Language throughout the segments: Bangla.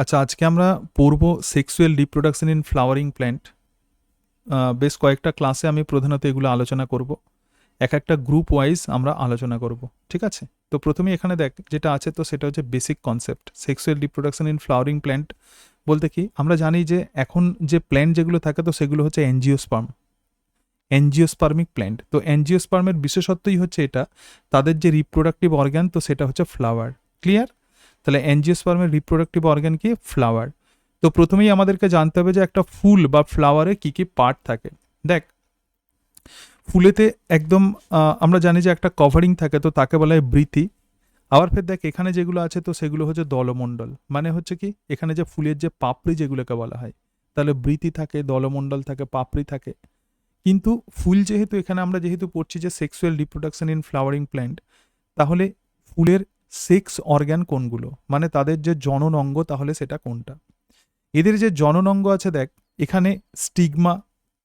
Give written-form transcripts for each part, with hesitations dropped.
আচ্ছা, আজকে আমরা পড়ব sexual reproduction in flowering plant. বেশ কয়েকটা ক্লাসে আমি প্রধানত এগুলো আলোচনা করব। এক একটা গ্রুপ ওয়াইজ আমরা আলোচনা করব, ঠিক আছে? তো প্রথমেই এখানে দেখ যেটা আছে, তো সেটা হচ্ছে basic concept. Sexual reproduction in flowering plant বলতে কি, আমরা জানি যে এখন যে প্ল্যান্ট যেগুলো থাকে তো সেগুলো হচ্ছে অ্যাঞ্জিওস্পার্মিক প্ল্যান্ট। তো অ্যাঞ্জিওস্পার্মের বিশেষত্বই হচ্ছে এটা, তাদের যে রিপ্রোডাক্টিভ অর্গান তো সেটা হচ্ছে ফ্লাওয়ার। ক্লিয়ার? তাহলে অ্যাঞ্জিওস্পার্মের রিপ্রোডাক্টিভ অর্গান কি? ফ্লাওয়ার। তো প্রথমেই আমাদেরকে জানতে হবে যে একটা ফুল বা ফ্লাওয়ারে কি কি পার্ট থাকে। দেখ, ফুলেতে একদম আমরা জানি যে একটা কভারিং থাকে, তো তাকে বলা হয় বৃতি। আবার ফের দেখ এখানে যেগুলো আছে তো সেগুলো হচ্ছে দলমণ্ডল। মানে হচ্ছে কি, এখানে যে ফুলের যে পাপড়ি যেগুলোকে বলা হয়, তাহলে বৃতি থাকে, দলমণ্ডল থাকে, পাপড়ি থাকে। কিন্তু ফুল যেহেতু, এখানে আমরা যেহেতু পড়ছি যে sexual reproduction in flowering plant, তাহলে ফুলের সেক্স অর্গ্যান কোনগুলো, মানে তাদের যে জনন অঙ্গ, তাহলে সেটা কোনটা? এদের যে জনন অঙ্গ আছে দেখ, এখানে স্টিগমা,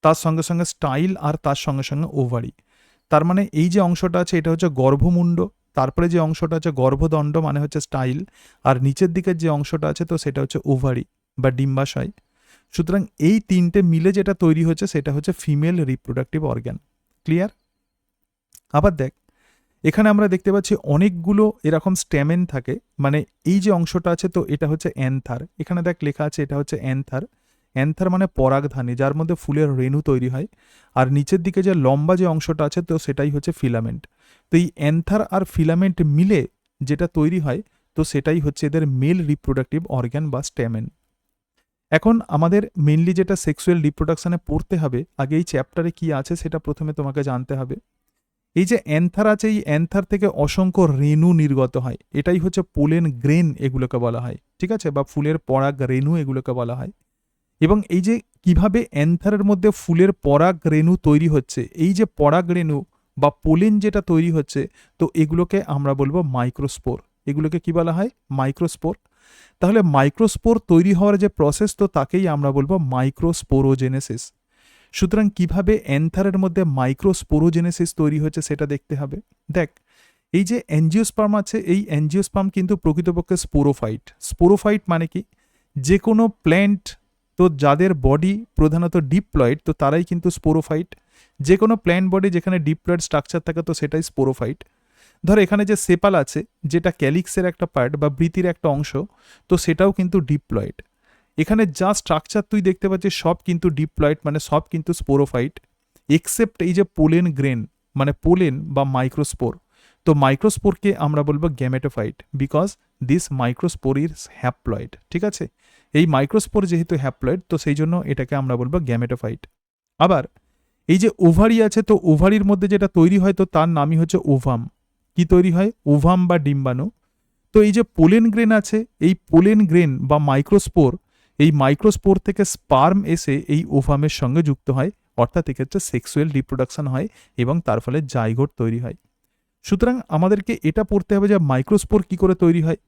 তার সঙ্গে সঙ্গে স্টাইল, আর তার সঙ্গে সঙ্গে ওভারি। তার মানে এই যে অংশটা আছে এটা হচ্ছে গর্ভমুণ্ড, তারপরে যে অংশটা আছে গর্ভদণ্ড মানে হচ্ছে স্টাইল, আর নিচের দিকের যে অংশটা আছে তো সেটা হচ্ছে ওভারি বা ডিম্বাশয়। সুতরাং এই তিনটে মিলে যেটা তৈরি হচ্ছে সেটা হচ্ছে ফিমেল রিপ্রোডাক্টিভ অর্গ্যান। ক্লিয়ার? আবার দেখ, এখানে আমরা দেখতে পাচ্ছি অনেকগুলো এরকম স্ট্যামেন থাকে, মানে এই যে অংশটা আছে তো এটা হচ্ছে অ্যান্থার। এখানে দেখ লেখা আছে এটা হচ্ছে অ্যান্থার। অ্যান্থার মানে পরাগধানী, যার মধ্যে ফুলের রেণু তৈরি হয়। আর নিচের দিকে যে লম্বা যে অংশটা আছে তো সেটাই হচ্ছে ফিলামেন্ট। তো এই অ্যান্থার আর ফিলামেন্ট মিলে যেটা তৈরি হয় তো সেটাই হচ্ছে এদের মেল রিপ্রোডাক্টিভ অর্গ্যান বা স্ট্যামেন। এখন আমাদের মেনলি যেটা সেক্সুয়াল রিপ্রোডাকশনে পড়তে হবে, আগে এই চ্যাপ্টারে কি আছে সেটা প্রথমে তোমাকে জানতে হবে। এই যে অ্যান্থার আছে, এই অ্যান্থার থেকে অসংখ্য রেণু নির্গত হয়, এটাই হচ্ছে পোলেন গ্রেন এগুলোকে বলা হয়, ঠিক আছে? বা ফুলের পরাগ রেণু এগুলোকে বলা হয়। এবং এই যে কিভাবে অ্যান্থারের মধ্যে ফুলের পরাগ রেণু তৈরি হচ্ছে, এই যে পরাগ রেণু বা পোলেন যেটা তৈরি হচ্ছে, তো এগুলোকে আমরা বলবো মাইক্রোস্পোর। এগুলোকে কি বলা হয়? মাইক্রোস্পোর। তাহলে মাইক্রোস্পোর তৈরি হওয়ার যে প্রসেস, তো তাকেই আমরা বলবো মাইক্রোস্পোরোজেনেসিস। সুতরাং কিভাবে অ্যান্থারের মধ্যে মাইক্রোস্পোরোজেনেসিস তৈরি হচ্ছে সেটা দেখতে হবে। দেখ, এই যে অ্যাঞ্জিওস্পার্ম আছে, এই অ্যাঞ্জিওস্পার্ম কিন্তু প্রকৃতপক্ষে স্পোরোফাইট। স্পোরোফাইট মানে কি, যে কোনো প্ল্যান্ট, তো যাদের বডি প্রধানত ডিপ্লয়েড তো তারাই কিন্তু স্পোরোফাইট। যে কোনো প্ল্যান্ট বডি যেখানে ডিপ্লয়েড স্ট্রাকচার থাকে তো সেটাই স্পোরোফাইট। ধর এখানে যে সেপাল আছে, যেটা ক্যালিক্সের একটা পার্ট বা বৃতির একটা অংশ, তো সেটাও কিন্তু ডিপ্লয়েড। এখানে যা স্ট্রাকচার তুই দেখতে পাচ্ছিস সব কিন্তু ডিপ্লয়েড, মানে সব কিন্তু স্পোরোফাইট, এক্সেপ্ট এই যে পোলেন গ্রেন, মানে পোলেন বা মাইক্রোস্পোর। তো মাইক্রোস্পোরকে আমরা বলবো gametophyte, because this microspore is haploid. ঠিক আছে? এই মাইক্রোস্পোর যেহেতু হ্যাপ্লয়েড তো সেই জন্য এটাকে আমরা বলবো গ্যামেটোফাইট। আবার এই যে ওভারি আছে, তো ওভারির মধ্যে যেটা তৈরি হয় তো তার নামই হচ্ছে ওভাম। কি তৈরি হয়? ওভাম বা ডিম্বাণু। তো এই যে পোলেন গ্রেন আছে, এই পোলেন গ্রেন বা মাইক্রোস্পোর, এই মাইক্রোস্পোর থেকে স্পার্ম এসে এই ওভামের সঙ্গে যুক্ত হয়, অর্থাৎ এক্ষেত্রে সেক্সুয়াল রিপ্রোডাকশন হয় এবং তার ফলে জাইগোট তৈরি হয়। সুতরাং আমাদেরকে এটা পড়তে হবে যে মাইক্রোস্পোর কি করে তৈরি হয়।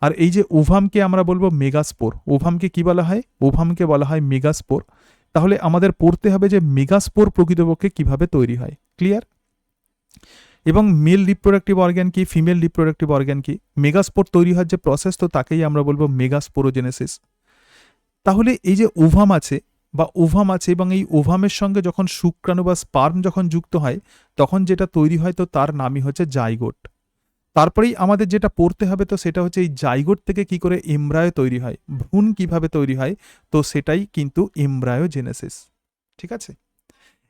আর এই যে ওভামকে আমরা বলবো মেগাস্পোর। ওভামকে কি বলা হয়? ওভামকে বলা হয় মেগাস্পোর। তাহলে আমাদের পড়তে হবে যে মেগাস্পোর প্রকৃতপক্ষে কিভাবে তৈরি হয়। ক্লিয়ার? এবং মেল রিপ্রোডাক্টিভ অর্গ্যান কি, ফিমেল রিপ্রোডাক্টিভ অর্গ্যান কি, মেগাস্পোর তৈরি হওয়ার যে প্রসেস তো তাকেই আমরা বলবো মেগাস্পোরোজেনেসিস। তাহলে এই যে ওভাম আছে বা ওভাম আছে, এবং এই ওভামের সঙ্গে যখন শুক্রাণু বা স্পার্ম যখন যুক্ত হয় তখন যেটা তৈরি হয় তো তার নামই হচ্ছে জাইগোট। তারপরেই আমাদের যেটা পড়তে হবে তো সেটা হচ্ছে এই জাইগোট থেকে কি করে এমব্রায়ো তৈরি হয়, ভ্রূণ কিভাবে তৈরি হয়, তো সেটাই কিন্তু এমব্রায়োজেনেসিস। ঠিক আছে?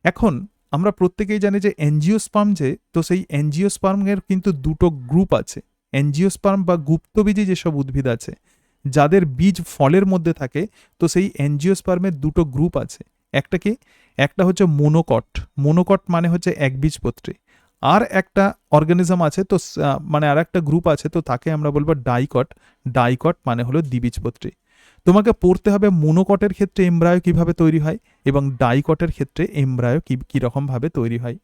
এখন আমরা প্রত্যেকেই জানি যে অ্যাঞ্জিওস্পার্ম, যে তো সেই অ্যাঞ্জিওস্পার্মের কিন্তু দুটো গ্রুপ আছে। অ্যাঞ্জিওস্পার্ম বা গুপ্তবীজী যেসব উদ্ভিদ আছে যাদের বীজ ফলের মধ্যে থাকে, তো সেই অ্যাঞ্জিওস্পার্মের দুটো গ্রুপ আছে। একটা কি? একটা হচ্ছে মোনোকট। মোনোকট মানে হচ্ছে একবীজপত্রী। আর একটা অর্গানিজম আছে তো মানে আর একটা গ্রুপ আছে তো তাকে আমরা বলবো ডাইকট। ডাইকট মানে হলো দ্বিবীজপত্রী। তোমাকে পড়তে হবে মোনোকটের ক্ষেত্রে এমব্রায়ো কিভাবে তৈরি হয় এবং ডাইকটের ক্ষেত্রে এমব্রায়ো কীরকমভাবে তৈরি হয়।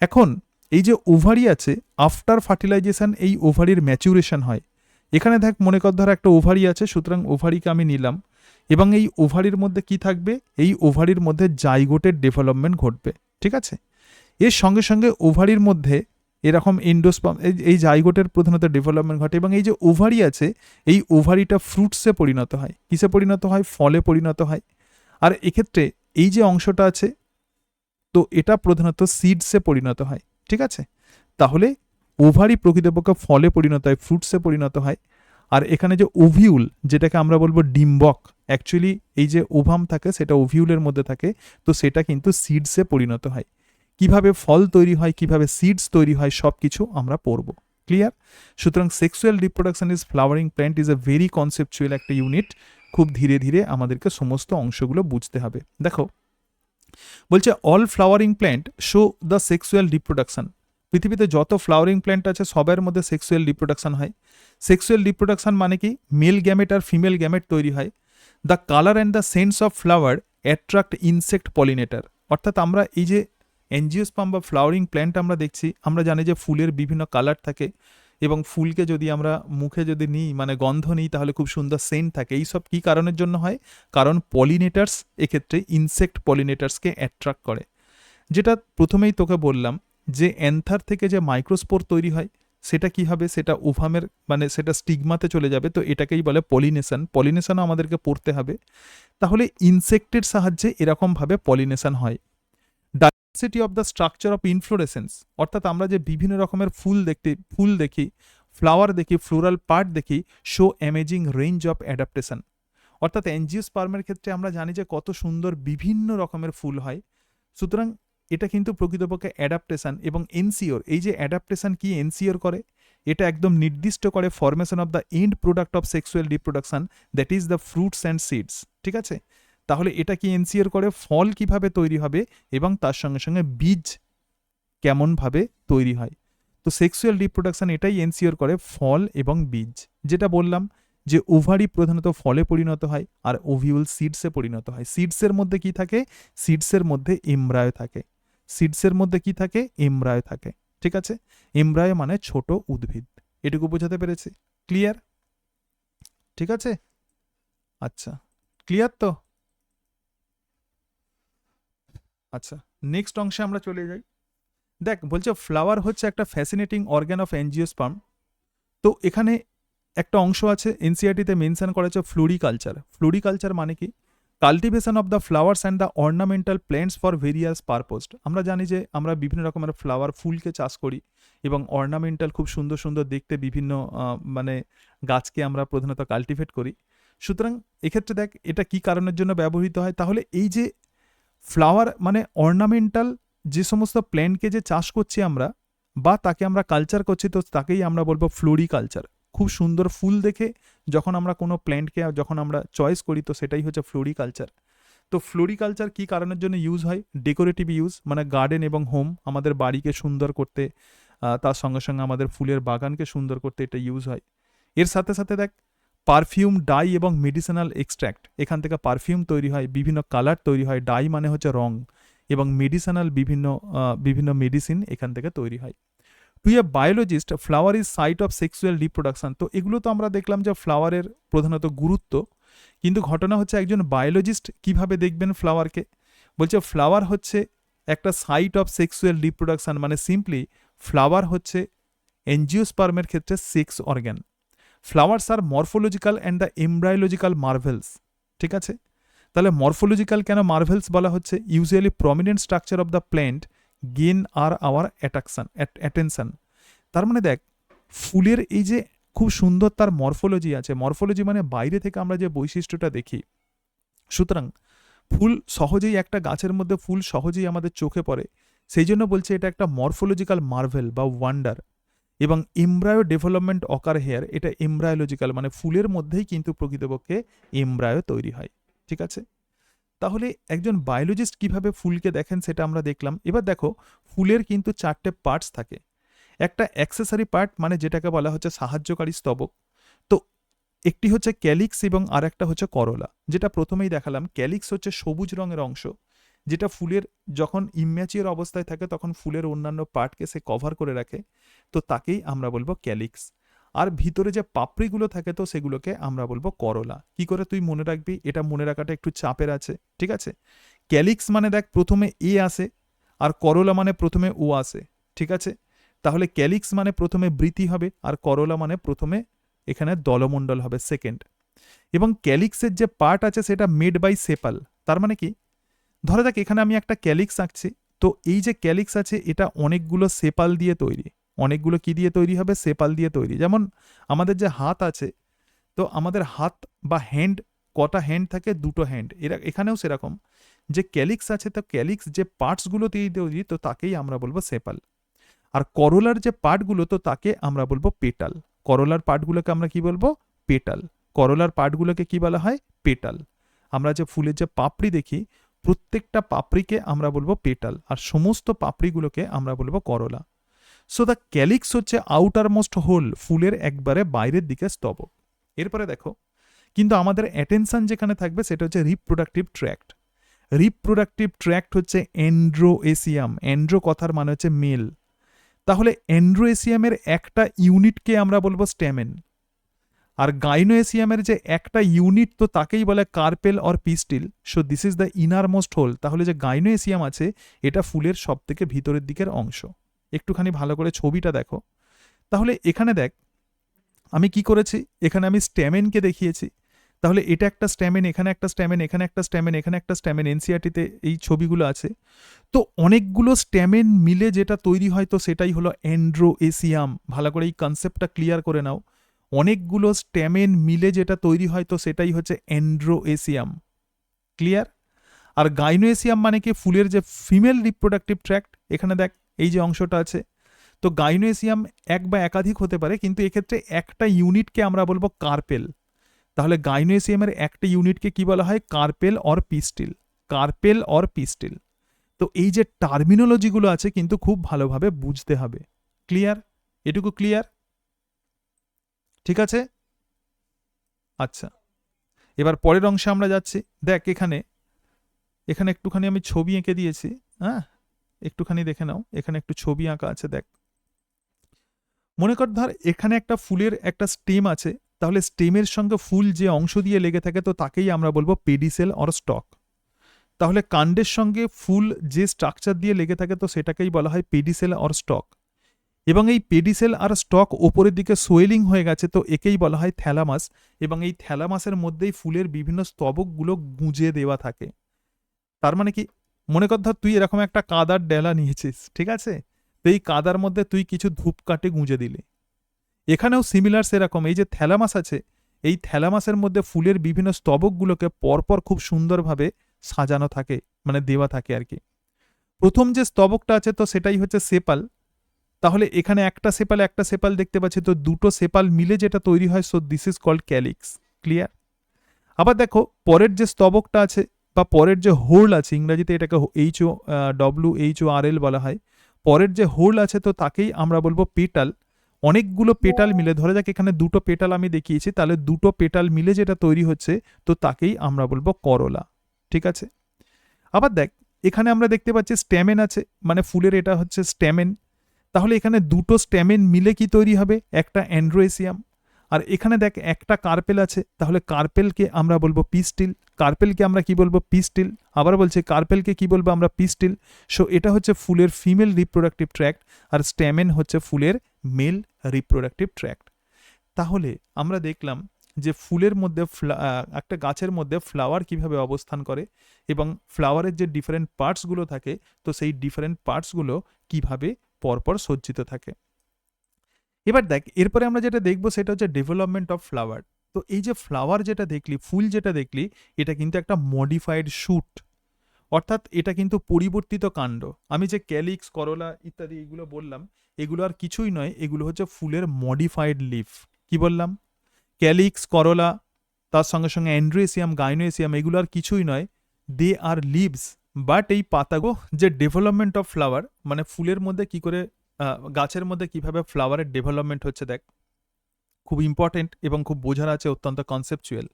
এখন এই যে ওভারি আছে, আফটার ফার্টিলাইজেশন এই ওভারির ম্যাচুরেশন হয়। এখানে দেখ, মনে কর ধর একটা ওভারি আছে, সুতরাং ওভারিকে আমি নিলাম, এবং এই ওভারির মধ্যে কি থাকবে? এই ওভারির মধ্যে জাইগোটের ডেভেলপমেন্ট ঘটবে। ঠিক আছে? এর সঙ্গে সঙ্গে ওভারির মধ্যে এরকম এন্ডোস্পার্ম এই জাইগোটের প্রধানত ডেভেলপমেন্ট ঘটে এবং এই যে ওভারি আছে এই ওভারিটা ফ্রুটসে পরিণত হয়, কিসে পরিণত হয়, ফলে পরিণত হয়। আর এক্ষেত্রে এই যে অংশটা আছে তো এটা প্রধানত সিডসে পরিণত হয়, ঠিক আছে। তাহলে ওভারি প্রকৃতপক্ষে ফলে পরিণত হয়, ফ্রুটসে পরিণত হয়। আর এখানে যে ওভিউল যেটাকে আমরা বলবো ডিম্বক, অ্যাকচুয়ালি এই যে ওভাম থাকে সেটা ওভিউলের মধ্যে থাকে, তো সেটা কিন্তু সিডসে পরিণত হয়। কিভাবে ফল তৈরি হয়, কিভাবে সিডস তৈরি হয়, সব কিছু আমরা পড়ব। ক্লিয়ার? সুতরাং sexual reproduction is flowering plant is a very conceptual একটা ইউনিট। খুব ধীরে ধীরে আমাদেরকে সমস্ত অংশগুলো বুঝতে হবে। দেখো বলছে all flowering plant show the sexual reproduction. পৃথিবীতে যত ফ্লাওয়ারিং প্ল্যান্ট আছে সবার মধ্যে সেক্সুয়াল রিপ্রোডাকশন হয়। সেক্সুয়াল রিপ্রোডাকশন মানে কি, মেল গ্যামেট আর ফিমেল গ্যামেট তৈরি হয়। The colour and the sense of flower attract insect pollinator. অর্থাৎ আমরা এই যে এনজিওস্পার্ম বা ফ্লাওয়ারিং প্ল্যান্ট আমরা দেখছি, আমরা জানি যে ফুলের বিভিন্ন কালার থাকে এবং ফুলকে যদি আমরা মুখে যদি নিই মানে গন্ধ নিই তাহলে খুব সুন্দর সেন্ট থাকে। এইসব কী কারণের জন্য হয়? কারণ পলিনেটার্স, এক্ষেত্রে ইনসেক্ট পলিনেটার্সকে অ্যাট্রাক্ট করে। যেটা প্রথমেই তোকে বললাম যে অ্যান্থার থেকে যে মাইক্রোস্পোর তৈরি হয় সেটা কি হবে, সেটা ওভামের মানে সেটা স্টিগমাতে চলে যাবে, তো এটাকেই বলে পলিনেশন। পলিনেশনও আমাদেরকে পড়তে হবে। তাহলে ইনসেক্টের সাহায্যে এরকমভাবে পলিনেশন হয়। Diversity of the structure of inflorescence, অর্থাৎ আমরা যে বিভিন্ন রকমের ফুল দেখি, ফ্লাওয়ার দেখি, ফ্লোরাল পার্ট দেখি, show amazing range of adaptation. অর্থাৎ এনজিওস্পার্মের ক্ষেত্রে আমরা জানি যে কত সুন্দর বিভিন্ন রকমের ফুল হয়। সুতরাং এটা কিন্তু প্রকৃতপক্ষে অ্যাডাপ্টেশন এবং এনসিওর, এই যে অ্যাডাপ্টেশন কি এনসিওর করে, এটা একদম নির্দিষ্ট করে formation of the end product of sexual reproduction, that is the fruits and seeds. ঠিক আছে, তাহলে এটা কি এনসিওর করে ফল কিভাবে তৈরি হবে এবং তার সঙ্গে সঙ্গে বীজ কেমনভাবে তৈরি হয়। তো সেক্সুয়াল রিপ্রোডাকশন এটাই এনসিওর করে, ফল এবং বীজ। যেটা বললাম যে ওভারি প্রধানত ফলে পরিণত হয় আর ওভিউল সিডসে পরিণত হয়। সিডসের মধ্যে কি থাকে? সিডসের মধ্যে এমব্রায়ো থাকে। সিডসের মধ্যে কি থাকে? এমব্রায়ো থাকে। ঠিক আছে, এমব্রায়ো মানে ছোট উদ্ভিদ। এটুকু বোঝাতে পেরেছি? ক্লিয়ার? ঠিক আছে, আচ্ছা ক্লিয়ার তো? আচ্ছা, নেক্সট অংশে আমরা চলে যাই। দেখ বলছে ফ্লাওয়ার হচ্ছে একটা ফ্যাসিনেটিং অর্গান অফ এনজিওস্পার্ম। তো এখানে একটা অংশ আছে এনসিআরটিতে মেনশন করা হচ্ছে ফ্লোরিকালচার। ফ্লোরিকালচার মানে কি? Cultivation of the flowers and the ornamental plants for various purpose. আমরা জানি যে আমরা বিভিন্ন রকমের ফ্লাওয়ার ফুলকে চাষ করি এবং অর্নামেন্টাল খুব সুন্দর সুন্দর দেখতে বিভিন্ন মানে গাছকে আমরা প্রধানত কাল্টিভেট করি। সুতরাং এক্ষেত্রে দেখ এটা কি কারণের জন্য ব্যবহৃত হয়। তাহলে এই যে ফ্লাওয়ার মানে অর্নামেন্টাল যে সমস্ত প্ল্যান্টকে যে চাষ করছি আমরা বা তাকে আমরা কালচার করছি, তো তাকেই আমরা বলবো ফ্লোরিকালচার। খুব সুন্দর ফুল দেখে যখন আমরা কোনো প্ল্যান্টকে যখন আমরা চয়েস করি তো সেটাই হচ্ছে ফ্লোরিকালচার। তো ফ্লোরিকালচার কী কারণের জন্য ইউজ হয়? ডেকোরেটিভ ইউজ, মানে গার্ডেন এবং হোম, আমাদের বাড়িকে সুন্দর করতে, তার সঙ্গে সঙ্গে আমাদের ফুলের বাগানকে সুন্দর করতে এটা ইউজ হয়। এর সাথে সাথে দেখ পারফিউম, ডাই এবং মেডিসিনাল এক্সট্র্যাক্ট, এখান থেকে পারফিউম তৈরি হয়, বিভিন্ন কালার তৈরি হয়, ডাই মানে হচ্ছে রং, এবং মেডিসিনাল বিভিন্ন মেডিসিন এখান থেকে তৈরি হয়। To a biologist flower is site of sexual reproduction. তো এগুলো তো আমরা দেখলাম যে ফ্লাওয়ারের প্রধানত গুরুত্ব, কিন্তু ঘটনা হচ্ছে একজন বায়োলজিস্ট কিভাবে দেখবেন ফ্লাওয়ারকে। বলছে ফ্লাওয়ার হচ্ছে একটা সাইট অফ সেক্সুয়াল রিপ্রোডাকশন, মানে সিম্পলি ফ্লাওয়ার হচ্ছে এনজিওস্পার্মের ক্ষেত্রে সেক্স অর্গ্যান। ফ্লাওয়ার্স আর morphological and the embryological marvels. ঠিক আছে, তাহলে মরফোলজিক্যাল কেন মার্ভেলস বলা হচ্ছে? Usually prominent structure of the plant gain আর আওয়ার অ্যাটেনশন। তার মানে দেখ ফুলের এই যে খুব সুন্দর তার মরফোলজি আছে, মরফোলজি মানে বাইরে থেকে আমরা যে বৈশিষ্ট্যটা দেখি। সুতরাং ফুল সহজেই, একটা গাছের মধ্যে ফুল সহজেই আমাদের চোখে পড়ে, সেই জন্য বলছে এটা একটা মরফোলজিক্যাল মার্ভেল বা ওয়ান্ডার। এবং এমব্রায়ো ডেভেলপমেন্ট অকার হেয়ার, এটা এমব্রায়োলজিক্যাল মানে ফুলের মধ্যেই কিন্তু প্রকৃতপক্ষে এমব্রায়ো তৈরি হয়। ঠিক আছে, তাহলে একজন বায়োলজিস্ট কিভাবে ফুলকে দেখেন সেটা আমরা দেখলাম। এবার দেখো ফুলের কিন্তু 4টে পার্টস থাকে। একটা অ্যাক্সেসরি পার্ট মানে যেটাকে বলা হচ্ছে সাহায্যকারী স্তবক। তো একটি হচ্ছে ক্যালিক্স এবং আর একটা হচ্ছে করলা, যেটা প্রথমেই দেখালাম। ক্যালিক্স হচ্ছে সবুজ রঙের অংশ, যেটা ফুলের যখন ইম্যাচিওর অবস্থায় থাকে তখন ফুলের অন্যান্য পার্টকে সে কভার করে রাখে, তো তাকেই আমরা বলবো ক্যালিক্স। আর ভিতরে যে পাপড়িগুলো থাকে তো সেগুলোকে আমরা বলবো করলা। কি করে তুই মনে রাখবি? এটা মনে রাখাটা একটু চাপের আছে। ঠিক আছে, ক্যালিক্স মানে দেখ প্রথমে এ আসে আর করলা মানে প্রথমে ও আসে। ঠিক আছে, তাহলে ক্যালিক্স মানে প্রথমে বৃতি হবে, আর করোলা মানে প্রথমে এখানে দলমণ্ডল হবে সেকেন্ড। এবং ক্যালিক্সের যে পার্ট আছে সেটা মেড বাই সেপাল। তার মানে কি, ধরে দেখ এখানে আমি একটা ক্যালিক্স আঁকছি, তো এই যে ক্যালিক্স আছে এটা অনেকগুলো সেপাল দিয়ে তৈরি। অনেকগুলো কি দিয়ে তৈরি হবে? সেপাল দিয়ে তৈরি। যেমন আমাদের যে হাত আছে, তো আমাদের হাত বা হ্যান্ড, কটা হ্যান্ড থাকে? দুটো হ্যান্ড। এখানেও সেরকম যে ক্যালিক্স আছে, তো ক্যালিক্স যে পার্টসগুলো দিয়ে তৈরি, তো তাকেই আমরা বলবো সেপাল। আর করোলার যে পার্টগুলো, তো তাকে আমরা বলবো পেটাল। করোলার পার্টগুলোকে আমরা কি বলবো? পেটাল। করোলার পার্টগুলোকে কি বলা হয়? পেটাল। আমরা যে ফুলের যে পাপড়ি দেখি, প্রত্যেকটা পাপড়িকে আমরা বলবো পেটাল, আর সমস্ত পাপড়িগুলোকে আমরা বলবো করোলা। সো দ্য ক্যালিক্স হচ্ছে আউটার মোস্ট হোল, ফুলের একবারে বাইরের দিকে স্তবক। এরপরে দেখো, কিন্তু আমাদের অ্যাটেনশন যেখানে থাকবে সেটা হচ্ছে রিপ্রোডাক্টিভ ট্র্যাক্ট। রিপ্রোডাক্টিভ ট্র্যাক্ট হচ্ছে এন্ড্রোএসিয়াম। এন্ড্রো কথার মানে হচ্ছে মেল। তাহলে এন্ড্রোএসিয়ামের একটা ইউনিটকে আমরা বলবো স্ট্যামেন, আর গাইনোএসিয়ামের যে একটা ইউনিট, তো তাকেই বলে carpel or pistil. So this is the innermost whorl. তাহলে যে গাইনোএসিয়াম আছে এটা ফুলের সব থেকে ভিতরের দিকের অংশ। একটুখানি ভালো করে ছবিটা দেখো। তাহলে এখানে দেখ আমি কি করেছি, এখানে আমি স্ট্যামেনকে দেখিয়েছি। তাহলে এটা একটা স্ট্যামেন, এখানে একটা স্ট্যামেন, এখানে একটা স্ট্যামেন, এখানে একটা স্ট্যামেন। এনসিআরটিতে এই ছবিগুলো আছে। তো অনেকগুলো স্ট্যামেন মিলে যেটা তৈরি হয়, তো সেটাই হলো এন্ড্রোএসিয়াম। ভালো করে এই কনসেপ্টটা ক্লিয়ার করে নাও। অনেকগুলো স্ট্যামেন মিলে যেটা তৈরি হয়, তো সেটাই হচ্ছে এন্ড্রোএসিয়াম। ক্লিয়ার? আর গাইনোএসিয়াম মানে কি? ফুলের যে ফিমেল রিপ্রোডাক্টিভ ট্র্যাক্ট। এখানে দেখ এই যে অংশটা আছে, তো গাইনোএসিয়াম এক বা একাধিক হতে পারে, কিন্তু এক্ষেত্রে একটা ইউনিটকে আমরা বলবো কার্পেল। তাহলে গাইনোএসিয়ামের একটা ইউনিটকে কি বলা হয়? Carpel or pistil. Carpel or pistil. তো এই যে টার্মিনোলজিগুলো আছে কিন্তু খুব ভালোভাবে বুঝতে হবে। ক্লিয়ার? এটুকু ক্লিয়ার? ঠিক আছে। আচ্ছা, এবার পরের অংশে আমরা যাচ্ছি। দেখ এখানে এখানে একটুখানি আমি ছবি এঁকে দিয়েছি। হ্যাঁ, একটুখানি দেখে নাও, এখানে একটু ছবি আঁকা আছে। দেখ, মনে কর ধর এখানে একটা ফুলের একটা স্টেম আছে, তাহলে স্টেমের সঙ্গে ফুল যে অংশ দিয়ে লেগে থাকে, তো তাকেই আমরা বলবো পেডিসেল অর স্টক। তাহলে কাণ্ডের সঙ্গে ফুল যে স্ট্রাকচার দিয়ে লেগে থাকে, তো সেটাকেই বলা হয় পেডিসেল অর স্টক। এবং এই পেডিসেল আর স্টক ওপরের দিকে সোয়েলিং হয়ে গেছে, তো একেই বলা হয় থ্যালামাস। এবং এই থ্যালামাসের মধ্যেই ফুলের বিভিন্ন স্তবকগুলো গুঁজে দেওয়া থাকে। তার মানে কি, মনে কর ধর তুই এরকম একটা কাদার ডেলা নিয়েছিস, ঠিক আছে? তো এই কাদার মধ্যে তুই কিছু ধূপকাঠি গুঁজে দিলি। এখানেও সিমিলার সেরকম, এই যে থ্যালামাস আছে, এই থ্যালামাসের মধ্যে ফুলের বিভিন্ন স্তবকগুলোকে পরপর খুব সুন্দরভাবে সাজানো থাকে, মানে দেওয়া থাকে আর কি। প্রথম যে স্তবকটা আছে, তো সেটাই হচ্ছে সেপাল। তাহলে এখানে একটা সেপাল দেখতে পাচ্ছি, তো দুটো সেপাল মিলে যেটা তৈরি হয়, so this is called calyx. Clear? আবার দেখো পরের যে স্তবকটা আছে বা পরের যে হোল আছে, ইংরেজিতে এটাকে WHORL বলা হয়। পরের যে হোল আছে, তো তাকেই আমরা বলবো পেটাল। অনেকগুলো পেটাল মিলে, ধরে যাক এখানে দুটো পেটাল আমি দেখিয়েছি, তাহলে দুটো পেটাল মিলে যেটা তৈরি হচ্ছে, তো তাকেই আমরা বলবো করোলা। ঠিক আছে। আবার দেখ এখানে আমরা দেখতে পাচ্ছি স্ট্যামেন আছে, মানে ফুলের এটা হচ্ছে স্ট্যামেন। তাহলে এখানে দুটো স্ট্যামেন মিলে কি তৈরি হবে? একটা অ্যান্ড্রোএসিয়াম। আর এখানে দেখ একটা কার্পেল আছে, তাহলে কার্পেলকে আমরা বলবো পিস্টিল। কার্পেলকে আমরা কি বলবো? পিস্টিল। আবার বলছে কার্পেলকে কি বলবো আমরা? পিস্টিল। সো এটা হচ্ছে ফুলের ফিমেল রিপ্রোডাক্টিভ ট্র্যাক্ট, আর স্ট্যামেন হচ্ছে ফুলের মেল রিপ্রোডাক্টিভ ট্র্যাক্ট। তাহলে আমরা দেখলাম যে ফুলের মধ্যে একটা গাছের মধ্যে ফ্লাওয়ার কিভাবে অবস্থান করে, এবং ফ্লাওয়ারের যে ডিফারেন্ট পার্টসগুলো থাকে, তো সেই ডিফারেন্ট পার্টসগুলো কিভাবে পরপর সজ্জিত থাকে। এবার দেখ এরপরে আমরা যেটা দেখবো সেটা হচ্ছে ডেভেলপমেন্ট অফ ফ্লাওয়ার। তো এই যে ফ্লাওয়ার যেটা দেখলি, ফুল যেটা দেখলি, এটা কিন্তু একটা মডিফাইড শুট, অর্থাৎ এটা কিন্তু পরিবর্তিত কাণ্ড। আমি যে ক্যালিক্স, করোলা ইত্যাদি এগুলো বললাম, এগুলো আর কিছুই নয়, এগুলো হচ্ছে ফুলের মডিফাইড লিফ। কি বললাম? ক্যালিক্স, করোলা, তার সঙ্গে সঙ্গে অ্যান্ড্রোএসিয়াম, গাইনোএসিয়াম, এগুলো আর কিছুই নয়, দে আর লিভস। বাট এই পাতাগো যে ডেভেলপমেন্ট অফ ফ্লাওয়ার, মানে ফুলের মধ্যে কি করে, গাছের মধ্যে কিভাবে ফ্লাওয়ারের ডেভেলপমেন্ট হচ্ছে, দেখ খুব ইম্পর্টেন্ট এবং খুব বোঝার আছে, অত্যন্ত কনসেপচুয়াল।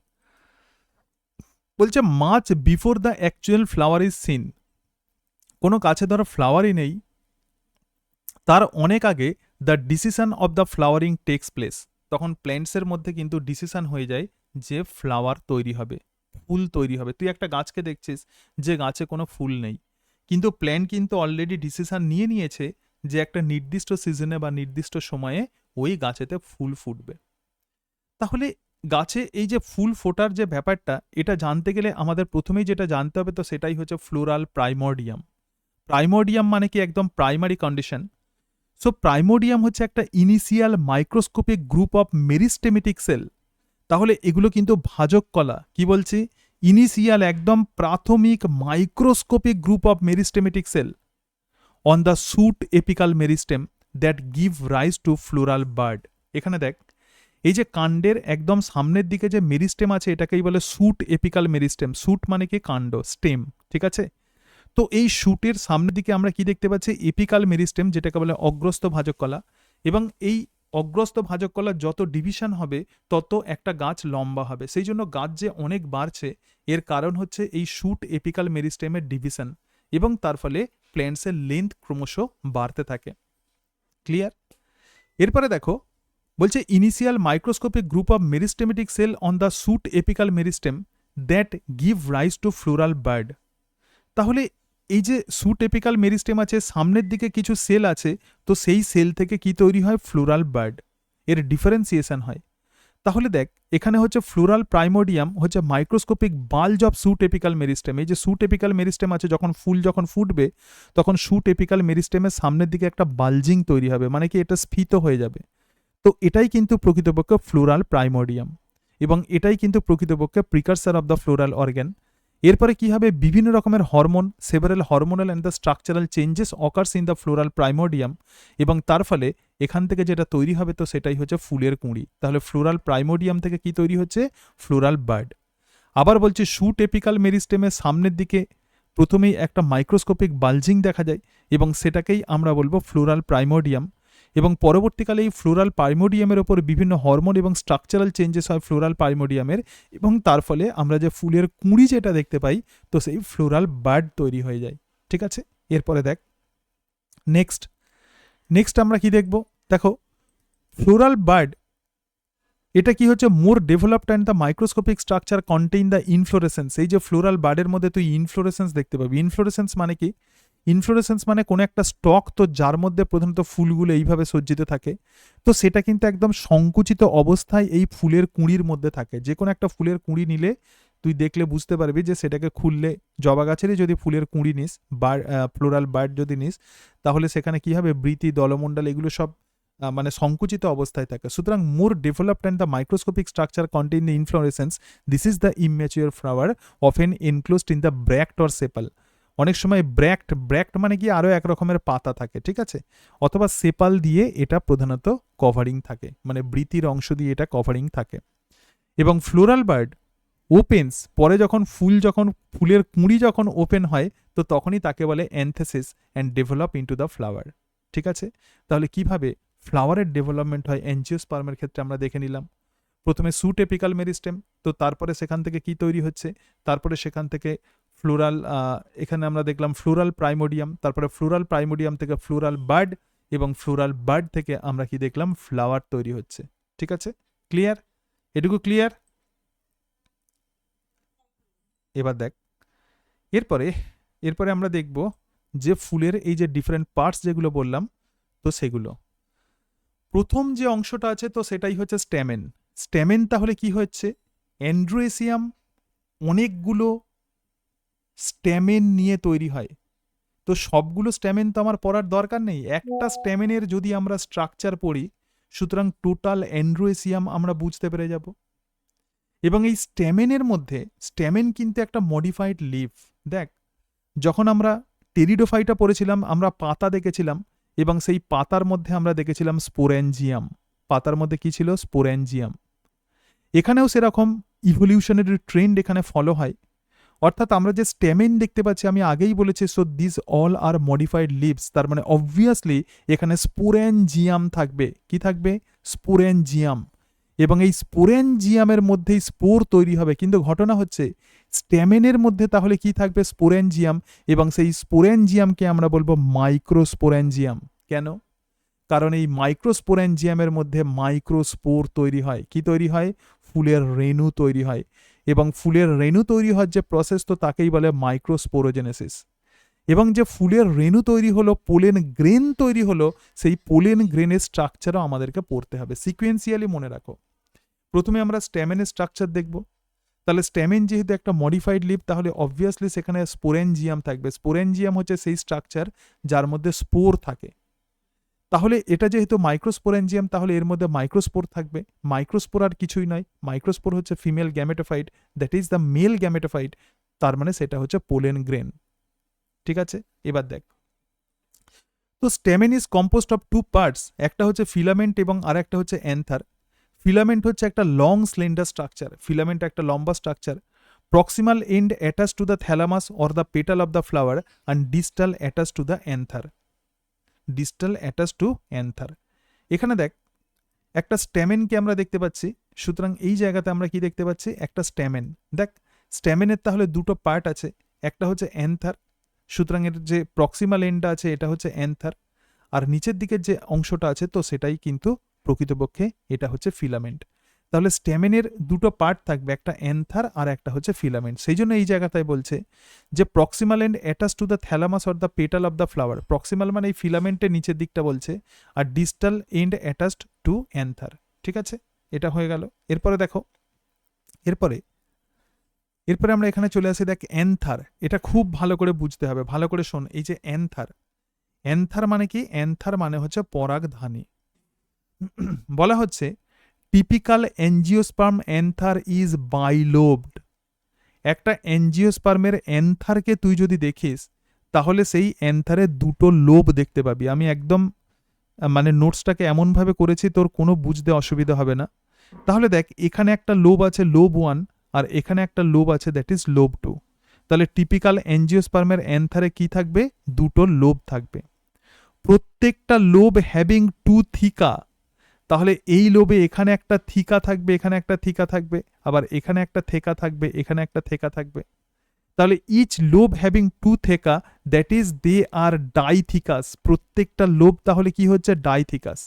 বলছে much before the actual flower is seen. কোনো গাছে ধরো ফ্লাওয়ারই নেই, তার অনেক আগে the decision of the flowering takes place. তখন প্ল্যান্টসের মধ্যে কিন্তু ডিসিশন হয়ে যায় যে ফ্লাওয়ার তৈরি হবে, ফুল তৈরি হবে। তুই একটা গাছকে দেখছিস যে গাছে কোনো ফুল নেই, কিন্তু প্ল্যান্ট কিন্তু অলরেডি ডিসিশন নিয়ে নিয়েছে যে একটা নির্দিষ্ট সিজনে বা নির্দিষ্ট সময়ে ওই গাছেতে ফুল ফুটবে। তাহলে গাছে এই যে ফুল ফোটার যে ব্যাপারটা, এটা জানতে গেলে আমাদের প্রথমেই যেটা জানতে হবে তো সেটাই হচ্ছে ফ্লোরাল প্রাইমোডিয়াম। প্রাইমোডিয়াম মানে কি একদম প্রাইমারি কন্ডিশন। সো প্রাইমোডিয়াম হচ্ছে একটা initial microscopic group of meristematic cell. তাহলে এগুলো কিন্তু ভাজক কলা, কি বলছি, ইনিশিয়াল একদম প্রাথমিক microscopic group of meristematic cell on the shoot apical meristem that give rise to floral bird. এখানে দেখ, এই যে কাণ্ডের একদম সামনের দিকে যে মেরিস্টেম আছে এটাকেই বলে শুট এপিক্যাল মেরিস্টেম। শুট মানে কি কাণ্ড, স্টেম, ঠিক আছে। তো এই শুটের সামনের দিকে আমরা কি দেখতে পাচ্ছি, এপিক্যাল মেরিস্টেম, যেটাকে বলে অগ্রস্ত ভাজক কলা। এবং এই অগ্রস্ত ভাজক কলার যত ডিভিশন হবে তত একটা গাছ লম্বা হবে। সেই জন্য গাছ যে অনেক বাড়ছে এর কারণ হচ্ছে এই শুট এপিক্যাল মেরিস্টেমের ডিভিশন, এবং তার ফলে প্ল্যান্টসের লেন্থ ক্রমশ বাড়তে থাকে। ক্লিয়ার? এরপরে দেখো, বলছে initial microscopic group of meristematic cell on the shoot apical meristem that give rise to floral bird. তাহলে এই যে শুট এপিক্যাল মেরিস্টেম আছে, সামনের দিকে কিছু সেল আছে, তো সেই সেল থেকে কি তৈরি হয়, ফ্লোরাল বার্ড, এর ডিফারেন্সিয়েশন হয়। তাহলে দেখ, এখানে হচ্ছে ফ্লোরাল প্রাইমোডিয়াম হচ্ছে microscopic bulge of shoot apical meristem. এই যে শুট এপিক্যাল মেরিস্টেম আছে, যখন ফুল যখন ফুটবে তখন শুট এপিক্যাল মেরিস্টেমের সামনের দিকে একটা বালজিং তৈরি হবে, মানে কি এটা স্ফীত হয়ে যাবে। তো এটাই কিন্তু প্রকৃতপক্ষে ফ্লোরাল প্রাইমোডিয়াম, এবং এটাই কিন্তু প্রকৃতপক্ষে precursor of the floral organ. এরপরে কি হবে, বিভিন্ন রকমের hormone, several hormonal and the structural changes occurs in the floral primordium, এবং তার ফলে এখান থেকে যেটা তৈরি হবে তো সেটাই হচ্ছে ফুলের কুঁড়ি। তাহলে ফ্লোরাল প্রাইমোডিয়াম থেকে কি তৈরি হচ্ছে, ফ্লোরাল বার্ড। আবার বলছি শুট এপিক্যাল মেরিস্টেমের সামনের দিকে প্রথমেই একটা মাইক্রোস্কোপিক বালজিং দেখা যায়, এবং সেটাকেই আমরা বলবো ফ্লোরাল প্রাইমোডিয়াম। এবং পরবর্তীকালে এই ফ্লোরাল প্রাইমোডিয়ামের ওপর বিভিন্ন হরমোন এবং স্ট্রাকচারাল চেঞ্জেস হয় ফ্লোরাল প্রাইমোডিয়ামের, এবং তার ফলে আমরা যে ফুলের কুঁড়ি যেটা দেখতে পাই তো সেই ফ্লোরাল বার্ড তৈরি হয়ে যায়। ঠিক আছে, এরপরে দেখ নেক্সট আমরা কি দেখব, দেখো ফ্লোরাল বার্ড এটা কি হচ্ছে, more developed and the microscopic structure contain the inflorescence. এই যে ফ্লোরাল বার্ডের মধ্যে তুই ইনফ্লোরেসেন্স দেখতে পাবি। ইনফ্লোরেসেন্স মানে কি, ইনফ্লোরেসেন্স মানে কোনো একটা স্টক তো যার মধ্যে প্রধানত ফুলগুলো এইভাবে সজ্জিত থাকে, তো সেটা কিন্তু একদম সংকুচিত অবস্থায় এই ফুলের কুঁড়ির মধ্যে থাকে। যে কোনো একটা ফুলের কুঁড়ি নিলে তুই দেখলে বুঝতে পারবি যে সেটাকে খুললে, জবা গাছেরই যদি ফুলের কুঁড়ি নিস, ফ্লোরাল বার্ড যদি নিস, তাহলে সেখানে কি হবে, বৃতি, দলমণ্ডল এগুলো সব মানে সংকুচিত অবস্থায় থাকে। সুতরাং more developed and the microscopic structure contain the inflorescence, this is the immature flower often enclosed in the bract or sepal. অনেক সময় ব্র্যাক্ট মানে কি আরও এক রকমের পাতা থাকে, ঠিক আছে, অথবা সেপাল দিয়ে এটা প্রধানত কভারিং থাকে, মানে বৃতির অংশ দিয়ে এটা কভারিং থাকে। এবং ফ্লোরাল বার্ড ওপেন্স, পরে যখন ফুলের কুঁড়ি যখন ওপেন হয় তো তখনই তাকে বলে anthesis and develop into the flower. ঠিক আছে, তাহলে কিভাবে ফ্লাওয়ারের ডেভেলপমেন্ট হয় অ্যাঞ্জিওস্পার্মের ক্ষেত্রে আমরা দেখে নিলাম। প্রথমে শুট এপিক্যাল মেরিস্টেম, তো তারপরে সেখান থেকে কি তৈরি হচ্ছে, তারপরে সেখান থেকে ফ্লোরাল, এখানে আমরা দেখলাম ফ্লোরাল প্রাইমোডিয়াম, তারপরে ফ্লোরাল প্রাইমোডিয়াম থেকে ফ্লোরাল বার্ড, এবং ফ্লোরাল বার্ড থেকে আমরা কি দেখলাম, ফ্লাওয়ার তৈরি হচ্ছে। ঠিক আছে, ক্লিয়ার? এটুকু ক্লিয়ার? এবার দেখ, এরপরে আমরা দেখব যে ফুলের এই যে ডিফারেন্ট পার্টস যেগুলো বললাম তো সেগুলো। প্রথম যে অংশটা আছে তো সেটাই হচ্ছে স্ট্যামেন। স্ট্যামেন তাহলে কি হচ্ছে, অ্যান্ড্রোয়েসিয়াম অনেকগুলো স্ট্যামেন নিয়ে তৈরি হয়। তো সবগুলো স্ট্যামেন তো আমার পড়ার দরকার নেই, একটা স্ট্যামেনের যদি আমরা স্ট্রাকচার পড়ি, সুতরাং টোটাল অ্যান্ড্রোয়েসিয়াম আমরা বুঝতে পেরে যাব। এবং এই স্ট্যামেনের মধ্যে, স্ট্যামেন কিন্তু একটা মডিফাইড লিফ। দেখ, যখন আমরা টেরিডোফাইটা পড়েছিলাম আমরা পাতা দেখেছিলাম, এবং সেই পাতার মধ্যে আমরা দেখেছিলাম স্পোরেঞ্জিয়াম। পাতার মধ্যে কি ছিল, স্পোরেঞ্জিয়াম। এখানেও সেরকম ইভলিউশনের ট্রেন্ড এখানে ফলো হয়। অর্থাৎ আমরা যে স্টেমেন দেখতে পাচ্ছি, আমি আগেই বলেছি, so this all are modified leaves, তার মানে অবভিয়াসলি এখানে স্পোরেঞ্জিয়াম থাকবে। কি থাকবে, স্পোরেঞ্জিয়াম। এবং এই স্পোরেঞ্জিয়ামের মধ্যেই স্পোর তৈরি হবে। কিন্তু ঘটনা হচ্ছে স্টেমেনের মধ্যে তাহলে কি থাকবে, স্পোরেঞ্জিয়াম, এবং সেই স্পোরেঞ্জিয়ামকে আমরা বলবো মাইক্রোস্পোরেঞ্জিয়াম। কেন? কারণ এই মাইক্রোস্পোরেঞ্জিয়ামের মধ্যে মাইক্রোস্পোর তৈরি হয়। কি তৈরি হয়, ফুলের রেণু তৈরি হয়, এবং ফুলের রেণু তৈরি হওয়ার যে প্রসেস তো তাকেই বলে মাইক্রোস্পোরোজেনেসিস। এবং যে ফুলের রেণু তৈরি হলো, পোলেন গ্রেন তৈরি হলো, সেই পোলেন গ্রেনের স্ট্রাকচারও আমাদেরকে পড়তে হবে। সিকোয়েন্সিয়ালি মনে রাখো, প্রথমে আমরা স্ট্যামেনের স্ট্রাকচার দেখব। তাহলে স্ট্যামেন যেহেতু একটা মডিফাইড লিভ, তাহলে অবভিয়াসলি সেখানে স্পোরেনজিয়াম থাকবে। স্পোরেনজিয়াম হচ্ছে সেই স্ট্রাকচার যার মধ্যে স্পোর থাকে। তাহলে এটা যেহেতু মাইক্রোস্পোরেনজিয়াম, তাহলে এর মধ্যে মাইক্রোস্পোর থাকবে। মাইক্রোস্পোর আর কিছুই নয়, মাইক্রোস্পোর হচ্ছে female gametophyte, that is the male gametophyte, তার মানে সেটা হচ্ছে পোলেন গ্রেন। ঠিক আছে, এবার দেখ, তো stamen is composed of two parts, একটা হচ্ছে ফিলামেন্ট এবং আর একটা হচ্ছে অ্যান্থার। ফিলামেন্ট হচ্ছে একটা লং স্লেন্ডার স্ট্রাকচার, ফিলামেন্ট একটা লম্বা structure. Proximal end attach to the thalamus or the petal of the flower and distal attach to the anther. Distal attach to anther. এখানে দেখ, একটা স্ট্যামেনকে আমরা দেখতে পাচ্ছি, সুতরাং এই জায়গাতে আমরা কি দেখতে পাচ্ছি, একটা স্ট্যামেন। দেখ, স্ট্যামেনের তাহলে দুটো পার্ট আছে, একটা হচ্ছে অ্যান্থার, সুতরাং এর যে প্রক্সিমাল এন্ডটা আছে এটা হচ্ছে অ্যান্থার, আর নিচের দিকের যে অংশটা আছে তো সেটাই কিন্তু প্রকৃতপক্ষে এটা হচ্ছে ফিলামেন্ট। তাহলে স্ট্যামেনের দুটো পার্ট থাকবে, একটা অ্যান্থার আর একটা হচ্ছে ফিলামেন্ট। সেই জন্য এই জায়গাটায় বলছে যে proximal end attach to the thalamus or the petal of the flower. Proximal মানে এই ফিলামেন্টের নিচের দিকটা বলছে, আর distal end attached to anther. ঠিক আছে, এটা হয়ে গেল। এরপরে দেখো, এরপরে আমরা এখানে চলে আসি। দেখ, অ্যান্থার, এটা খুব ভালো করে বুঝতে হবে, ভালো করে শোন। এই যে অ্যান্থার, অ্যান্থার মানে কি? অ্যান্থার মানে হচ্ছে পরাগধানী। বলা হচ্ছে টিপিক্যাল এনজিওস্পার্ম অ্যান্থার ইজ বাইলোবড। একটা এনজিওস্পার্মের অ্যান্থারকে তুই যদি দেখিস, তাহলে সেই অ্যান্থারে দুটো লোব দেখতে পাবি। আমি একদম মানে নোটসটাকে এমনভাবে করেছি তোর কোনো বুঝতে অসুবিধা হবে না। তাহলে দেখ, এখানে একটা লোব আছে, লোব 1, আর এখানে একটা লোব আছে, দ্যাট ইজ লোব 2। তাহলে টিপিক্যাল এনজিওস্পার্মের অ্যান্থারে কি থাকবে? দুটো লোব থাকবে। প্রত্যেকটা লোব হ্যাভিং টু থিকা। তাহলে এই লোবে এখানে একটা থিকা থাকবে, এখানে একটা থিকা থাকবে, আবার এখানে একটা থেকা থাকবে, এখানে একটা থেকা থাকবে। তাহলে each lobe having two theca, that is they are dithecous. প্রত্যেকটা লোব তাহলে কি হচ্ছে? ডাইথিকাস।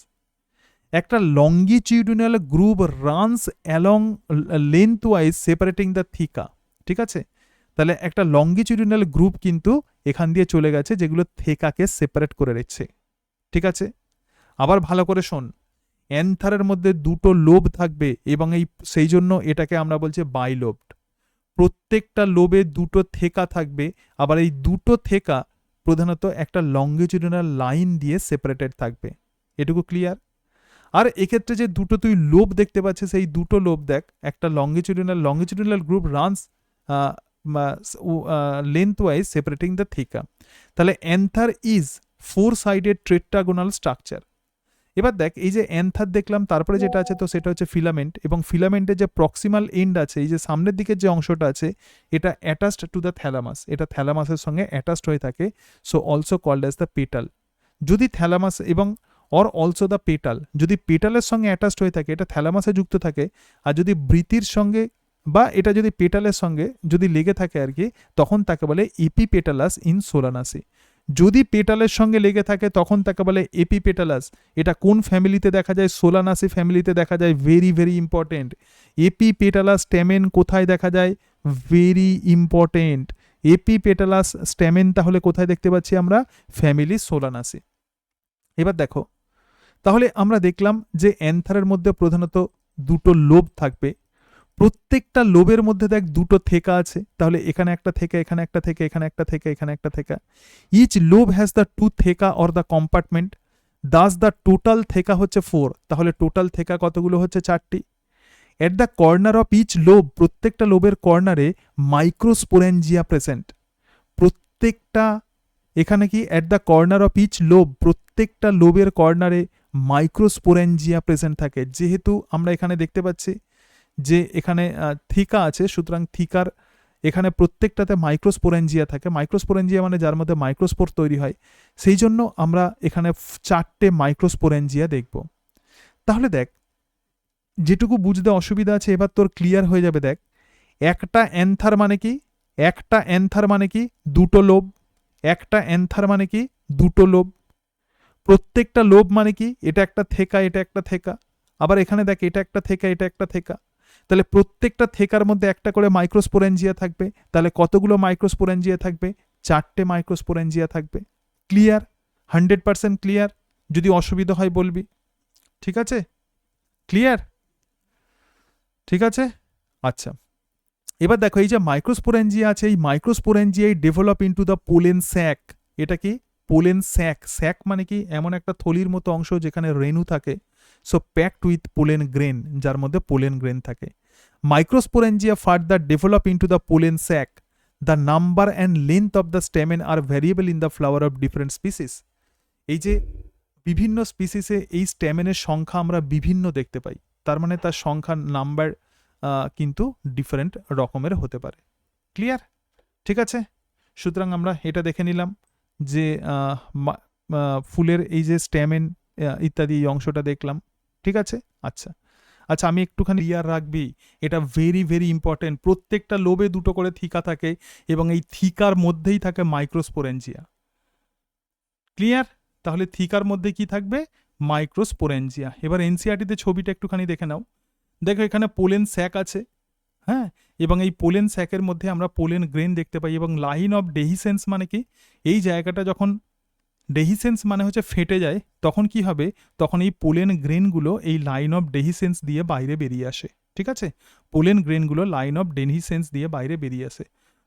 একটা longitudinal groove runs along lengthwise separating the theca. ঠিক আছে, তাহলে একটা লঙ্গিটিউডিনাল গ্রুপ কিন্তু এখান দিয়ে চলে গেছে, যেগুলো থেকাকে সেপারেট করে রেখেছে। ঠিক আছে, আবার ভালো করে শোন, অ্যান্থারের মধ্যে দুটো লোব থাকবে এবং সেই জন্য এটাকে আমরা বলছি বাইলোবড। প্রত্যেকটা লোবে দুটো থেকা থাকবে, আবার এই দুটো থেকা প্রধানত একটা লঙ্গিটিউডিনাল লাইন দিয়ে সেপারেটেড থাকবে। এটুকু ক্লিয়ার? আর এক্ষেত্রে যে দুটো তুই লোব দেখতে পাচ্ছিস, সেই দুটো লোব দেখ, একটা longitudinal groove runs lengthwise separating the theca. তাহলে anther is 4 sided tetragonal structure. এবার দেখ, এই যে অ্যান্থার দেখলাম, তারপরে যেটা আছে তো সেটা হচ্ছে ফিলামেন্ট, এবং ফিলামেন্টের যে প্রক্সিমাল এন্ড আছে, এই যে সামনের দিকের যে অংশটা আছে, এটা অ্যাটাচড টু দ্য থ্যালামাস, এটা থ্যালামাসের সঙ্গে অ্যাটাচড হয়ে থাকে, so also called as the petal. যদি থ্যালামাস এবং অর অলসো দ্য পেটাল, যদি পেটালের সঙ্গে অ্যাটাচড হয়ে থাকে, এটা থ্যালামাসে যুক্ত থাকে, আর যদি বৃতির সঙ্গে বা এটা যদি পেটালের সঙ্গে যদি লেগে থাকে আর কি, তখন তাকে বলে এপিপেটালাস ইন সোলানাসি। যদি পেটালের সঙ্গে লেগে থাকে তখন তাকে বলে এপিপেটালাস। এটা কোন ফ্যামিলিতে দেখা যায়? সোলানাসি ফ্যামিলিতে দেখা যায়। Very very important. Epipetalous stamen কোথায় দেখা যায়? Very important. এপিপেটালাস স্টেমেন তাহলে কোথায় দেখতে পাচ্ছি আমরা? Family Solanaceae. এবার দেখো, তাহলে আমরা দেখলাম যে অ্যান্থারের মধ্যে প্রধানত দুটো লোব থাকবে। প্রত্যেকটা লোবের মধ্যে দেখ দুটো থেকা আছে, তাহলে এখানে একটা থেকা, এখানে একটা থেকা, এখানে একটা থেকা, এখানে একটা theca. Each lobe has the two theca or the compartment, thus the total theca হচ্ছে 4। তাহলে টোটাল থেকা কতগুলো হচ্ছে? 4টি। At the corner of each lobe, প্রত্যেকটা লোবের কর্নারে মাইক্রোস্পোরেঞ্জিয়া প্রেজেন্ট। প্রত্যেকটা এখানে কি at the corner of each lobe, প্রত্যেকটা লোবের কর্নারে মাইক্রোস্পোরেঞ্জিয়া প্রেজেন্ট থাকে। যেহেতু আমরা এখানে দেখতে পাচ্ছি যে এখানে থিকা আছে, সুতরাং থিকার এখানে প্রত্যেকটাতে মাইক্রোস্পোরেঞ্জিয়া থাকে। মাইক্রোস্পোরেঞ্জিয়া মানে যার মধ্যে মাইক্রোস্পোর তৈরি হয়, সেই জন্য আমরা এখানে 4টে মাইক্রোস্পোরেঞ্জিয়া দেখব। তাহলে দেখ, যেটুকু বুঝতে অসুবিধা আছে এবার তোর ক্লিয়ার হয়ে যাবে। দেখ, একটা অ্যান্থার মানে কি? একটা অ্যান্থার মানে কি? দুটো লোব। একটা অ্যান্থার মানে কি? দুটো লোব। প্রত্যেকটা লোব মানে কি? এটা একটা থেকা, এটা একটা থেকা। আবার এখানে দেখ, এটা একটা থেকা, এটা একটা থেকা। তাহলে প্রত্যেকটা থেকার মধ্যে একটা করে মাইক্রোস্পোরেঞ্জিয়া থাকবে। তাহলে কতগুলো মাইক্রোস্পোরেঞ্জিয়া থাকবে? 4টে মাইক্রোস্পোরেঞ্জিয়া থাকবে। ক্লিয়ার? 100% ক্লিয়ার? যদি অসুবিধা হয় বলবি, ঠিক আছে? ক্লিয়ার? ঠিক আছে, আচ্ছা। এবার দেখো এই যে মাইক্রোস্পোরেঞ্জিয়া আছে, এই মাইক্রোস্পোরেঞ্জিয়াই develop into the pollen sac. এটা কি? Pollen sec. স্যাক মানে কি? এমন একটা থলির মতো অংশ যেখানে রেণু থাকে, so packed with pollen grain, যার মধ্যে পোলেন গ্রেন থাকে। Microsporangia further develop into the pollen sac. The number and length of the stamen are variable in the flower of different species. এই যে বিভিন্ন স্পিসিসে এই স্টেমেনের সংখ্যা আমরা বিভিন্ন দেখতে পাই, তার মানে তার সংখ্যার নাম্বার কিন্তু ডিফারেন্ট রকমের হতে পারে। ক্লিয়ার? ঠিক আছে, সুতরাং আমরা এটা দেখে নিলাম যে ফুলের এই যে স্টেমেন ইত্যাদি এই অংশটা দেখলাম। ঠিক আছে, আচ্ছা আচ্ছা, আমি একটুখানি ক্লিয়ার রাখবি, এটা ভেরি ভেরি ইম্পর্টেন্ট। প্রত্যেকটা লোবে দুটো করে থিকা থাকে এবং এই থিকার মধ্যেই থাকে মাইক্রোস্পোরেঞ্জিয়া। ক্লিয়ার? তাহলে থিকার মধ্যে কি থাকবে? মাইক্রোস্পোরেঞ্জিয়া। এবার এনসিআরটিতে ছবিটা একটুখানি দেখে নাও। দেখো এখানে পোলেন স্যাক আছে, হ্যাঁ, এবং এই পোলেন স্যাকের মধ্যে আমরা পোলেন গ্রেন দেখতে পাই। এবং লাইন অফ ডেহিসেন্স মানে কি? এই জায়গাটা যখন ডেহিসেন্স মানে হচ্ছে ফেটে যায়, তখন কি হবে? তখন এই পোলেন গ্রেনগুলো এই লাইন অফ ডেহিসেন্স দিয়ে বাইরে বেরিয়ে আসে। ঠিক আছে, পোলেন গ্রেনগুলো লাইন অফ ডেহিসেন্স দিয়ে বাইরে বেরিয়ে আসে।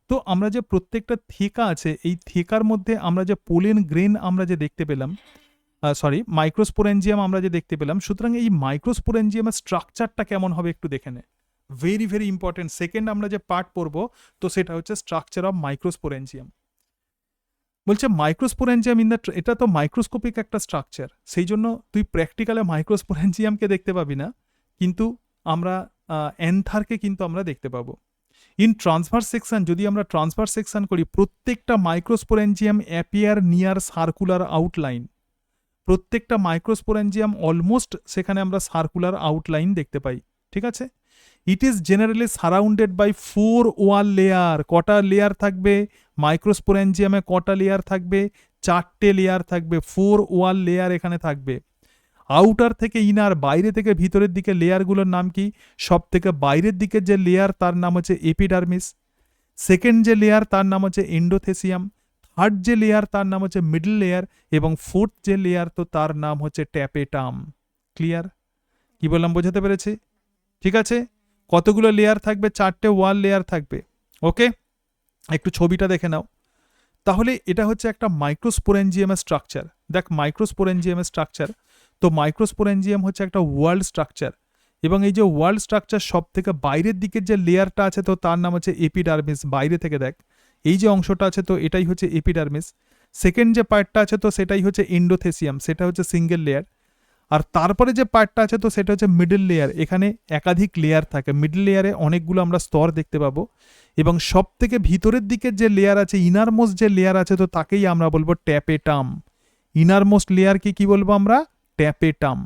তো আমরা যে প্রত্যেকটা থিকা আছে, এই থিকার মধ্যে আমরা যে পোলেন গ্রেন আমরা যে দেখতে পেলাম, মাইক্রোস্পোরেঞ্জিয়াম আমরা যে দেখতে পেলাম, সুতরাং এই মাইক্রোস্পোরেঞ্জিয়ামের স্ট্রাকচারটা কেমন হবে একটু দেখে নে। Very very important. সেকেন্ড আমরা যে পার্ট পড়বো, তো সেটা হচ্ছে স্ট্রাকচার অফ মাইক্রোস্পোরেঞ্জিয়াম। বলছে মাইক্রোস্পোরেঞ্জিয়াম ইন দ্য, এটা তো মাইক্রোস্কোপিক একটা স্ট্রাকচার, সেই জন্য তুই প্র্যাকটিক্যালে মাইক্রোস্পোরেঞ্জিয়ামকে দেখতে পাবি না, কিন্তু আমরা অ্যান্থারকে কিন্তু আমরা দেখতে পাবো। ইন ট্রান্সভার্স সেকশন, যদি আমরা ট্রান্সভার্স সেকশন করি, প্রত্যেকটা microsporangium appear near circular outline. প্রত্যেকটা মাইক্রোস্পোরেঞ্জিয়াম অলমোস্ট সেখানে আমরা সার্কুলার আউটলাইন দেখতে পাই। ঠিক আছে, it is generally surrounded by 4 wall layer. কটা লেয়ার থাকবে মাইক্রোস্পোরেঞ্জিয়ামে? কটা লেয়ার থাকবে? 4টে লেয়ার থাকবে। 4 ওয়াল লেয়ার এখানে থাকবে। আউটার থেকে ইনার, বাইরে থেকে ভিতরের দিকে লেয়ারগুলোর নাম কি? সব থেকে বাইরের দিকের যে লেয়ার তার নাম হচ্ছে এপিডার্মিস। সেকেন্ড যে লেয়ার তার নাম হচ্ছে এন্ডোথেসিয়াম। থার্ড যে লেয়ার তার নাম হচ্ছে মিডল লেয়ার, এবং ফোর্থ যে লেয়ার তো তার নাম হচ্ছে ট্যাপেটাম। ক্লিয়ার? কি বললাম বোঝাতে পেরেছি? ঠিক আছে, কতগুলো লেয়ার থাকবে? 4টে ওয়াল লেয়ার থাকবে। ওকে, একটু ছবিটা দেখে নাও। তাহলে এটা হচ্ছে একটা মাইক্রোস্পোরেঞ্জিয়ামের স্ট্রাকচার। দেখ মাইক্রোস্পোরেঞ্জিয়ামের স্ট্রাকচার, তো মাইক্রোস্পোরেঞ্জিয়াম হচ্ছে একটা ওয়ার্ল্ড স্ট্রাকচার, এবং এই যে ওয়ার্ল্ড স্ট্রাকচার সব থেকে বাইরের দিকের যে লেয়ারটা আছে তো তার নাম হচ্ছে এপিডার্মিস। বাইরে থেকে দেখ, এই যে অংশটা আছে তো এটাই হচ্ছে এপিডার্মিস। সেকেন্ড যে পার্টটা আছে তো সেটাই হচ্ছে এন্ডোথেসিয়াম, সেটা হচ্ছে সিঙ্গেল লেয়ার। আর তারপরে যে পার্টটা আছে তো সেটা হচ্ছে মিডল লেয়ার। এখানে একাধিক লেয়ার থাকে, মিডল লেয়ারে অনেকগুলো আমরা স্তর দেখতে পাবো। এবং সব থেকে ভিতরের দিকের যে লেয়ার আছে, ইনারমোস্ট যে লেয়ার আছে, তো তাকেই আমরা বলবো ট্যাপেটাম। ইনারমোস্ট লেয়ারকে কি বলবো আমরা? ট্যাপেটাম।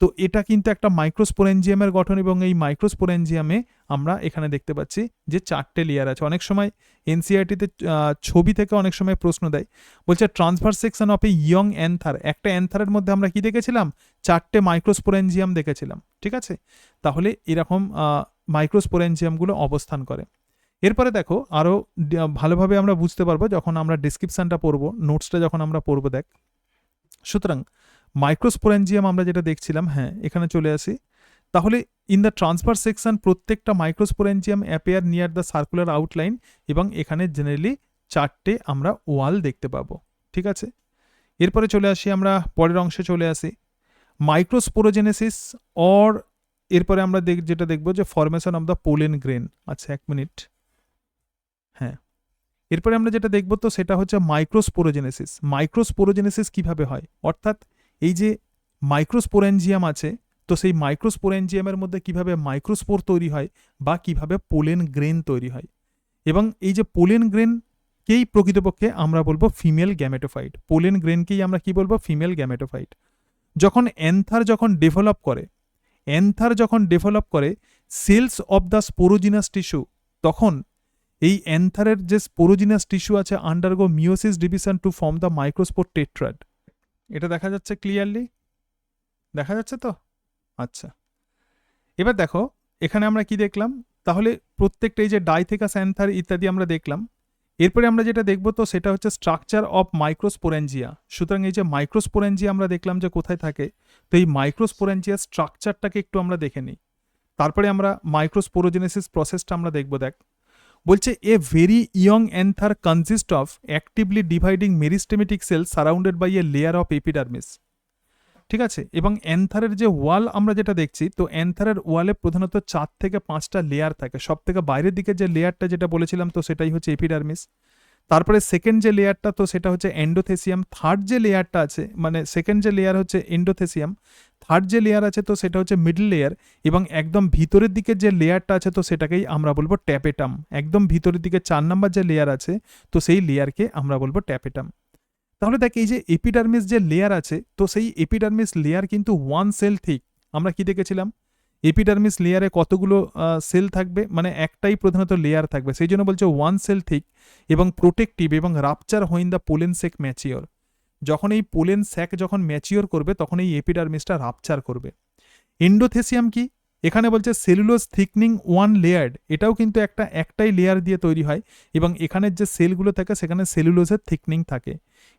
তো এটা কিন্তু একটা মাইক্রোস্পোরেঞ্জিয়ামের গঠন, এবং এই মাইক্রোস্পোরেঞ্জিয়ামে আমরা এখানে দেখতে পাচ্ছি যে 4টে লেয়ার আছে। অনেক সময় এনসিআরটিতে ছবি থেকে অনেক সময় প্রশ্ন দেয়, বলছে transverse section of a young another. একটা অ্যান্থারের মধ্যে আমরা কি দেখেছিলাম? 4টে মাইক্রোস্পোরেঞ্জিয়াম দেখেছিলাম। ঠিক আছে, তাহলে এরকম মাইক্রোস্পোরেঞ্জিয়ামগুলো অবস্থান করে। এরপরে দেখো আরও ভালোভাবে আমরা বুঝতে পারবো যখন আমরা ডিসক্রিপশানটা পড়বো, নোটসটা যখন আমরা পড়বো। দেখ, সুতরাং মাইক্রোস্পোরেঞ্জিয়াম আমরা যেটা দেখছিলাম, হ্যাঁ এখানে চলে আসি। তাহলে ইন দ্য ট্রান্সভার্স সেকশন প্রত্যেকটা microsporangium appear near the circular outline, এবং এখানে জেনারেলি 4টে আমরা ওয়াল দেখতে পাবো। ঠিক আছে, এরপরে চলে আসি আমরা পরের অংশে চলে আসি, মাইক্রোস্পোরোজেনেসিস অর, এরপরে আমরা যেটা দেখবো যে formation of the pollen grain. আচ্ছা 1 মিনিট, হ্যাঁ এরপরে আমরা যেটা দেখবো তো সেটা হচ্ছে মাইক্রোস্পোরোজেনেসিস। মাইক্রোস্পোরোজেনেসিস কিভাবে হয়, অর্থাৎ এই যে মাইক্রোস্পোরেঞ্জিয়াম আছে, তো সেই মাইক্রোস্পোরেঞ্জিয়ামের মধ্যে কিভাবে মাইক্রোস্পোর তৈরি হয় বা কিভাবে পোলেন গ্রেন তৈরি হয়। এবং এই যে পোলেন গ্রেনকেই প্রকৃতপক্ষে আমরা বলবো ফিমেল গ্যামেটোফাইট। পোলেন গ্রেনকেই আমরা কি বলবো? Female gametophyte. যখন অ্যান্থার যখন ডেভেলপ করে cells of the sporogenous tissue, তখন এই অ্যান্থারের যে স্পোরোজিনাস টিস্যু আছে undergo meiosis division to form the microspore tetrad. এটা দেখা যাচ্ছে ক্লিয়ারলি? দেখা যাচ্ছে তো? আচ্ছা, এবার দেখো এখানে আমরা কি দেখলাম, তাহলে প্রত্যেকটা এই যে ডাইথেকাস অ্যান্থার ইত্যাদি আমরা দেখলাম, এরপরে আমরা যেটা দেখব তো সেটা হচ্ছে স্ট্রাকচার অফ মাইক্রোস্পোরেঞ্জিয়া। সুতরাং এই যে মাইক্রোস্পোরেঞ্জিয়া আমরা দেখলাম যে কোথায় থাকে, তো এই মাইক্রোস্পোরেঞ্জিয়ার স্ট্রাকচারটাকে একটু আমরা দেখে নিই, তারপরে আমরা মাইক্রোস্পোরোজেনেসিস প্রসেসটা আমরা দেখব। দেখ বলছে a very young anther consist of actively dividing meristematic cell surrounded by a layer of epidermis. ঠিক আছে, এবং অ্যান্থারের যে ওয়াল আমরা যেটা দেখছি, তো অ্যান্থারের ওয়ালে প্রধানত 4 থেকে 5টা লেয়ার থাকে। সব থেকে বাইরের দিকে যে লেয়ারটা যেটা বলেছিলাম তো সেটাই হচ্ছে এপিডার্মিস। তারপরে সেকেন্ড যে লেয়ারটা তো সেটা হচ্ছে এন্ডোথেসিয়াম। থার্ড যে লেয়ারটা আছে, মানে সেকেন্ড যে লেয়ার হচ্ছে এন্ডোথেসিয়াম, থার্ড যে লেয়ার আছে তো সেটা হচ্ছে মিডল লেয়ার, এবং একদম ভিতরের দিকে যে লেয়ারটা আছে তো সেটাকেই আমরা বলবো ট্যাপেটাম। একদম ভিতরের দিকে 4 নাম্বার যে লেয়ার আছে তো সেই লেয়ারকে আমরা বলবো ট্যাপেটাম। তাহলে দেখ এই যে এপিডার্মিস যে লেয়ার আছে তো সেই এপিডার্মিস লেয়ার কিন্তু 1 সেল থিক। আমরা কি দেখেছিলাম, এপিডার্মিস লেয়ারে কতগুলো সেল থাকবে, মানে একটাই প্রধানত লেয়ার থাকবে, সেই জন্য বলছে 1 সেল থিক এবং প্রোটেক্টিভ এবং rupture when the pollen sac mature. যখন এই পোলেন স্যাক যখন ম্যাচিওর করবে তখন এই এপিডার্মিসটা রাপচার করবে। এন্ডোথেসিয়াম কি, এখানে বলছে সেলুলোজ থিকনিং 1 লেয়ার্ড, এটাও কিন্তু একটাই লেয়ার দিয়ে তৈরি হয়, এবং এখানের যে সেলগুলো থাকে সেখানে সেলুলোজের থিকনিং থাকে।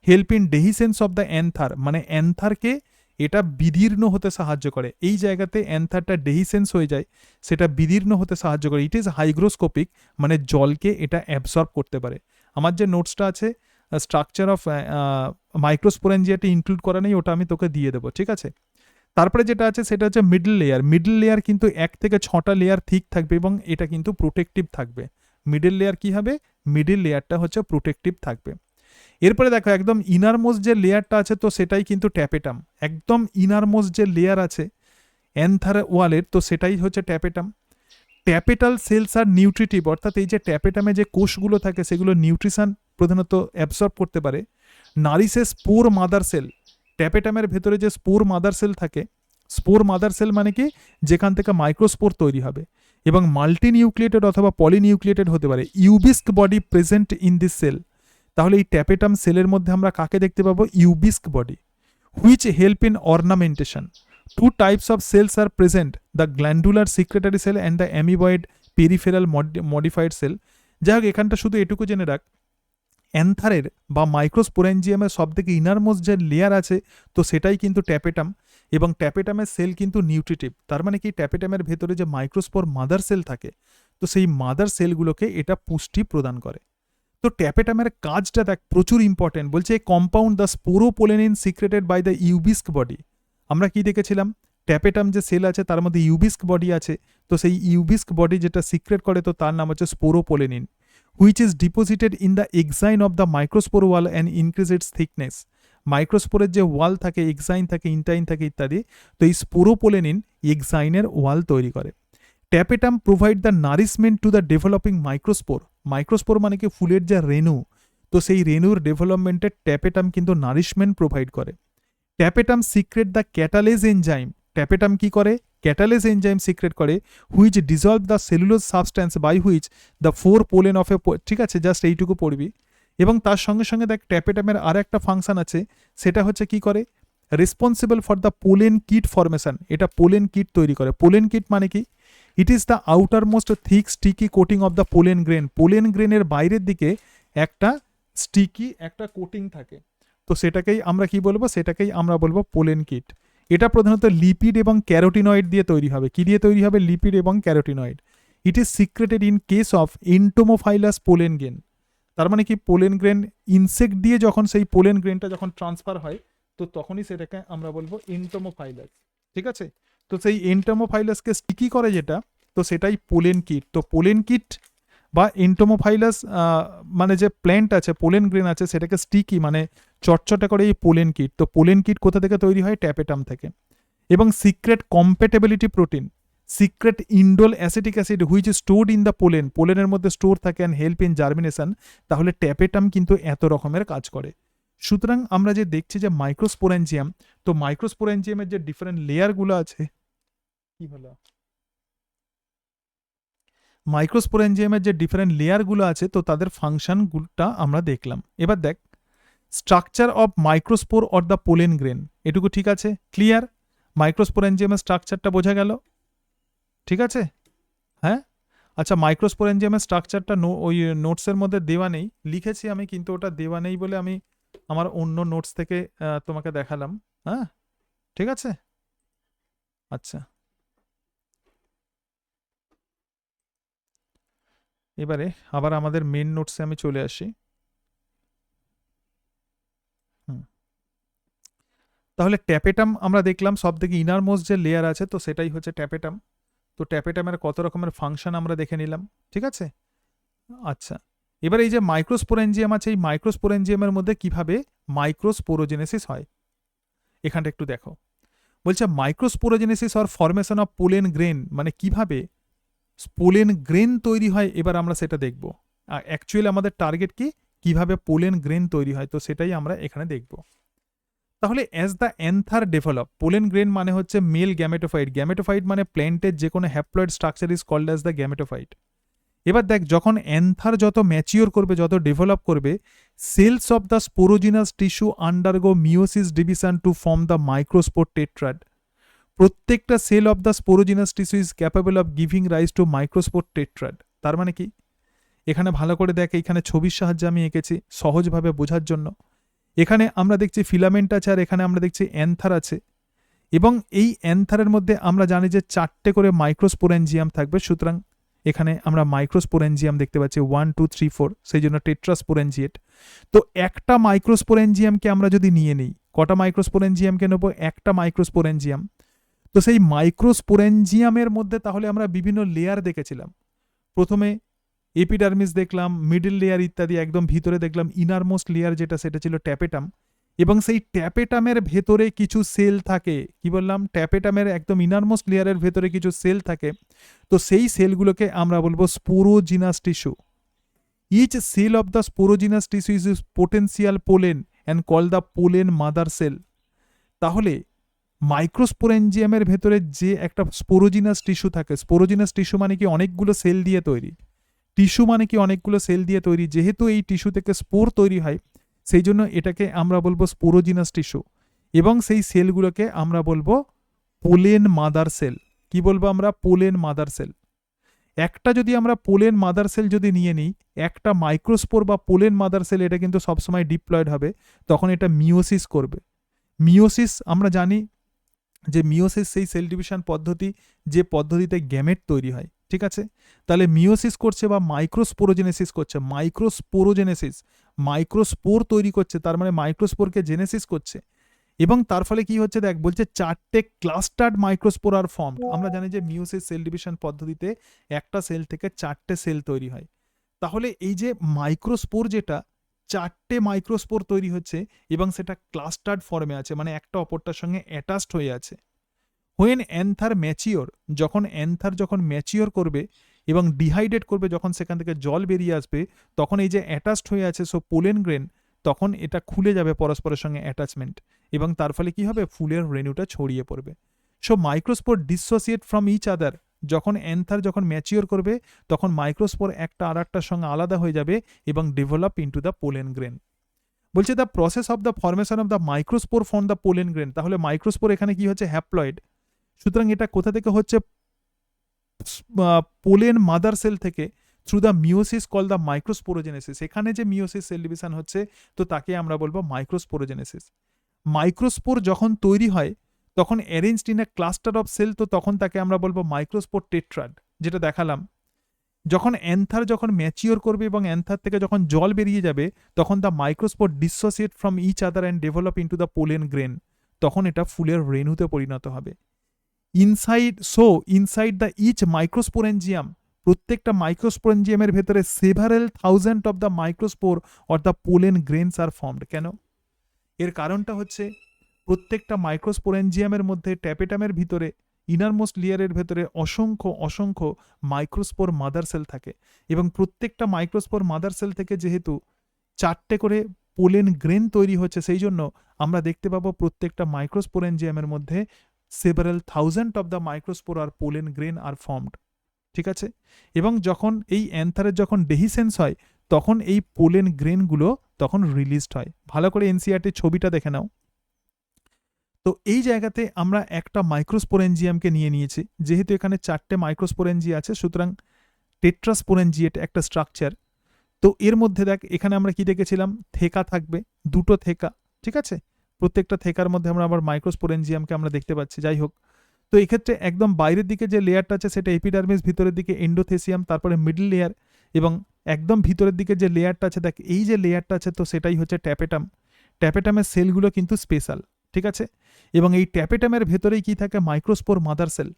Help in dehiscence of the anther, মানে অ্যান্থারকে এটা বিদীর্ণ হতে সাহায্য করে। এই জায়গাতে অ্যান্থারটা ডেহিসেন্স হয়ে যায়, সেটা বিদীর্ণ হতে সাহায্য করে। ইট ইজ হাইগ্রোস্কোপিক, মানে জলকে এটা অ্যাবসর্ব করতে পারে। আমার যে নোটসটা আছে স্ট্রাকচার অফ মাইক্রোস্পোরেঞ্জিয়াটি ইনক্লুড করা নেই, ওটা আমি তোকে দিয়ে দেবো, ঠিক আছে। তারপরে যেটা আছে সেটা হচ্ছে মিডল লেয়ার। মিডল লেয়ার কিন্তু 1 থেকে 6টা লেয়ার থিক থাকবে এবং এটা কিন্তু প্রোটেক্টিভ থাকবে। মিডল লেয়ার কি হবে, মিডল লেয়ারটা হচ্ছে প্রোটেক্টিভ থাকবে। এরপরে দেখো একদম ইনারমোস্ট যে লেয়ারটা আছে তো সেটাই কিন্তু ট্যাপেটাম। একদম ইনারমোস্ট যে লেয়ার আছে অ্যান্থার ওয়ালের তো সেটাই হচ্ছে ট্যাপেটাম। ট্যাপেটাল সেলস আর নিউট্রিটিভ, অর্থাৎ এই যে ট্যাপেটামে যে কোষগুলো থাকে সেগুলো নিউট্রিশন প্রধানত অ্যাবসর্ব করতে পারে। নারিসে স্পোর মাদার সেল, ট্যাপেটামের ভেতরে যে স্পোর মাদার সেল থাকে, স্পোর মাদার সেল মানে কি, যেখান থেকে মাইক্রোস্পোর তৈরি হবে, এবং মাল্টি নিউক্লিয়েটেড অথবা পলিনিউক্লিয়েটেড হতে পারে। Ubisch body present in this cell, তাহলে এই ট্যাপেটাম সেলের মধ্যে আমরা কাকে দেখতে পাবো, Ubisch body, which help in ornamentation. 2 types of cells are present, the glandular secretory cell and the amoeboid peripheral modified cell. যাই হোক এখানটা শুধু এটুকু জেনে রাখ, অ্যান্থারের বা মাইক্রোস্পোরেঞ্জিয়ামের সব থেকে ইনারমোস্ট যে লেয়ার আছে তো সেটাই কিন্তু ট্যাপেটাম, এবং ট্যাপেটামের সেল কিন্তু নিউট্রিটিভ। তার মানে কি, ট্যাপেটামের ভেতরে যে মাইক্রোস্পোর মাদার সেল থাকে তো সেই মাদার সেলগুলোকে এটা পুষ্টি প্রদান করে। তো ট্যাপেটামের কাজটা দেখ প্রচুর ইম্পর্টেন্ট। বলছে compound the sporopollenin secreted by the Ubisch body. আমরা কি দেখেছিলাম, ট্যাপেটাম যে সেল আছে তার মধ্যে ইউবিস্ক বডি আছে, তো সেই ইউবিস্ক বডি যেটা সিক্রেট করে তো তার নাম হচ্ছে sporopollenin, which is deposited in the exine of the microspore wall and increase its thickness. মাইক্রোস্পোরের যে ওয়াল থাকে, এক্সাইন থাকে, ইন্টাইন থাকে ইত্যাদি, তো এই স্পোরোপোলেনিন এক্সাইনের ওয়াল তৈরি করে। Tapetum provide the nourishment to the developing microspore. Microspore মানে কি, ফুলের যে রেণু, তো সেই রেণুর ডেভেলপমেন্টে ট্যাপেটাম কিন্তু নারিশমেন্ট প্রোভাইড করে। Tapetum secrete the catalase enzyme. Tapetum কি করে, ক্যাটালেজ এনজাইম সিক্রেট করে, which dissolve the cellulose substance by which the 4 pollen of a, ঠিক আছে, জাস্ট এইটুকু পড়বি। এবং তার সঙ্গে সঙ্গে দেখ ট্যাপেটামের আর একটা ফাংশন আছে, সেটা হচ্ছে কি করে, responsible for the pollen kit formation. এটা পোলেন কিট তৈরি করে। পোলেন কিট মানে কি, ইট is the outer most thick sticky coating of the pollen grain. Pollen গ্রেনের বাইরের দিকে একটা স্টিকি একটা কোটিং থাকে, তো সেটাকেই আমরা কি বলবো, সেটাকেই আমরা বলবো পোলেন কিট। এটা প্রধানত লিপিড এবং ক্যারোটিনয়েড দিয়ে তৈরি হবে। কি দিয়ে তৈরি হবে, লিপিড এবং carotenoid. It is secreted in case of entomophilous pollen grain. তার মানে কি, পোলেন গ্রেন ইনসেক্ট দিয়ে যখন সেই পোলেন গ্রেনটা যখন ট্রান্সফার হয় তো তখনই সেটাকে আমরা বলবো এন্টোমোফাইলাস, ঠিক আছে। তো সেই এন্টোমোফাইলাসকে স্টিকি করে যেটা, তো সেটাই পোলেন কিট। তো পোলেন কিট বা এন্টোমোফাইলাস মানে যে প্ল্যান্ট আছে, পোলেন গ্রেন আছে, সেটাকে স্টিকি মানে চটচটে করে এই পোলেন কিট। তো পোলেন কিট কোথা থেকে তৈরি হয়, ট্যাপেটাম থেকে। এবং secrete compatibility protein, secrete indole acetic acid which stored in the pollen, পোলেনের মধ্যে স্টোর থাকে অ্যান্ড হেল্প ইন জার্মিনেশন। তাহলে ট্যাপেটাম কিন্তু এত রকমের কাজ করে। সুতরাং আমরা যে দেখছি যে মাইক্রোস্পোরেঞ্জিয়াম, তো মাইক্রোস্পোরেঞ্জিয়ামের যে ডিফারেন্ট লেয়ারগুলো আছে, কি হলো, মাইক্রোস্পোরেঞ্জিয়ামের যে ডিফারেন্ট লেয়ারগুলো আছে তো তাদের ফাংশনগুলোটা আমরা দেখলাম। এবার দেখ structure of microspore or the pollen grain, এটুকু ঠিক আছে, ক্লিয়ার। মাইক্রোস্পোরেঞ্জিয়ামের স্ট্রাকচারটা বোঝা গেল, ঠিক আছে, হ্যাঁ। আচ্ছা, মাইক্রোস্পোরেঞ্জিয়ামের স্ট্রাকচারটা ওই নোটসের মধ্যে দেওয়া নেই, লিখেছি আমি কিন্তু ওটা দেওয়া নেই বলে আমি আমার অন্য নোটস থেকে তোমাকে দেখালাম। হ্যাঁ, ঠিক আছে। আচ্ছা, এবারে আবার আমাদের মেন নোটসে আমি চলে আসি। হুম, তাহলে ট্যাপেটাম আমরা দেখলাম সব থেকে ইনারমোস্ট যে লেয়ার আছে, তো সেটাই হচ্ছে ট্যাপেটাম। তো ট্যাপেটামের কত রকমের ফাংশন আমরা দেখে নিলাম, ঠিক আছে। আচ্ছা, এবার এই যে মাইক্রোস্পোরেঞ্জিয়াম আছে, এই মাইক্রোস্পোরেঞ্জিয়ামের মধ্যে কিভাবে মাইক্রোস্পোরোজেনেসিস হয় এখানটা একটু দেখো। বলছে microsporogenesis or formation of pollen grain, মানে কিভাবে পোলেন গ্রেন তৈরি হয়, এবার আমরা সেটা দেখব। অ্যাকচুয়ালি আমাদের টার্গেট কি, কিভাবে পোলেন গ্রেন তৈরি হয়, তো সেটাই আমরা এখানে দেখব। তাহলে as the anther develop, pollen grain মানে হচ্ছে মেল গ্যামেটোফাইট। গ্যামেটোফাইট মানে প্ল্যান্টের যে কোনো haploid structure is called as the gametophyte. এবার দেখ, যখন অ্যান্থার যত ম্যাচিওর করবে, যত ডেভেলপ করবে, cells of the sporogenous tissue undergo meiosis division to form the microspore tetrad. প্রত্যেকটা cell of the sporogenous tissue is capable of giving rise to microspore tetrad. তার মানে কি, এখানে ভালো করে দেখ, এখানে ছবির সাহায্যে আমি এঁকেছি সহজভাবে বোঝার জন্য। এখানে আমরা দেখছি ফিলামেন্ট আছে, আর এখানে আমরা দেখছি অ্যান্থার আছে, এবং এই অ্যান্থারের মধ্যে আমরা জানি যে 4টে করে মাইক্রোস্পোরেঞ্জিয়াম থাকবে। সুতরাং এখানে আমরা মাইক্রোস্পোরেঞ্জিয়াম দেখতে পাচ্ছি 1 2 3 4, সেই জন্য টেট্রাস্পোরেঞ্জিয়েট। তো একটা মাইক্রোস্পোরেঞ্জিয়ামকে আমরা যদি নিয়ে নিই, কটা মাইক্রোস্পোরেঞ্জিয়ামকে নেবো, একটা মাইক্রোস্পোরেঞ্জিয়াম। তো সেই মাইক্রোস্পোরেঞ্জিয়ামের মধ্যে তাহলে আমরা বিভিন্ন লেয়ার দেখেছিলাম। প্রথমে এপিডার্মিস দেখলাম, মিডল লেয়ার ইত্যাদি, একদম ভিতরে দেখলাম ইনারমোস্ট লেয়ার যেটা, সেটা ছিল ট্যাপেটাম। এবং সেই ট্যাপেটামের ভেতরে কিছু সেল থাকে, কি বললাম, ট্যাপেটামের একদম ইনারমোস্ট লেয়ারের ভেতরে কিছু সেল থাকে। তো সেই সেলগুলোকে আমরা বলবো sporogenous tissue. Each cell of the sporogenous tissue is potential pollen and call the pollen mother cell. তাহলে মাইক্রোস্পোরেঞ্জিয়ামের ভেতরে যে একটা স্পোরোজিনাস টিস্যু থাকে, স্পোরোজিনাস টিস্যু মানে কি অনেকগুলো সেল দিয়ে তৈরি, টিস্যু মানে কি অনেকগুলো সেল দিয়ে তৈরি। যেহেতু এই টিস্যু থেকে স্পোর তৈরি হয়, সেই জন্য এটাকে আমরা বলবো স্পোরোজিনাস টিস্যু। এবং সেই সেলগুলোকে আমরা বলবো পোলেন মাদার সেল। কি বলবো আমরা, পোলেন মাদার সেল। একটা যদি আমরা পোলেন মাদার সেল যদি নিয়ে নিই, একটা মাইক্রোস্পোর বা পোলেন মাদার সেল, এটা কিন্তু সবসময় ডিপ্লয়েড হবে, তখন এটা মিওসিস করবে। মিওসিস আমরা জানি যে মিওসিস সেই সেল ডিভিশন পদ্ধতি, যে পদ্ধতিতে গ্যামেট তৈরি হয়, ঠিক আছে। তাহলে মিওসিস করছে বা মাইক্রোস্পোরোজেনেসিস করছে, মাইক্রোস্পোরোজেনেসিস, মাইক্রোস্পোর তৈরি করছে, তার মানে মাইক্রোস্পোরকে জেনেসিস করছে। এবং তার ফলে কি হচ্ছে দেখ, বলছে 4টে ক্লাস্টার্ড মাইক্রোস্পোর আর ফর্মড। আমরা জানি যে মিওসিস সেল ডিভিশন পদ্ধতিতে একটা সেল থেকে 4টে সেল তৈরি হয়। তাহলে এই যে মাইক্রোস্পোর, যেটা 4টে মাইক্রোস্পোর তৈরি হচ্ছে এবং সেটা ক্লাস্টার্ড ফর্মে আছে, মানে একটা অপরটার সঙ্গে অ্যাটাচড হয়ে আছে। হোয়েন অ্যান্থার ম্যাচিওর, যখন অ্যান্থার যখন ম্যাচিওর করবে এবং ডিহাইড্রেট করবে, যখন সেখান থেকে জল বেরিয়ে আসবে, তখন এই যে অ্যাটাচড হয়ে আছে সো পোলেন গ্রেন, তখন এটা খুলে যাবে পরস্পরের সঙ্গে অ্যাটাচমেন্ট, এবং তার ফলে কি হবে, ফুলের রেণুটা ছড়িয়ে পড়বে। So microspore dissociate from each other. যখন অ্যান্থার যখন ম্যাচিওর করবে, তখন মাইক্রোস্পোর একটা আর একটার সঙ্গে আলাদা হয়ে যাবে এবং develop into the pollen grain. বলছে the process of the formation of the microspore from the pollen grain. তাহলে মাইক্রোস্পোর এখানে কি হচ্ছে, হ্যাপ্লয়েড। সুতরাং এটা কোথা থেকে হচ্ছে, পোলেন মাদার সেল থেকে, through the meiosis call the microsporogenesis. এখানে যে মিওসিস সেল ডিভিশন হচ্ছে, তো তাকে আমরা বলবো মাইক্রোস্পোরোজেনেসিস। মাইক্রোস্পোর যখন তৈরি হয়, তখন arranged in a cluster of cell, তো তখন তাকে আমরা বলবো মাইক্রোস্পোর টেট্রাড, যেটা দেখালাম। যখন অ্যান্থার যখন ম্যাচিওর করবে এবং অ্যান্থার থেকে যখন জল বেরিয়ে যাবে, তখন the microspore dissociate from each other and develop into the pollen grain, তখন এটা ফুলের রেণুতে পরিণত হবে। ইনসাইড দ্য ইচ মাইক্রোস্পোরেঞ্জিয়াম, প্রত্যেকটা মাইক্রোস্পোরেঞ্জিয়ামের ভেতরে several thousand of the microspore or the pollen grains are formed. কেন? এর কারণটা হচ্ছে, প্রত্যেকটা মাইক্রোস্পোরেঞ্জিয়ামের মধ্যে ট্যাপেটামের ভিতরে ইনারমোস্ট লেয়ারের ভেতরে অসংখ্য অসংখ্য মাইক্রোস্পোর মাদার সেল থাকে, এবং প্রত্যেকটা মাইক্রোস্পোর মাদার সেল থেকে যেহেতু 4টে করে পোলেন গ্রেন তৈরি হচ্ছে, সেই জন্য আমরা দেখতে পাবো প্রত্যেকটা মাইক্রোস্পোরেঞ্জিয়ামের মধ্যে several thousand of the microspore আর পোলেন গ্রেন আর ফর্মড, ঠিক আছে। এবং যখন এই অ্যান্থারের যখন ডেহিসেন্স হয়, তখন এই পোলেন গ্রেনগুলো তখন রিলিজড হয়। ভালো করে এনসিআরটির ছবিটা দেখে নাও। তো এই জায়গাতে আমরা একটা মাইক্রোস্পোরেঞ্জিয়ামকে নিয়ে নিয়েছি, যেহেতু এখানে 4টে মাইক্রোস্পোরেঞ্জি আছে, সুতরাং টেট্রাস্পোরেঞ্জিয়েট একটা স্ট্রাকচার। তো এর মধ্যে দেখ এখানে আমরা কি দেখেছিলাম, থেকা থাকবে, দুটো থেকা, ঠিক আছে, প্রত্যেকটা থেকার মধ্যে আমরা আবার মাইক্রোস্পোরেঞ্জিয়ামকে আমরা দেখতে পাচ্ছি। যাই হোক, তো এক্ষেত্রে একদম বাইরের দিকে যে লেয়ারটা আছে সেটা এপিডার্মিস, ভিতরের দিকে এন্ডোথেসিয়াম, তারপরে মিডল লেয়ার, এবং একদম ভিতরের দিকে যে লেয়ারটা আছে দেখ এই যে লেয়ারটা আছে তো সেটাই হচ্ছে ট্যাপেটাম। ট্যাপেটামের সেলগুলো কিন্তু স্পেশাল, ঠিক আছে, এবং এই ট্যাপেটামের ভেতরেই কি থাকে, মাইক্রোস্পোর মাদার সেল,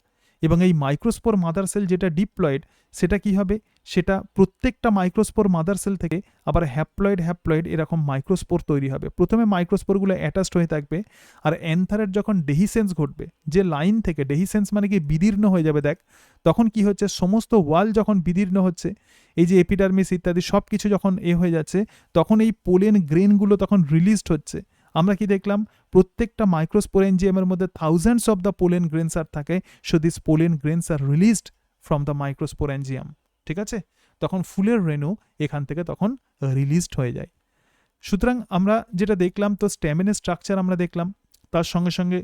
এবং এই মাইক্রোস্পোর মাদার সেল যেটা ডিপ্লয়েড সেটা কি হবে, সেটা প্রত্যেকটা মাইক্রোস্পোর মাদার সেল থেকে আবার হ্যাপ্লয়েড এরকম মাইক্রোস্পোর তৈরি হবে। প্রথমে মাইক্রোস্পোরগুলো অ্যাটাচড হয়ে থাকবে, আর অ্যান্থারের যখন ডেহিসেন্স ঘটবে, যে লাইন থেকে ডেহিসেন্স মানে কি বিদীর্ণ হয়ে যাবে দেখ, তখন কি হচ্ছে, সমস্ত ওয়াল যখন বিদীর্ণ হচ্ছে, এই যে এপিডার্মিস ইত্যাদি সব কিছু যখন হয়ে যাচ্ছে, তখন এই পোলেন গ্রেনগুলো তখন রিলিজড হচ্ছে। আমরা কি দেখলাম, প্রত্যেকটা মাইক্রোস্পোরেঞ্জিয়ামের মধ্যে thousands of the pollen grains are থাকে, so this pollen grains are released from the microsporangium, ঠিক আছে, তখন ফুলের রেণু এখান থেকে তখন রিলিজড হয়ে যায়। সুতরাং আমরা যেটা দেখলাম, তো স্ট্যামিনের স্ট্রাকচার আমরা দেখলাম, তার সঙ্গে সঙ্গে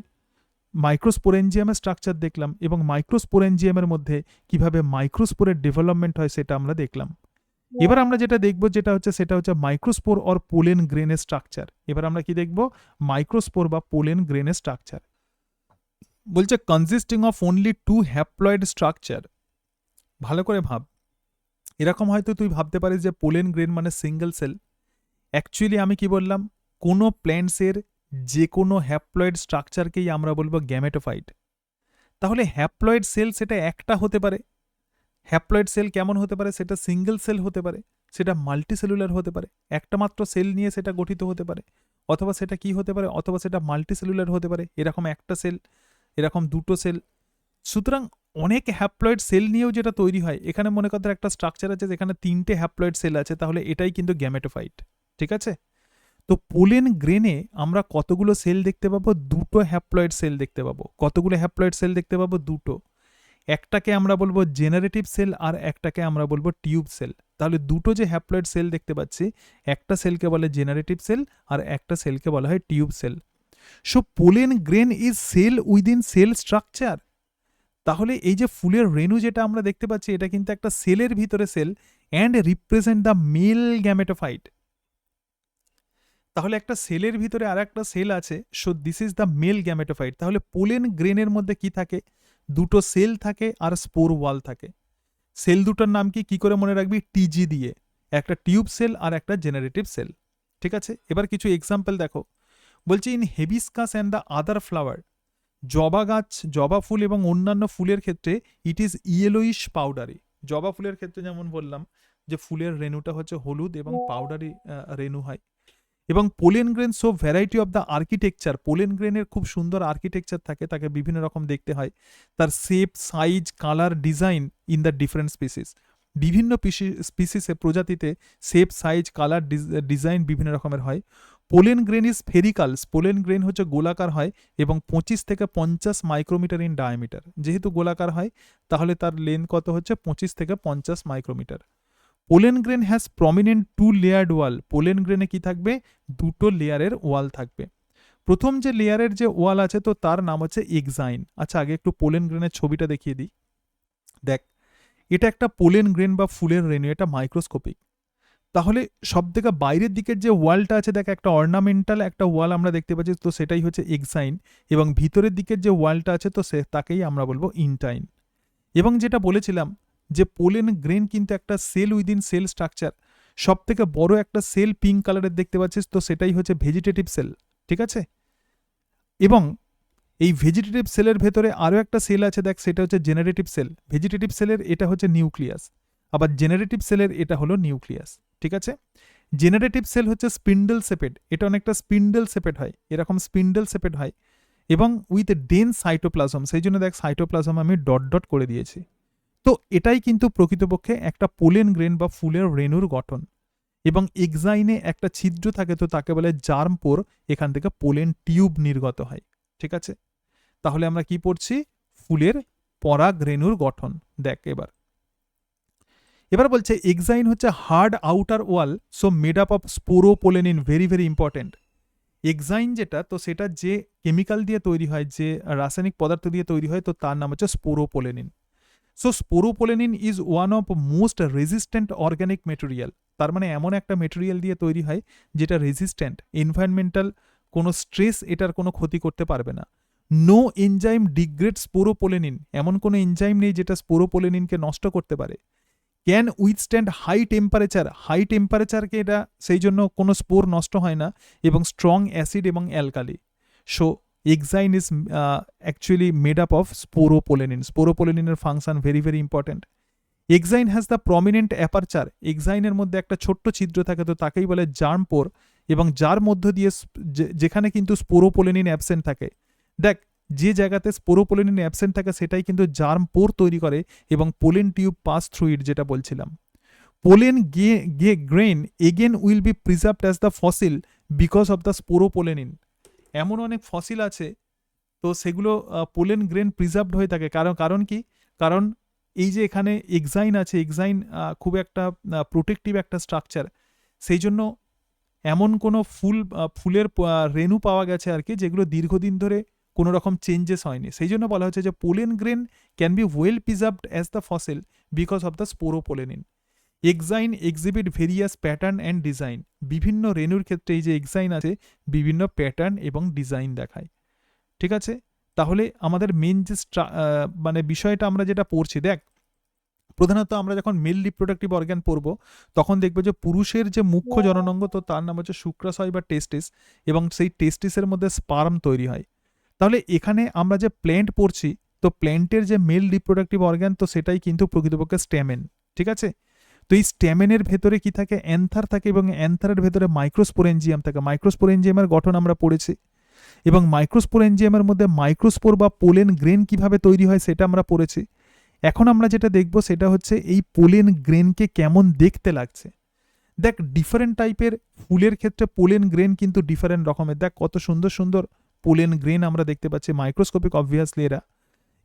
মাইক্রোস্পোরেঞ্জিয়ামের স্ট্রাকচার দেখলাম, এবং মাইক্রোস্পোরেঞ্জিয়ামের মধ্যে কিভাবে মাইক্রোস্পোরের ডেভেলপমেন্ট হয় সেটা আমরা দেখলাম। এবার আমরা যেটা দেখব সেটা হচ্ছে মাইক্রোস্পোর অর পোলেন গ্রেনের স্ট্রাকচার। এবার আমরা কি দেখব, মাইক্রোস্পোর বা পোলেন গ্রেনের স্ট্রাকচার। বলছে consisting of only 2 haploid structure. ভালো করে ভাব, এরকম হয়তো তুই ভাবতে পারিস যে পোলেন গ্রেন মানে সিঙ্গেল সেল। অ্যাকচুয়ালি আমি কি বললাম, কোনো প্ল্যান্টসের যে কোনো হ্যাপ্লয়েড স্ট্রাকচারকেই আমরা বলবো গ্যামেটোফাইট। তাহলে হ্যাপ্লয়েড সেল সেটা একটা হতে পারে, হ্যাপ্লয়েড সেল কেমন হতে পারে, সেটা সিঙ্গেল সেল হতে পারে, সেটা মাল্টিসেলুলার হতে পারে, একটা মাত্র সেল নিয়ে সেটা গঠিত হতে পারে, অথবা সেটা কি হতে পারে, অথবা সেটা মাল্টিসেলুলার হতে পারে, এরকম একটা সেল, এরকম দুটো সেল। সুতরাং অনেক হ্যাপ্লয়েড সেল নিয়েও যেটা তৈরি হয়, এখানে মনে করতে একটা স্ট্রাকচার আছে যেখানে 3টে হ্যাপ্লয়েড সেল আছে, তাহলে এটাই কিন্তু গ্যামেটোফাইট, ঠিক আছে। তো পোলেন গ্রেনে আমরা কতগুলো সেল দেখতে পাবো, দুটো হ্যাপ্লয়েড সেল দেখতে পাবো। কতগুলো হ্যাপ্লয়েড সেল দেখতে পাবো, দুটো। একটাকে আমরা বলবো জেনারেটিভ সেল, আর একটাকে আমরা বলবো টিউব সেল। তাহলে দুটো যে হ্যাপ্লয়েড সেল দেখতে পাচ্ছি, একটা সেলকে বলে জেনারেটিভ সেল আর একটা সেলকে বলা হয় tube cell. So pollen grain is cell within cell structure. তাহলে এই যে ফুলের রেণু যেটা আমরা দেখতে পাচ্ছি, এটা কিন্তু একটা সেলের ভিতরে cell, and represent the male gametophyte. তাহলে একটা সেলের ভিতরে আর একটা সেল আছে, so this is the male gametophyte. তাহলে পোলেন গ্রেনের মধ্যে কি থাকে, দুটো সেল থাকে আর স্পোর ওয়াল থাকে। সেল দুটোর নাম কি করে মনে রাখবি, টিজি দিয়ে, একটা টিউব সেল আর একটা জেনারেটিভ সেল, ঠিক আছে। এবার কিছু এক্সাম্পল দেখো, বলছি in hibiscus and the other flower, জবা গাছ, জবা ফুল এবং অন্যান্য ফুলের ক্ষেত্রে ইট ইজ ইয়েলোইশ পাউডারি। জবা ফুলের ক্ষেত্রে যেমন বললাম যে ফুলের রেণুটা হচ্ছে হলুদ এবং পাউডারি রেণু হয়। এবং pollen grain so variety of the architecture, pollen গ্রেনের খুব সুন্দর আর্কিটেকচার থাকে, তাকে বিভিন্ন রকম দেখতে হয়, তার shape, size, colour, design in the different species. বিভিন্ন স্পিসিসে, প্রজাতিতে শেপ, সাইজ, কালার, ডিজাইন বিভিন্ন রকমের হয়। Pollen grain is spherical, pollen grain হচ্ছে গোলাকার হয় এবং 25 থেকে 50 মাইক্রোমিটার ইন ডায়ামিটার। যেহেতু গোলাকার হয় তাহলে তার লেন্থ কত হচ্ছে 25 থেকে 50 micrometre. Pollen grain has prominent 2 layered wall, pollen গ্রেনে কি থাকবে, দুটো লেয়ারের ওয়াল থাকবে। প্রথম যে লেয়ারের যে ওয়াল আছে তো তার নাম হচ্ছে এক্সাইন। আচ্ছা, আগে একটু পোলেন গ্রেনের ছবিটা দেখিয়ে দিই। দেখ, এটা একটা পোলেন গ্রেন বা ফুলের রেণু, এটা মাইক্রোস্কোপিক। তাহলে সব থেকে বাইরের দিকের যে ওয়ালটা আছে দেখ, একটা অর্নামেন্টাল একটা ওয়াল আমরা দেখতে পাচ্ছি, তো সেটাই হচ্ছে এক্সাইন। এবং ভিতরের দিকের যে ওয়ালটা আছে তো তাকেই আমরা বলবো ইনটাইন। এবং যেটা বলেছিলাম যে পোলেন গ্রেন কিন্তু একটা সেল উইদিন সেল স্ট্রাকচার। সব থেকে বড় একটা সেল পিঙ্ক কালারের দেখতে পাচ্ছিস, তো সেটাই হচ্ছে ভেজিটেটিভ সেল, ঠিক আছে। এবং এই ভেজিটেটিভ সেলের ভেতরে আরও একটা সেল আছে দেখ, সেটা হচ্ছে জেনারেটিভ সেল। ভেজিটেটিভ সেলের এটা হচ্ছে নিউক্লিয়াস, আবার জেনারেটিভ সেলের এটা হলো নিউক্লিয়াস, ঠিক আছে। জেনারেটিভ সেল হচ্ছে স্পিন্ডেল সেপেড, এটা অনেকটা স্পিন্ডেল সেপেড হয়, এরকম স্পিন্ডেল সেপেড হয় এবং উইথ ডেন্স সাইটোপ্লাজম, সেই জন্য দেখ সাইটোপ্লাজম আমি ডট ডট করে দিয়েছি। তো এটাই কিন্তু প্রকৃতপক্ষে একটা পোলেন গ্রেন বা ফুলের রেণুর গঠন। এবং এক্সাইনে একটা ছিদ্র থাকে, তো তাকে বলে জার্ম পোর, এখান থেকে পোলেন টিউব নির্গত হয়, ঠিক আছে। তাহলে আমরা কি পড়ছি, ফুলের পরাগ রেণুর গঠন। দেখ এবার বলছে এক্সাইন হচ্ছে hard outer wall, so made up of sporopollenin, very very important. Exine যেটা, তো সেটা যে কেমিক্যাল দিয়ে তৈরি হয়, যে রাসায়নিক পদার্থ দিয়ে তৈরি হয়, তো তার নাম হচ্ছে sporopollenin. So sporopollenin is one of most resistant organic material. তার মানে এমন একটা মেটেরিয়াল দিয়ে তৈরি হয় যেটা রেজিস্ট্যান্ট, এনভায়রনমেন্টাল কোনো স্ট্রেস এটার কোনো ক্ষতি করতে পারবে না। নো এনজাইম ডিগ্রেড স্পোরোপোলেনিন, এমন কোনো এনজাইম নেই যেটা স্পোরোপোলেনিনকে নষ্ট করতে পারে। Can withstand high temperature, high টেম্পারেচারকে এটা সেই জন্য কোনো স্পোর নষ্ট হয় না, এবং স্ট্রং অ্যাসিড এবং alkali. So exine is actually made up of sporopollenin. স্পোরোপোলেনিনের function very very important. Exine has the prominent aperture, এক্সাইনের মধ্যে একটা ছোট্ট ছিদ্র থাকে, তো তাকেই বলে জার্ম পোর, এবং যার মধ্য দিয়ে যেখানে কিন্তু স্পোরোপোলেনিন অ্যাবসেন্ট থাকে, দেখ যে জায়গাতে স্পোরোপোলেনিন অ্যাবসেন্ট থাকে সেটাই কিন্তু জার্ম পোর তৈরি করে, এবং pollen tube pass through it, যেটা বলছিলাম। Pollen grain again will be preserved as the fossil because of the sporopollenin. এমন অনেক ফসিল আছে, তো সেগুলো পোলেন গ্রেন প্রিজার্ভড হয়ে থাকে, কারণ কি, কারণ এই যে এখানে এক্সাইন আছে, এক্সাইন খুব একটা প্রোটেক্টিভ একটা স্ট্রাকচার, সেই জন্য এমন কোনো ফুলের রেণু পাওয়া গেছে আর কি, যেগুলো দীর্ঘদিন ধরে কোনো রকম চেঞ্জেস হয়নি। সেই জন্য বলা হচ্ছে যে pollen grain can be well preserved as the fossil because of the sporopollenin. Exine exhibit various pattern and design, বিভিন্ন রেণুর ক্ষেত্রে এই যে এক্সাইন আছে বিভিন্ন প্যাটার্ন এবং ডিজাইন দেখায়। ঠিক আছে, তাহলে আমাদের মেন যে মানে বিষয়টা আমরা যেটা পড়ছি, দেখ প্রধানত আমরা যখন মেল রিপ্রোডাক্টিভ অর্গান পড়ব তখন দেখবো যে পুরুষের যে মুখ্য জননাঙ্গ, তো তার নাম হচ্ছে শুক্রাশয় বা টেস্টিস, এবং সেই টেস্টিসের মধ্যে স্পার্ম তৈরি হয়। তাহলে এখানে আমরা যে প্ল্যান্ট পড়ছি, তো প্ল্যান্টের যে মেল রিপ্রোডাক্টিভ অর্গান, তো সেটাই কিন্তু প্রকৃতপক্ষে স্ট্যামেন। ঠিক আছে, তো এই স্ট্যামেনের ভেতরে কি থাকে, অ্যান্থার থাকে, এবং অ্যান্থারের ভেতরে মাইক্রোস্পোরেঞ্জিয়াম থাকে। মাইক্রোস্পোরেঞ্জিয়ামের গঠন আমরা পড়েছি, এবং মাইক্রোস্পোরেঞ্জিয়ামের মধ্যে মাইক্রোস্পোর বা পোলেন গ্রেন কিভাবে তৈরি হয় সেটা আমরা পড়েছি। এখন আমরা যেটা দেখব সেটা হচ্ছে এই পোলেন গ্রেনকে কেমন দেখতে লাগছে। দেখ ডিফারেন্ট টাইপের ফুলের ক্ষেত্রে পোলেন গ্রেন কিন্তু ডিফারেন্ট রকমের, দেখ কত সুন্দর সুন্দর পোলেন গ্রেন আমরা দেখতে পাচ্ছি, মাইক্রোস্কোপিক অবভিয়াসলি এরা,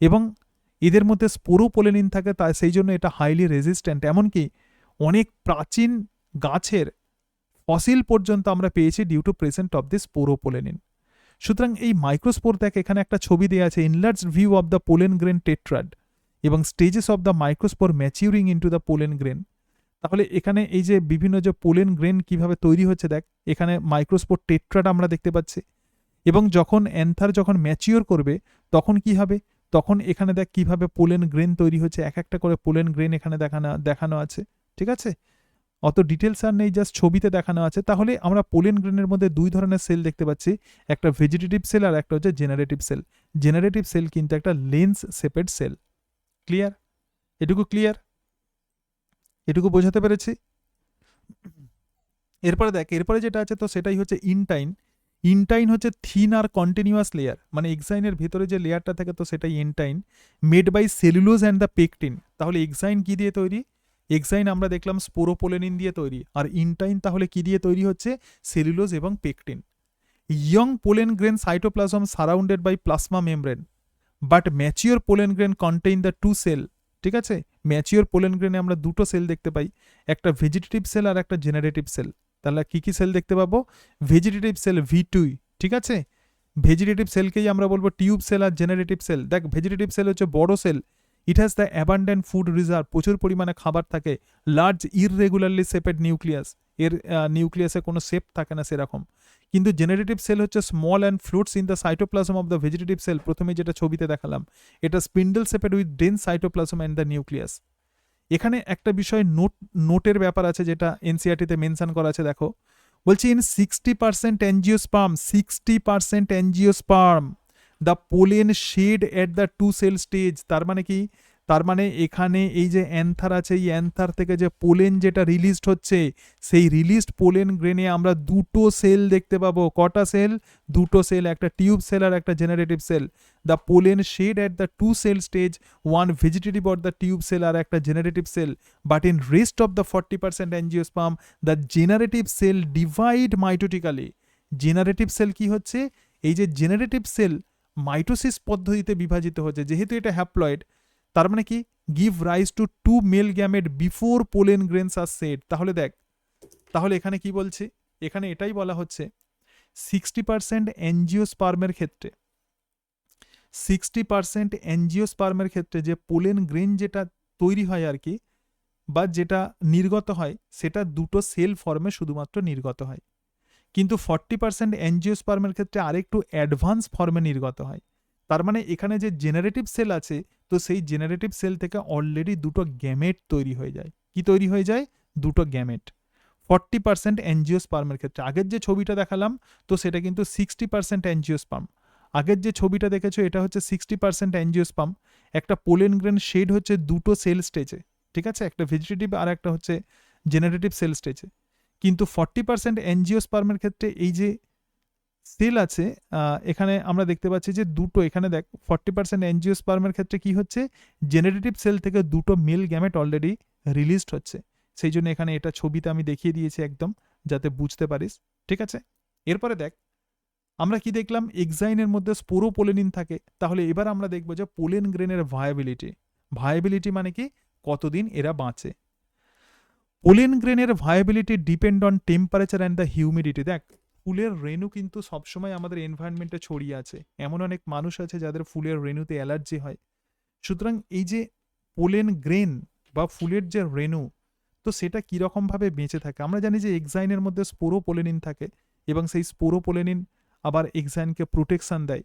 এবং এদের মধ্যে স্পোরোপোলেনিন থাকে, তাই সেই জন্য এটা হাইলি রেজিস্ট্যান্ট। এমনকি অনেক প্রাচীন গাছের ফসিল পর্যন্ত আমরা পেয়েছি due to present of this sporopollenin. সুতরাং এই মাইক্রোস্পোর, দেখ এখানে একটা ছবি দেওয়া আছে, enlarged view of the pollen grain tetrad এবং stages of the microspore maturing into the pollen grain. তাহলে এখানে এই যে বিভিন্ন যে পোলেন গ্রেন কিভাবে তৈরি হচ্ছে, দেখ এখানে মাইক্রোস্পোর টেট্রাড আমরা দেখতে পাচ্ছি, এবং যখন অ্যান্থার যখন ম্যাচিওর করবে তখন কি হবে, তখন এখানে দেখ কিভাবে পোলেন গ্রেন তৈরি হচ্ছে, এক একটা করে পোলেন গ্রেন এখানে দেখানো আছে। ঠিক আছে, অত ডিটেলস আর নেই, জাস্ট ছবিতে দেখানো আছে। তাহলে আমরা পোলেন গ্রেনের মধ্যে দুই ধরনের সেল দেখতে পাচ্ছি, একটা ভেজিটেটিভ সেল আর একটা হচ্ছে জেনারেটিভ সেল। জেনারেটিভ সেল কিন্তু একটা লেন্স শেপেড সেল। ক্লিয়ার? এটুকু ক্লিয়ার? এটুকু বোঝাতে পেরেছি? এরপরে দেখ, এরপরে যেটা আছে তো সেটাই হচ্ছে ইনটাইন। ইনটাইন হচ্ছে থিন আর কন্টিনিউয়াস লেয়ার, মানে এক্সাইনের ভিতরে যে লেয়ারটা থাকে তো সেটাই intine, made by cellulose and the pectin. তাহলে এক্সাইন কি দিয়ে তৈরি? এক্সাইন আমরা দেখলাম স্পোরোপোলেনিন দিয়ে তৈরি, আর ইনটাইন তাহলে কি দিয়ে তৈরি হচ্ছে? সেলুলোজ এবং pectin. Young pollen grain cytoplasm surrounded by plasma membrane, but mature pollen grain contain the two cell. ঠিক আছে, ম্যাচিওর পোলেন গ্রেনে আমরা দুটো সেল দেখতে পাই, একটা ভেজিটেটিভ সেল আর একটা জেনারেটিভ সেল। তাহলে কি কি সেল দেখতে পাবো? ভেজিটেটিভ সেল V2, ঠিক আছে, ভেজিটেটিভ সেলকেই আমরা বলবো টিউব সেল আর জেনারেটিভ সেল। দেখ ভেজিটেটিভ সেল হচ্ছে বড় cell, it has the abundant food reserve, প্রচুর পরিমাণে খাবার থাকে। লার্জ ইররেগুলারলি শেপেড নিউক্লিয়াস, এর নিউক্লিয়াসে কোনো শেপ থাকে না সেরকম। কিন্তু জেনারেটিভ সেল হচ্ছে small and floats in the cytoplasm of the vegetative cell. প্রথমে যেটা ছবিতে দেখালাম, এটা spindle shaped with dense cytoplasm and the nucleus. এখানে একটা বিষয় নোটের ব্যাপার আছে, যেটা এনসিআরটিতে মেনশন করা আছে। দেখো বলছি, in 60% angiosperm, 60% angiosperm the pollen shed at the two cell stage. তার মানে কি? তার মানে এখানে এই যে অ্যান্থার আছে, এই অ্যান্থার থেকে যে পোলেন যেটা রিলিজড হচ্ছে, সেই রিলিজড পোলেন গ্রেনে আমরা দুটো সেল দেখতে পাবো। কটা সেল? দুটো সেল, একটা টিউব সেল আর একটা generative cell. The pollen shed at the two cell stage, one vegetative or the tube cell আর একটা generative cell. But in rest of the 40% angiosperm the generative cell divide mitotically. Generative cell কি হচ্ছে? এই যে জেনারেটিভ সেল মাইটোসিস পদ্ধতিতে বিভাজিত হচ্ছে, যেহেতু এটা হ্যাপ্লয়েড, তার মানে কি? Give rise two two mail gamete before pollen grains আর সেড। তাহলে দেখ, তাহলে এখানে কি বলছে? এখানে এটাই বলা হচ্ছে 60% অ্যাঞ্জিওস্পার্মের ক্ষেত্রে, 60% অ্যাঞ্জিওস্পার্মের ক্ষেত্রে যে পোলেন গ্রেন যেটা তৈরি হয় আর কি, বা যেটা নির্গত হয়, সেটা দুটো সেল ফর্মে শুধুমাত্র নির্গত হয়। কিন্তু 40% অ্যাঞ্জিওস্পার্মের ক্ষেত্রে আরেকটু অ্যাডভান্স ফর্মে নির্গত হয়। তার মানে এখানে যে জেনারেটিভ সেল আছে, তো সেই জেনারেটিভ সেল থেকে অলরেডি দুটো গ্যামেট তৈরি হয়ে যায়। কি তৈরি হয়ে যায়? দুটো গ্যামেট। 40% অ্যাঞ্জিওস্পার্মের ক্ষেত্রে, আগের যে ছবিটা দেখালাম তো সেটা কিন্তু 60% অ্যাঞ্জিওস্পার্ম। আগের যে ছবিটা দেখেছো এটা হচ্ছে 60% অ্যাঞ্জিওস্পার্ম। একটা পোলেন গ্রেন শেড হচ্ছে দুটো সেল স্টেজে, ঠিক আছে, একটা ভেজিটেটিভ আর একটা হচ্ছে জেনারেটিভ সেল স্টেজে। কিন্তু 40% অ্যাঞ্জিওস্পার্মের ক্ষেত্রে এই যে সেল আছে, এখানে আমরা দেখতে পাচ্ছি যে দুটো, এখানে দেখ 40% অ্যাঞ্জিওস্পার্মের ক্ষেত্রে কি হচ্ছে, জেনারেটিভ সেল থেকে দুটো মেল গ্যামেট অলরেডি রিলিজড হচ্ছে। সেই জন্য এখানে এটা ছবিতে আমি দেখিয়ে দিয়েছি একদম, যাতে বুঝতে পারিস, ঠিক আছে। এরপরে দেখ আমরা কি দেখলাম, এক্সাইনের মধ্যে স্পোরোপোলেনিন থাকে। তাহলে এবার আমরা দেখব যে পোলেন গ্রেনের ভায়াবিলিটি। ভায়াবিলিটি মানে কি, কতদিন এরা বাঁচে। পোলেন গ্রেনের viability depend on temperature and the humidity. দেখ ফুলের রেণু কিন্তু সবসময় আমাদের এনভায়রনমেন্টে ছড়িয়ে আছে। এমন অনেক মানুষ আছে যাদের ফুলের রেণুতে অ্যালার্জি হয়। সুতরাং এই যে পোলেন গ্রেন বা ফুলের যে রেণু, তো সেটা কীরকমভাবে বেঁচে থাকে। আমরা জানি যে এক্সাইনের মধ্যে স্পোরোপোলেনিন থাকে এবং সেই স্পোরোপোলেনিন আবার এক্সাইনকে প্রোটেকশন দেয়।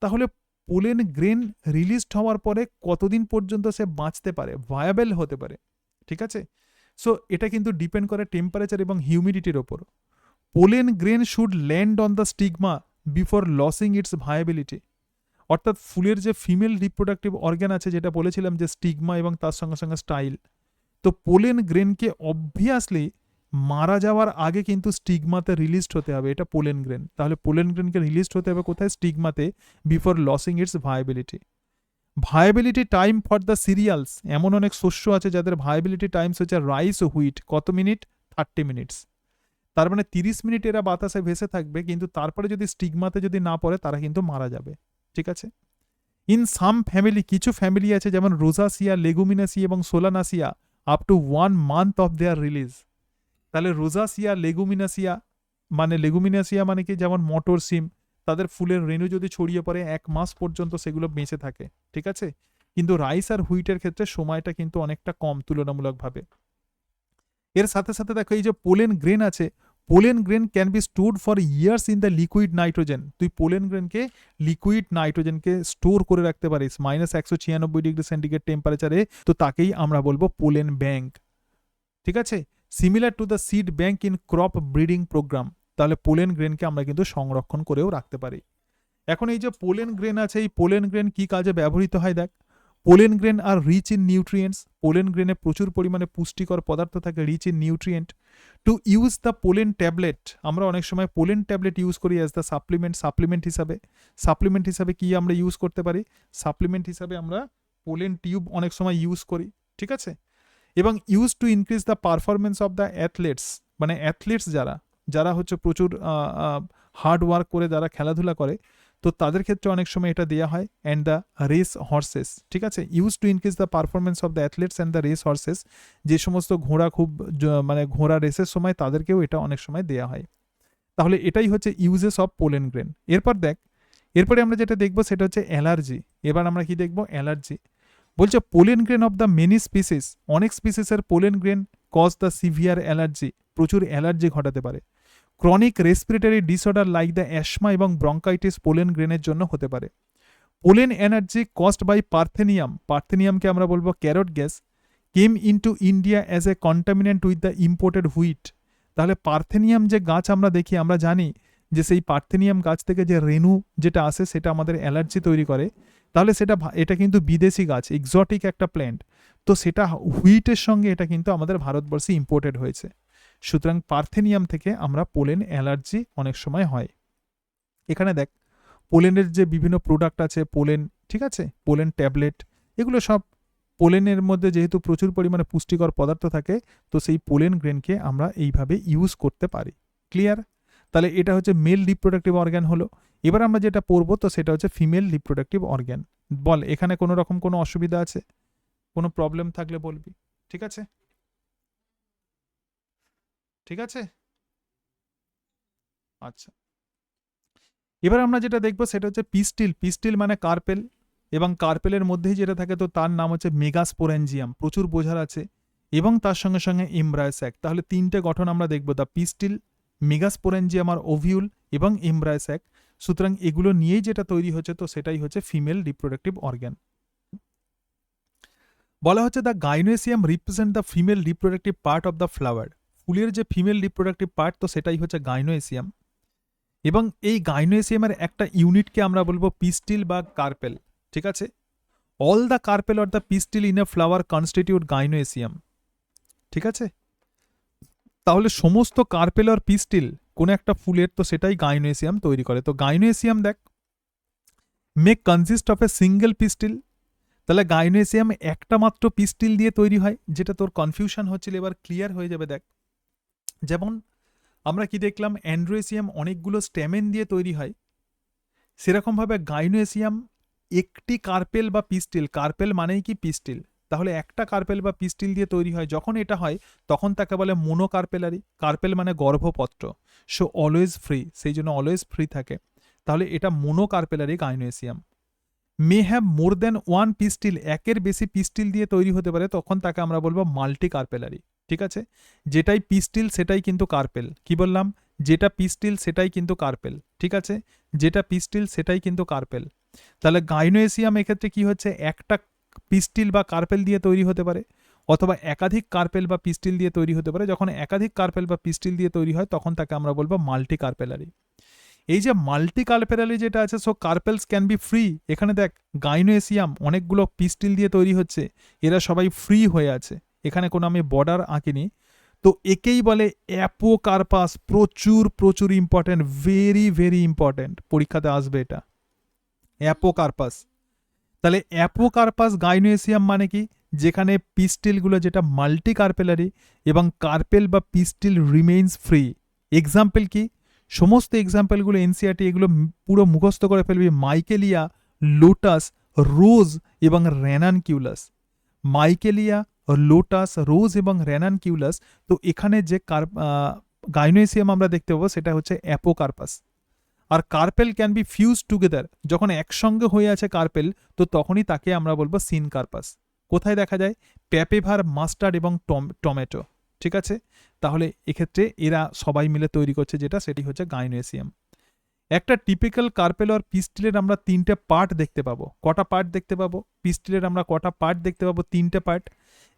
তাহলে পোলেন গ্রেন রিলিজড হওয়ার পরে কতদিন পর্যন্ত সে বাঁচতে পারে, ভায়াবেল হতে পারে, ঠিক আছে। সো এটা কিন্তু ডিপেন্ড করে টেম্পারেচার এবং হিউমিডিটির ওপর। Pollen grain should land on the stigma before losing its viability. অর্থাৎ ফুলের যে ফিমেল রিপ্রোডাক্টিভ অর্গ্যান আছে, যেটা বলেছিলাম যে স্টিগমা এবং তার সঙ্গে সঙ্গে স্টাইল, তো পোলেন গ্রেনকে অবভিয়াসলি মারা যাওয়ার আগে কিন্তু স্টিগমাতে রিলিজড হতে হবে, এটা পোলেন গ্রেন। তাহলে পোলেন গ্রেনকে রিলিজড হতে হবে কোথায়? স্টিগমাতে, before losing its viability. Viability time for the cereals, এমন অনেক শস্য আছে যাদের ভায়াবিলিটি টাইমস হচ্ছে রাইস ও হুইট, কত মিনিট? 30 মিনিটস। তার মানে 30 মিনিট এরা বাতাসে ভেসে থাকবে, কিন্তু তারপরে যদি স্টিগমাতে যদি না পড়ে তারা কিন্তু মারা যাবে, ঠিক আছে। ইন সাম ফ্যামিলি, কিছু ফ্যামিলি আছে যেমন রোজাসিয়া, লেগুমিনাসি এবং Solanaceae, up to 1 month of their release. তাহলে রোজাসিয়া, লেগুমিনাসিয়া মানে কি, যেমন মটর সিম, তাদের ফুলের রেণু যদি ছড়িয়ে পড়ে 1 মাস পর্যন্ত সেগুলো বেঁচে থাকে, ঠিক আছে। কিন্তু রাইস আর হুইটের ক্ষেত্রে সময়টা কিন্তু অনেকটা কম তুলনামূলকভাবে। এর সাথে সাথে দেখো এই যে পোলেন গ্রেন আছে, pollen grain can B stored for years in the liquid nitrogen. তুই পোলেন গ্রেনকে লিকুইড নাইট্রোজেনকে স্টোর করে রাখতে পারিস -196 ডিগ্রি সেন্টিগ্রেড টেম্পারেচারে, তো তাকেই আমরা বলবো পোলেন ব্যাংক, ঠিক আছে। Similar to the seed bank in crop breeding programme. তাহলে পোলেন গ্রেনকে আমরা কিন্তু সংরক্ষণ করেও রাখতে পারি। এখন এই যে পোলেন গ্রেন আছে, এই পোলেন গ্রেন কি কাজে ব্যবহৃত হয় দেখ। পোলেন গ্রেন আর রিচ ইন নিউট্রিয়েন্টস, পোলেন গ্রেনে প্রচুর পরিমাণে পুষ্টিকর পদার্থ থাকে, rich in nutrient. To use the pollen tablet, আমরা অনেক সময় পোলেন ট্যাবলেট ইউজ করি অ্যাজ দ্য সাপ্লিমেন্ট হিসাবে কি আমরা ইউজ করতে পারি? সাপ্লিমেন্ট হিসাবে আমরা পোলেন টিউব অনেক সময় ইউজ করি, ঠিক আছে। এবং use to increase the performance of the athlete's, মানে অ্যাথলেটস যারা হচ্ছে প্রচুর হার্ড ওয়ার্ক করে যারা খেলাধুলা করে, তো তাদের ক্ষেত্রে অনেক সময় এটা দেওয়া হয়। অ্যান্ড দ্য রেস হর্সেস, ঠিক আছে, use to increase the performance of the athlete's and the race horse's, যে সমস্ত ঘোড়া খুব মানে ঘোড়া রেসের সময় তাদেরকেও এটা অনেক সময় দেওয়া হয়। তাহলে এটাই হচ্ছে ইউজেস অফ পোলেন গ্রেন। এরপর দেখ, এরপরে আমরা যেটা দেখবো সেটা হচ্ছে অ্যালার্জি। এবার আমরা কি দেখবো? অ্যালার্জি। বলছে pollen grain of the many species, অনেক স্পিসিসের pollen grain cause the severe allergy, প্রচুর অ্যালার্জি ঘটাতে পারে। Chronic respiratory disorder like the asthma এবং ব্রঙ্কাইটিস পোলেন গ্রেনের জন্য হতে পারে। Pollen allergy caused by parthenium, পার্থেনিয়ামকে আমরা বলবো carrot grass, came into India as a contaminant with the imported wheat. তাহলে পার্থেনিয়াম যে গাছ আমরা দেখি, আমরা জানি যে সেই পার্থেনিয়াম গাছ থেকে যে রেণু যেটা আসে সেটা আমাদের অ্যালার্জি তৈরি করে। তাহলে এটা কিন্তু বিদেশি গাছ, এক্সোটিক একটা প্ল্যান্ট, তো সেটা হুইটের সঙ্গে এটা কিন্তু আমাদের ভারতবর্ষে ইম্পোর্টেড হয়েছে। সুতরাং পার্থেনিয়াম থেকে আমরা পোলেন অ্যালার্জি অনেক সময় হয়। এখানে দেখ পোলেনের যে বিভিন্ন প্রোডাক্ট আছে, পোলেন, ঠিক আছে, পোলেন ট্যাবলেট, এগুলো সব পোলেনের মধ্যে যেহেতু প্রচুর পরিমাণে পুষ্টিকর পদার্থ থাকে, তো সেই পোলেন গ্রেনকে আমরা এইভাবে ইউজ করতে পারি। ক্লিয়ার? তাহলে এটা হচ্ছে মেল রিপ্রোডাক্টিভ অর্গ্যান হলো। এবার আমরা যেটা পড়বো তো সেটা হচ্ছে ফিমেল রিপ্রোডাক্টিভ অর্গ্যান। বল এখানে কোনো রকম কোনো অসুবিধা আছে? কোনো প্রবলেম থাকলে বলবি, ঠিক আছে? ঠিক আছে, আচ্ছা। এবার আমরা যেটা দেখবো সেটা হচ্ছে পিস্টিল। পিস্টিল মানে কার্পেল, এবং কার্পেলের মধ্যেই যেটা থাকে তো তার নাম হচ্ছে মেগাস্পোরেঞ্জিয়াম, প্রচুর বোঝার আছে, এবং তার সঙ্গে সঙ্গে এমব্রায়োস্যাক। তাহলে তিনটে গঠন আমরা দেখবো, দ্য পিস্টিল, মেগাস্পোরেঞ্জিয়াম আর ওভিউল এবং এমব্রায়োস্যাক। সুতরাং এগুলো নিয়েই যেটা তৈরি হচ্ছে তো সেটাই হচ্ছে ফিমেল রিপ্রোডাক্টিভ অর্গ্যান। বলা হচ্ছে the gynoecium represent the female reproductive part of the flower. ফুলের যে ফিমেল রিপ্রোডাক্টিভ পার্ট তো সেটাই হচ্ছে গাইনোয়েসিয়াম, এবং এই গাইনোয়েসিয়ামের একটা ইউনিটকে আমরা বলবো পিস্টিল বা কার্পেল। ঠিক আছে, all the carpel or the pistil in a flower constitute gynoecium. ঠিক আছে, তাহলে সমস্ত কার্পেল আর পিস্টিল কোন একটা ফুলের তো সেটাই গাইনোয়েসিয়াম তৈরি করে। তো গাইনোয়েসিয়াম দেখ মে কনসিস্ট অফ এ সিঙ্গেল পিস্টিল। তাহলে গাইনোয়েসিয়াম একটা মাত্র পিস্টিল দিয়ে তৈরি হয়, যেটা তোর কনফিউশন হচ্ছিল এবার ক্লিয়ার হয়ে যাবে। দেখ, যেমন আমরা কি দেখলাম, অ্যান্ড্রোয়েসিয়াম অনেকগুলো স্টেমেন দিয়ে তৈরি হয়, সেরকমভাবে গাইনোয়েসিয়াম একটি কার্পেল বা পিস্টিল, কার্পেল মানেই কি পিস্টিল, তাহলে একটা কার্পেল বা পিস্টিল দিয়ে তৈরি হয়। যখন এটা হয় তখন তাকে বলে মোনোকার্পেলারি। কার্পেল মানে গর্ভপত্র, সো অলওয়েজ ফ্রি, সেই জন্য অলওয়েজ ফ্রি থাকে। তাহলে এটা monocarpellary gynoecium. May have more than one pistil, একের বেশি পিস্টিল দিয়ে তৈরি হতে পারে, তখন তাকে আমরা বলবো মাল্টি কার্পেলারি। ঠিক আছে, যেটাই পিস্টিল সেটাই কিন্তু কার্পেল। কি বললাম, যেটা পিস্টিল সেটাই কিন্তু কার্পেল। ঠিক আছে, যেটা পিস্টিল সেটাই কিন্তু কার্পেল। তাহলে গাইনোয়েসিয়াম এক্ষেত্রে কি হচ্ছে, একটা পিস্টিল বা কার্পেল দিয়ে তৈরি হতে পারে, অথবা একাধিক কার্পেল বা পিস্টিল দিয়ে তৈরি হতে পারে। যখন একাধিক কার্পেল বা পিস্টিল দিয়ে তৈরি হয় তখন তাকে আমরা বলবো মাল্টি কার্পেলারি। এই যে মাল্টি কার্পেলারি যেটা আছে, সো কার্পেলস ক্যান বি ফ্রি। এখানে দেখ, গাইনোয়েসিয়াম অনেকগুলো পিস্টিল দিয়ে তৈরি হচ্ছে, এরা সবাই ফ্রি হয়ে আছে, এখানে কোনো আমি বর্ডার আঁকিনি। তো একেই বলে অ্যাপোকার্পাস। প্রচুর প্রচুর ইম্পর্টেন্ট, ভেরি ভেরি ইম্পর্টেন্ট, পরীক্ষাতে আসবে এটা, অ্যাপোকার্পাস। তাহলে অ্যাপোকার্পাস গাইনোয়েসিয়াম মানে কি, যেখানে পিস্টিলগুলো যেটা মাল্টি কার্পেলারি এবং কার্পেল বা পিস্টিল রিমেইনস ফ্রি। এক্সাম্পল কি, সমস্ত এক্সাম্পলগুলো এনসিআরটি এগুলো পুরো মুখস্থ করে ফেলবি। মাইকেলিয়া, লোটাস, রোজ এবং রেনানকিউলাস। মাইকেলিয়া, লোটাস, রোজ এবং রেনানকিউলাস। তো এখানে যে গাইনোয়েসিয়াম আমরা দেখতে পাবো সেটা হচ্ছে অ্যাপোকার্পাস। আর carpel can be fuse together, যখন একসঙ্গে হয়ে আছে কার্পেল তো তখনই তাকে আমরা বলবো সিনকার্পাস। কোথায় দেখা যায়, প্যাপেভার, মাস্টার্ড এবং টমেটো। ঠিক আছে, তাহলে এক্ষেত্রে এরা সবাই মিলে তৈরি করছে যেটা, সেটি হচ্ছে গাইনোয়েসিয়াম। একটা টিপিক্যাল কার্পেল আর পিস্টিলের আমরা তিনটে পার্ট দেখতে পাবো। কটা পার্ট দেখতে পাবো, পিস্টিলের আমরা কটা পার্ট দেখতে পাবো, তিনটে পার্ট।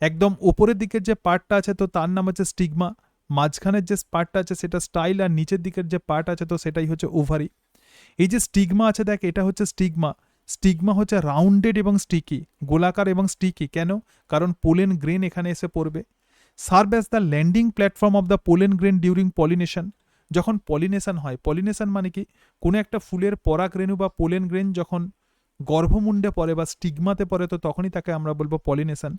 একদম ওপরের দিকের যে পার্টটা আছে তো তার নাম হচ্ছে স্টিগমা, মাঝখানের যে পার্টটা আছে সেটা স্টাইল, আর নিচের দিকের যে পার্ট আছে তো সেটাই হচ্ছে ওভারি। এই যে স্টিগমা আছে দেখ, এটা হচ্ছে স্টিগমা। স্টিগমা হচ্ছে রাউন্ডেড এবং স্টিকি, গোলাকার এবং স্টিকি। কেন, কারণ পোলেন গ্রেন এখানে এসে পড়বে। Serve as the landing platform of the pollen grain during pollination. যখন পলিনেশন হয়, পলিনেশন মানে কি, কোনো একটা ফুলের পরাগরেণু বা পোলেন গ্রেন যখন গর্ভমুণ্ডে পড়ে বা স্টিগমাতে পড়ে তো তখনই তাকে আমরা বলবো পলিনেশন।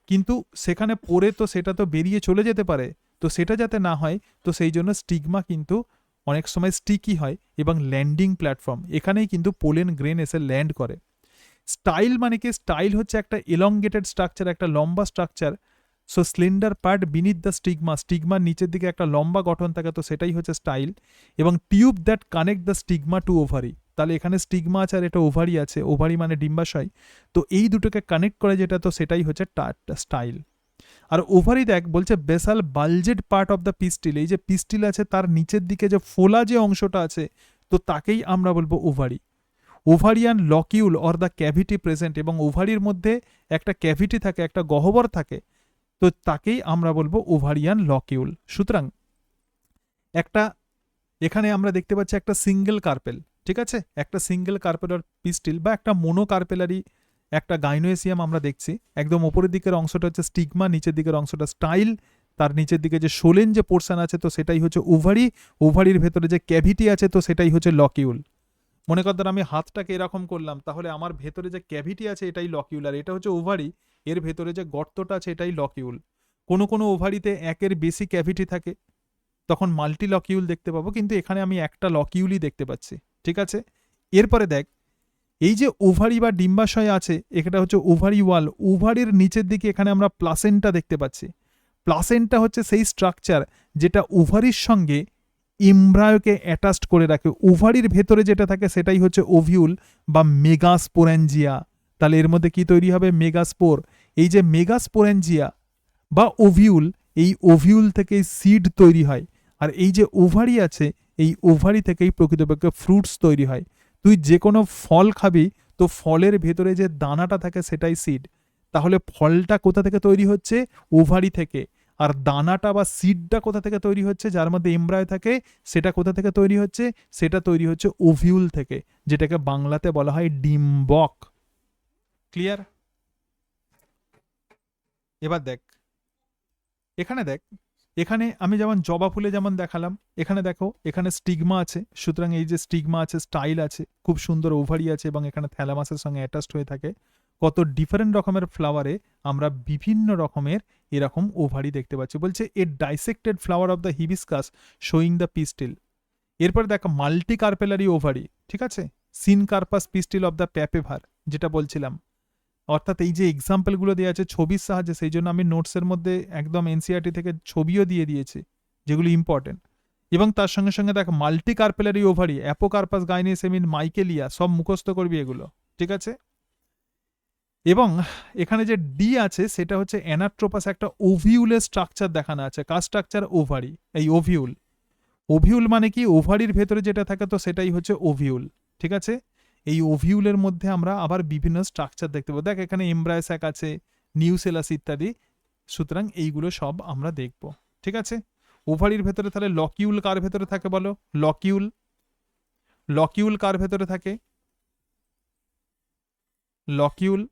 কিন্তু সেখানে পড়ে তো সেটা তো বেরিয়ে চলে যেতে পারে, তো সেটা যাতে না হয় তো সেই জন্য স্টিগমা কিন্তু অনেক সময় স্টিকি হয় এবং ল্যান্ডিং প্ল্যাটফর্ম, এখানেই কিন্তু পোলেন গ্রেন এসে ল্যান্ড করে। স্টাইল মানে কি, স্টাইল হচ্ছে একটা এলংগেটেড স্ট্রাকচার, একটা লম্বা structure. So slender part beneath the stigma, স্টিগমার নিচের দিকে একটা লম্বা গঠন থাকে, তো সেটাই হচ্ছে স্টাইল। এবং tube that connect the stigma to ovary, তাহলে এখানে স্টিগমা আছে আর এটা ওভারি আছে, ওভারি মানে ডিম্বাশয়, তো এই দুটোকে কানেক্ট করে যেটা তো সেটাই হচ্ছে স্টাইল। আর ওভারি দেখ বলছে বেসাল বালজেড পার্ট অফ দ্য পিস্টিল, এই যে পিস্টিল আছে তার নিচের দিকে যে ফোলা যে অংশটা আছে তো তাকেই আমরা বলবো ovary. Ovarian locule or the cavity present, এবং ওভারির মধ্যে একটা ক্যাভিটি থাকে, একটা গহ্বর থাকে, তো তাকেই আমরা বলবো ওভারিয়ান লকিউল। সুতরাং একটা এখানে আমরা দেখতে পাচ্ছি একটা সিঙ্গেল কার্পেল। ঠিক আছে, একটা সিঙ্গেল কার্পেলার পিস্টিল বা একটা মোনোকার্পেলারি একটা গাইনোয়েসিয়াম আমরা দেখছি। একদম ওপরের দিকের অংশটা হচ্ছে স্টিগমা, নিচের দিকের অংশটা স্টাইল, তার নিচের দিকে যে শোলেন যে পোর্শন আছে তো সেটাই হচ্ছে ওভারি, ওভারির ভেতরে যে ক্যাভিটি আছে তো সেটাই হচ্ছে লকিউল। মনে কর ধর আমি হাতটাকে এরকম করলাম, তাহলে আমার ভেতরে যে ক্যাভিটি আছে এটাই লকিউলার, এটা হচ্ছে ওভারি, এর ভেতরে যে গর্তটা আছে এটাই লকিউল। কোনো কোনো ওভারিতে একের বেশি ক্যাভিটি থাকে, তখন মাল্টি লকিউল দেখতে পাবো, কিন্তু এখানে আমি একটা লকিউলই দেখতে পাচ্ছি। ঠিক আছে, এরপরে দেখ, এই যে ওভারি বা ডিম্বাশয় আছে এটা হচ্ছে ওভারি ওয়াল, ওভারির নিচের দিকে এখানে আমরা প্লাসেন্টা দেখতে পাচ্ছি। প্লাসেন্টা হচ্ছে সেই স্ট্রাকচার যেটা ওভারির সঙ্গে এমব্রায়োকে অ্যাটাচড করে রাখে। ওভারির ভেতরে যেটা থাকে সেটাই হচ্ছে ওভিউল বা মেগাস্পোরেঞ্জিয়া। তাহলে এর মধ্যে কি তৈরি হবে? মেগাস্পোর। এই যে মেগাস্পোরেঞ্জিয়া বা ওভিউল, এই ওভিউল থেকেই সিড তৈরি হয়। আর এই যে ওভারি আছে, এই ওভারি থেকেই প্রকৃতপক্ষে ফ্রুটস তৈরি হয়। তুই যে কোনো ফল খাবি, তো ফলের ভেতরে যে দানাটা থাকে সেটাই সিড। তাহলে ফলটা কোথা থেকে তৈরি হচ্ছে? ওভারি থেকে। আর দানাটা বা সিডটা কোথা থেকে তৈরি হচ্ছে? যার মধ্যে এমব্রায়ো থাকে, সেটা কোথা থেকে তৈরি হচ্ছে? সেটা তৈরি হচ্ছে ওভিউল থেকে, যেটাকে বাংলাতে বলা হয় ডিম্বক। ক্লিয়ার? এবার দেখ, এখানে দেখ, এখানে আমি যেমন জবা ফুলে যেমন দেখালাম, এখানে দেখো এখানে স্টিগমা আছে। সুতরাং এই যে স্টিগমা আছে, স্টাইল আছে, খুব সুন্দর ওভারি আছে এবং এখানে থ্যালামাসের সঙ্গে অ্যাটাচড হয়ে থাকে। কত ডিফারেন্ট রকমের ফ্লাওয়ারে আমরা বিভিন্ন রকমের এরকম ওভারি দেখতে পাচ্ছি। বলছে a dissected flower of the hibiscus showing the pistil. এরপর দেখো মাল্টি কার্পেলারি ওভারি, ঠিক আছে, সিনকার্পাস পিস্টিল অফ দ্য প্যাপেভার, যেটা বলছিলাম। অর্থাৎ এই যে এক্সাম্পলগুলো দেওয়া আছে ছবির সাহায্যে, সেই জন্য আমি নোটসের মধ্যে একদম এনসিআরটি থেকে ছবিও দিয়ে দিয়েছি, যেগুলো ইম্পর্টেন্ট। এবং তার সঙ্গে সঙ্গে দেখ মাল্টি কার্পেলারি ওভারি, অ্যাপোকার্পাস গাইনেসেমিন মাইকেলিয়া, সব মুখস্থ করবি এগুলো, ঠিক আছে। এবং এখানে যে ডি আছে সেটা হচ্ছে অ্যানাট্রোপাস, একটা ওভিউলের স্ট্রাকচার দেখানো আছে। কার স্ট্রাকচার? ওভারি, এই ওভিউল। ওভিউল মানে কি? ওভারির ভেতরে যেটা থাকে তো সেটাই হচ্ছে ওভিউল, ঠিক আছে। এই ওভিউলের মধ্যে আমরা আবার বিভিন্ন স্ট্রাকচার দেখতে পাবো। দেখ এখানে এমব্রায়োস্যাক আছে, নিউসেলাস ইত্যাদি। সুতরাং এইগুলো সব আমরা দেখব, ঠিক আছে। ওভারির ভেতরে তাহলে লকিউল কার ভেতরে থাকে বলো? লকিউল। লকিউল কার ভেতরে থাকে? Locule.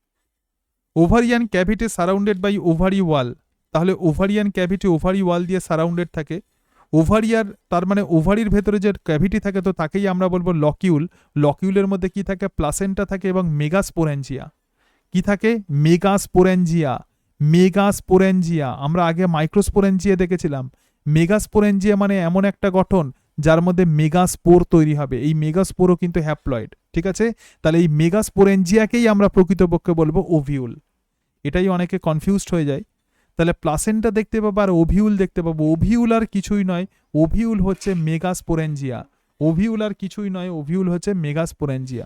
Ovarian cavity surrounded by ovary wall. তাহলে ওভারিয়ান ক্যাভিটি ওভারি ওয়াল দিয়ে সারাউন্ডেড থাকে। ওভারিয়ার তার মানে ওভারির ভেতরে যে ক্যাভিটি থাকে তো তাকেই আমরা বলবো লকিউল। লকিউলের মধ্যে কি থাকে? প্লাসেন্টা থাকে এবং মেগাস্পোরেঞ্জিয়া। কি থাকে? মেগাস্পোরেঞ্জিয়া। মেগাস্পোরেঞ্জিয়া আমরা আগে মাইক্রোস্পোরেঞ্জিয়া দেখেছিলাম। মেগাস্পোরেঞ্জিয়া মানে এমন একটা গঠন যার মধ্যে মেগাস্পোর তৈরি হবে। এই মেগাস্পোরও কিন্তু হ্যাপ্লয়েড, ঠিক আছে। তাহলে এই মেগাস্পোরেঞ্জিয়াকেই আমরা প্রকৃতপক্ষে বলবো ওভিউল। এটাই অনেকে কনফিউজড হয়ে যায়। তাহলে প্লাসেন্টা দেখতে পাবো আর ওভিউল দেখতে পাবো। ওভিউল আর কিছুই নয়, ওভিউল হচ্ছে মেগাস্পোরেঞ্জিয়া। ওভিউল আর কিছুই নয়, ওভিউল হচ্ছে মেগাস্পোরেঞ্জিয়া।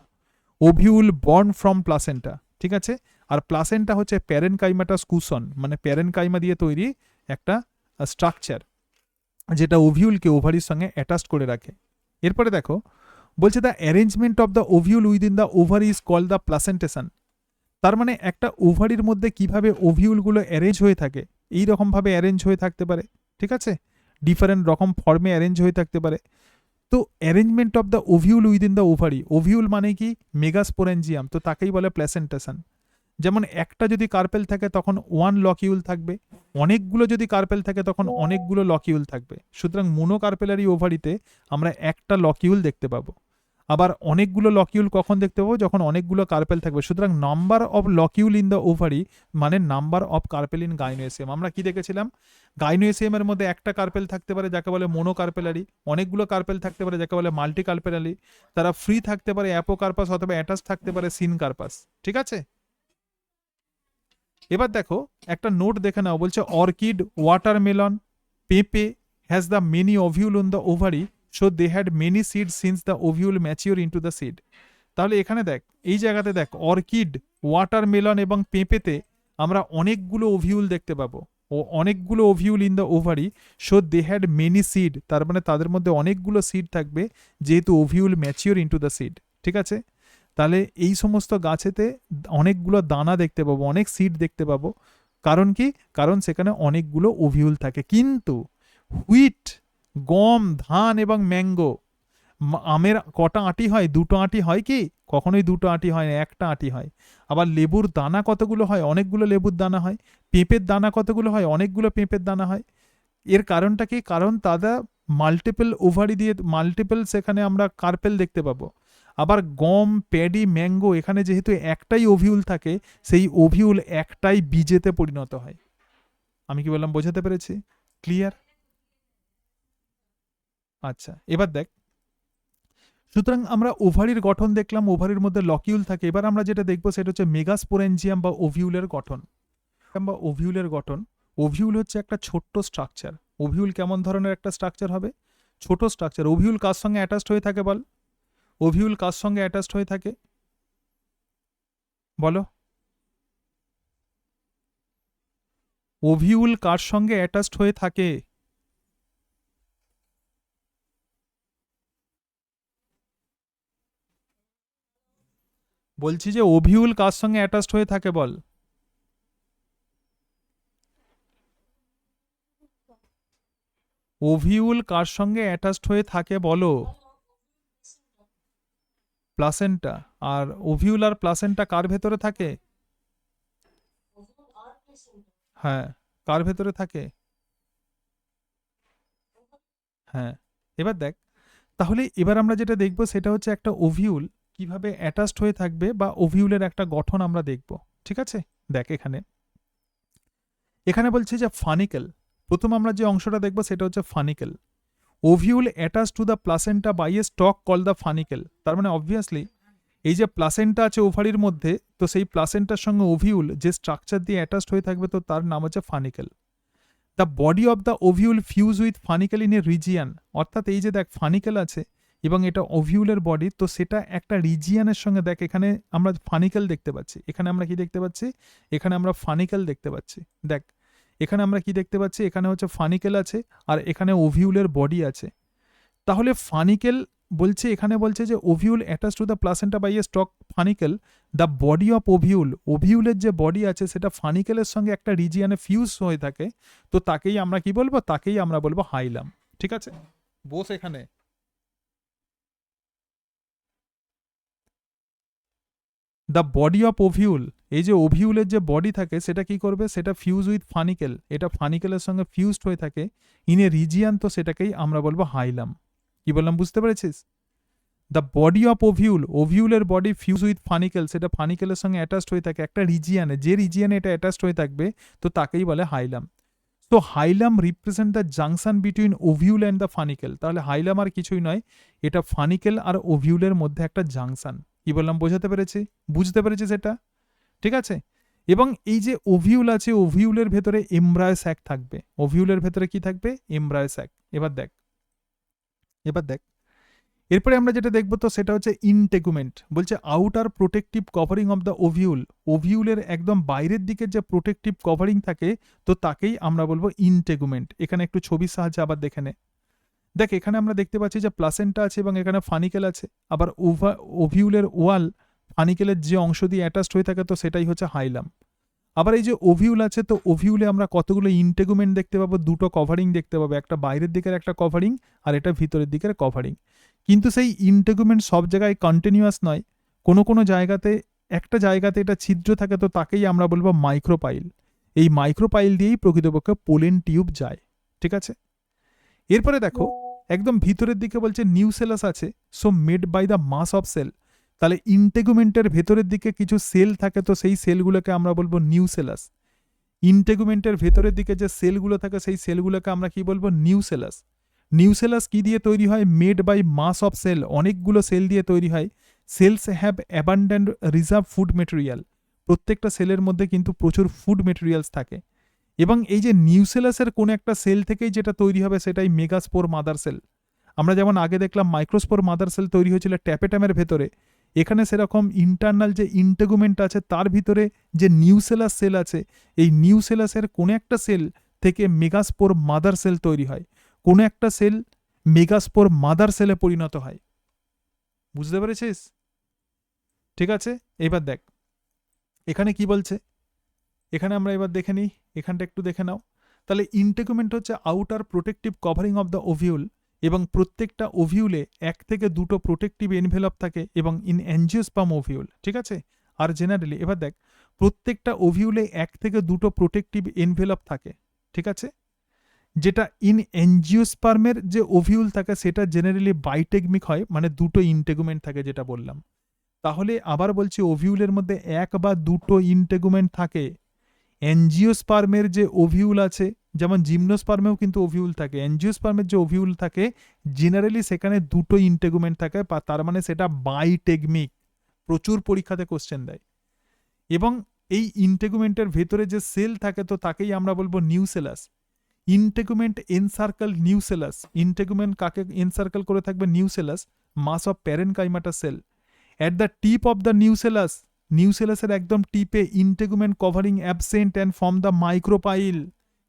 ওভিউল বর্ন ফ্রম প্লাসেন্টা, ঠিক আছে। আর প্লাসেন্টা হচ্ছে প্যারেনকাইমাটাস কুশন, মানে প্যারেনকাইমা দিয়ে তৈরি একটা স্ট্রাকচার, যেটা ওভিউলকে ওভারির সঙ্গে অ্যাটাচড করে রাখে। এরপরে দেখো বলছে the arrangement of the ovule within the ovary is called the placentation. তার মানে একটা ওভারির মধ্যে কিভাবে ওভিউলগুলো অ্যারেঞ্জ হয়ে থাকে, এই রকমভাবে অ্যারেঞ্জ হয়ে থাকতে পারে, ঠিক আছে। ডিফারেন্ট রকম ফর্মে অ্যারেঞ্জ হয়ে থাকতে পারে। তো arrangement of the ovule within the ovary, ovule মানে কি? মেগাস্পোরেঞ্জিয়াম, তো তাকেই বলে প্লেসেন্টেশন। যেমন একটা যদি কার্পেল থাকে তখন ওয়ান লকিউল থাকবে, অনেকগুলো যদি কার্পেল থাকে তখন অনেকগুলো লকিউল থাকবে। সুতরাং মোনোকার্পেলারি ওভারিতে আমরা একটা লকিউল দেখতে পাবো। আবার অনেকগুলো লকিউল কখন দেখতে পাবো? যখন অনেকগুলো কার্পেল থাকবে। সুতরাং number of locule in the ovary মানে number of carpel in gynoecium. আমরা কি দেখেছিলাম? গাইনোয়েসিয়ামের মধ্যে একটা কার্পেল থাকতে পারে যাকে বলে মোনোকার্পেলারি, অনেকগুলো কার্পেল থাকতে পারে যাকে বলে মাল্টি কার্পেলারি, তারা ফ্রি থাকতে পারে অ্যাপোকার্পাস অথবা অ্যাটাচ থাকতে পারে সিনকার্পাস, ঠিক আছে। এবার দেখো একটা নোট দেখে নাও, বলছে অর্কিড, ওয়াটারমেলন, পেঁপে has the many ovule on the ovary, so they had many seed since the ovule mature into the seed. তাহলে এখানে দেখ, এই জায়গাতে দেখ, অর্কিড, ওয়াটারমেলন এবং পেঁপেতে আমরা অনেকগুলো ওভিউল দেখতে পাবো, ও অনেকগুলো ovule in the ovary, so they had many seed, তার মানে তাদের মধ্যে অনেকগুলো সিড থাকবে যেহেতু ovule mature into the seed, ঠিক আছে। তাহলে এই সমস্ত গাছেতে অনেকগুলো দানা দেখতে পাবো, অনেক সিড দেখতে পাবো। কারণ কি? কারণ সেখানে অনেকগুলো ওভিউল থাকে। কিন্তু হুইট, গম, ধান এবং ম্যাঙ্গো, আমের কটা আঁটি হয়? দুটো আঁটি হয় কি? কখনোই দুটো আঁটি হয় না, একটা আঁটি হয়। আবার লেবুর দানা কতগুলো হয়? অনেকগুলো লেবুর দানা হয়। পেঁপের দানা কতগুলো হয়? অনেকগুলো পেঁপের দানা হয়। এর কারণটা কি? কারণ তারা মাল্টিপল ওভারি দিয়ে মাল্টিপল সেখানে আমরা কার্পেল দেখতে পাবো। আবার গম, প্যাডি, ম্যাঙ্গো এখানে যেহেতু একটাই ওভিউল থাকে, সেই ওভিউল একটাই বীজেতে পরিণত হয়। আমি কি বললাম? বোঝাতে পেরেছি? ক্লিয়ার? আচ্ছা, এবার দেখ, সুতরাং আমরা ওভারির গঠন দেখলাম, ওভারির মধ্যে লকিউল থাকে। এবার আমরা যেটা দেখবো সেটা হচ্ছে মেগাস্পোরেঞ্জিয়াম বা ওভিউলের গঠন। বা ওভিউলের গঠন, ওভিউল হচ্ছে একটা ছোট্ট স্ট্রাকচার। ওভিউল কেমন ধরনের একটা স্ট্রাকচার হবে? ছোট স্ট্রাকচার। ওভিউল কার সঙ্গে অ্যাটাচড হয়ে থাকে বল? ওভিউল কার সঙ্গে অ্যাটাচড হয়ে থাকে বলো? ওভিউল কার সঙ্গে অ্যাটাচড হয়ে থাকে? বলছি যে ওভিউল কার সঙ্গে অ্যাটাচড হয়ে থাকে বল? ওভিউল কার সঙ্গে অ্যাটাচড হয়ে থাকে বলো? প্লাসেন্টা। আর ওভিউল আর প্লাসেন্টা কার ভেতরে থাকে? হ্যাঁ, কার ভেতরে থাকে? হ্যাঁ। এবার দেখ, তাহলে এবার আমরা যেটা দেখব সেটা হচ্ছে একটা ওভিউল কিভাবে অ্যাটাচড হয়ে থাকবে বা ওভিউলের একটা গঠন আমরা দেখব। ঠিক আছে? দেখ এখানে এখানে বলছে যে ফানিকেল। প্রথম আমরা যে অংশটা দেখব সেটা হচ্ছে funicle. Ovule attach to the placenta by a stalk call the funicle. তার মানে অবভিয়াসলি এই যে প্লাসেন্টা আছে ওভারির মধ্যে, তো সেই প্লাসেন্টার সঙ্গে ওভিউল যে স্ট্রাকচার দিয়ে অ্যাটাচড হয়ে থাকবে, তো তার নাম হচ্ছে funicle. The body of the ovule fuse with funicle in a region. অর্থাৎ এই যে দেখ ফানিকেল আছে এবং এটা ওভিউলের বডি, তো সেটা একটা রিজিয়ানের সঙ্গে, দেখ এখানে আমরা ফানিকেল দেখতে পাচ্ছি, এখানে আমরা কি দেখতে পাচ্ছি, এখানে আমরা ফানিকেল দেখতে পাচ্ছি। দেখ এখানে আমরা কি দেখতে পাচ্ছি, এখানে হচ্ছে ফানিকেল আছে আর এখানে ওভিউলের বডি আছে। তাহলে ফানিকেল বলছে, এখানে বলছে যে ovule attach to the placenta by a stalk funicle, the body of ovule, ওভিউলের যে বডি আছে সেটা ফানিকেলের সঙ্গে একটা রিজিয়ানে ফিউজ হয়ে থাকে, তো তাকেই আমরা কি বলবো, তাকেই আমরা বলবো হাইলাম। ঠিক আছে, বস এখানে। দ্য বডি অফ ওভিউল, এই যে ওভিউলের যে বডি থাকে সেটা কি করবে, সেটা ফিউজ উইথ ফানিকেল, এটা ফানিকেলের সঙ্গে ফিউজড হয়ে থাকে ইন এ রিজিয়ান, তো সেটাকেই আমরা বলবো হাইলাম। কি বললাম বুঝতে পেরেছিস? দ্য বডি অফ ওভিউল, ওভিউলের বডি ফিউজ উইথ ফানিকেল, সেটা ফানিকেলের সঙ্গে অ্যাটাচড হয়ে থাকে একটা রিজিয়ানে, যে রিজিয়ানে এটা অ্যাটাচড হয়ে থাকবে তো তাকেই বলে হাইলাম। তো hilum represent the junction between ovule and the funicle. তাহলে হাইলাম আর কিছুই নয়, এটা ফানিকেল আর ওভিউলের মধ্যে একটা জাংশন। কি বললাম, বোঝাতে পেরেছি? বুঝতে পেরেছি সেটা? ঠিক আছে। এবং এই যে ওভিউল আছে, ওভিউলের ভেতরে এমব্রায়ো স্যাক থাকবে। ওভিউলের ভেতরে কি থাকবে? Embryo sac. এবার দেখ, এবার দেখ এরপরে আমরা যেটা দেখবো তো সেটা হচ্ছে ইনটেগুমেন্ট। বলছে outer protective covering of the ovule, ওভিউলের একদম বাইরের দিকে যে প্রোটেক্টিভ কভারিং থাকে তো তাকেই আমরা বলবো ইনটেগুমেন্ট। এখানে একটু ছবির সাহায্যে আবার দেখে নে। দেখ এখানে আমরা দেখতে পাচ্ছি যে প্লাসেন্টা আছে এবং এখানে ফানিকেল আছে, আবার ওভিউলের ওয়াল ফানিকেলের যে অংশ দিয়ে অ্যাটাচড হয়ে থাকে তো সেটাই হচ্ছে হাইলাম। আবার এই যে ওভিউল আছে, তো ওভিউলে আমরা কতগুলো ইনটেগুমেন্ট দেখতে পাবো, দুটো কভারিং দেখতে পাবো, একটা বাইরের দিকের একটা কভারিং আর এটা ভিতরের দিকের কভারিং। কিন্তু সেই ইনটেগুমেন্ট সব জায়গায় কন্টিনিউয়াস নয়, কোনো কোনো জায়গাতে একটা জায়গাতে এটা ছিদ্র থাকে, তো তাকেই আমরা বলবো মাইক্রোপাইল। এই মাইক্রোপাইল দিয়েই প্রকৃতপক্ষে পোলেন টিউব যায়। ঠিক আছে, এরপরে দেখো একদম ভিতরের দিকে বলছে নিউসেলাস আছে, so made by the mass of cell. তাহলে ইনটেগুমেন্টের ভেতরের দিকে কিছু সেল থাকে, তো সেই সেলগুলোকে আমরা বলবো নিউসেলাস। ইনটেগুমেন্টের ভেতরের দিকে যে সেলগুলো থাকে সেই সেলগুলোকে আমরা কি বলবো? নিউসেলাস। নিউসেলাস কি দিয়ে তৈরি হয়? Made by mass of cell, অনেকগুলো সেল দিয়ে তৈরি হয়। Cells have abundant reserve food material, প্রত্যেকটা সেলের মধ্যে কিন্তু প্রচুর ফুড মেটেরিয়ালস থাকে। এবং এই যে নিউসেলাসের কোন একটা সেল থেকেই যেটা তৈরি হবে সেটাই মেগাস্পোর মাদার সেল। আমরা যেমন আগে দেখলাম মাইক্রোস্পোর মাদার সেল তৈরি হয়েছিল ট্যাপেটামের ভেতরে, এখানে সেরকম ইন্টারনাল যে ইন্টেগুমেন্ট আছে তার ভিতরে যে নিউসেলাস সেল আছে, এই নিউসেলাসের কোনো একটা সেল থেকে মেগাস্পোর মাদার সেল তৈরি হয়, কোনো একটা সেল মেগাস্পোর মাদার সেলে পরিণত হয়। বুঝতে পেরেছিস? ঠিক আছে, এবার দেখ এখানে কি বলছে, এখানে আমরা এবার দেখে নিই, এখানটা একটু দেখে নাও। তাহলে ইন্টেগুমেন্ট হচ্ছে outer protective covering of the ovule, এবং প্রত্যেকটা ওভিউলে এক থেকে দুটো প্রোটেক্টিভ এনভেলপ থাকে এবং ইন অ্যাঞ্জিওস্পার্ম ওভিউল। ঠিক আছে, আর জেনারেলি এবার দেখ প্রত্যেকটা ওভিউলে এক থেকে দুটো প্রোটেক্টিভ এনভেলপ থাকে। ঠিক আছে, যেটা ইন অ্যাঞ্জিওস্পার্মের যে ওভিউল থাকে সেটা জেনারেলি বাইটেগমিক হয়, মানে দুটো ইন্টেগুমেন্ট থাকে যেটা বললাম। তাহলে আবার বলছি ওভিউলের মধ্যে এক বা দুটো ইন্টেগুমেন্ট থাকে। অ্যাঞ্জিওস্পার্মের যে ওভিউল আছে, যেমন জিমনোস্পার্মেও কিন্তু ওভিউল থাকে, অ্যাঞ্জিওস্পার্মের যে ওভিউল থাকে জেনারেলি সেখানে দুটো ইন্টেগুমেন্ট থাকে, তার মানে সেটা বাইটেগমিক। প্রচুর পরীক্ষাতে কোশ্চেন দেয়। এবং এই ইন্টেগুমেন্টের ভেতরে যে সেল থাকে তো তাকেই আমরা বলবো nucellus. Integument encircle nucellus, integument কাকে এনসার্কেল করে থাকবে? Nucellus, mass of parenchymata cell. At the tip of the nucellus, নিউসেলাসের একদম টিপে integument covering absent and form the micropyle,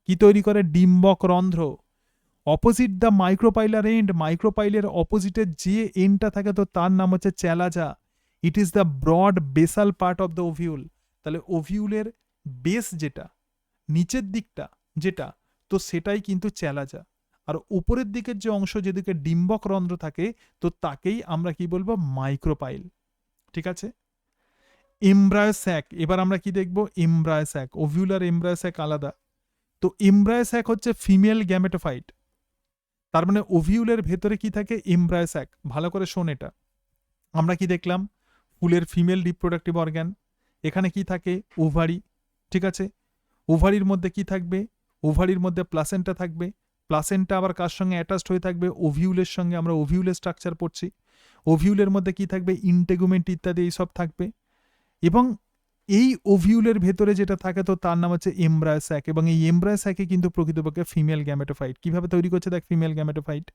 কি তৈরি করে? ডিম্বক রন্ধ্র। অপোজিট দ্য মাইক্রোপাইলার এন্ড, মাইক্রোপাইলের অপোজিটে যে এন্ডটা থাকে তো তার নাম হচ্ছে chalaza. It is the broad basal part of the ovule. তাহলে ওভিউলের বেস যেটা, নিচের দিকটা যেটা, তো সেটাই কিন্তু চ্যালাজা। আর উপরের দিকের যে অংশ যেদিকে ডিম্বক রন্ধ্র থাকে তো তাকেই আমরা কি বলবো? মাইক্রোপাইল। ঠিক আছে। এমব্রায়োস্যাক, এবার আমরা কি দেখব? এমব্রায়োস্যাক, ওভিউলার এমব্রায়োস্যাক আলাদা। তো এমব্রায়োস্যাক হচ্ছে ফিমেল গ্যামেটোফাইট। তার মানে ওভিউলের ভেতরে কি থাকে? এমব্রায়োস্যাক। ভালো করে শোন এটা। আমরা কি দেখলাম? ফুলের ফিমেল রিপ্রোডাক্টিভ অর্গান। এখানে কি থাকে? ওভারি। ঠিক আছে। ওভারির মধ্যে কি থাকবে? ওভারির মধ্যে প্লাসেন্টা থাকবে। প্লাসেন্টা আবার কার সঙ্গে অ্যাটাচড হয়ে থাকবে? ওভিউলের সঙ্গে। আমরা ওভিউলের স্ট্রাকচার পড়ছি। ওভিউলের মধ্যে কি থাকবে? ইন্টেগুমেন্ট ইত্যাদি এইসব থাকবে। এবং এই ওভিউলের ভেতরে যেটা থাকে তো তার নাম হচ্ছে এমব্রায়োস্যাক। এবং এই এমব্রায়োস্যাকে কিন্তু প্রকৃতপক্ষে ফিমেল গ্যামেটোফাইট। কিভাবে তৈরি করছে দেখ ফিমেল গ্যামেটোফাইট।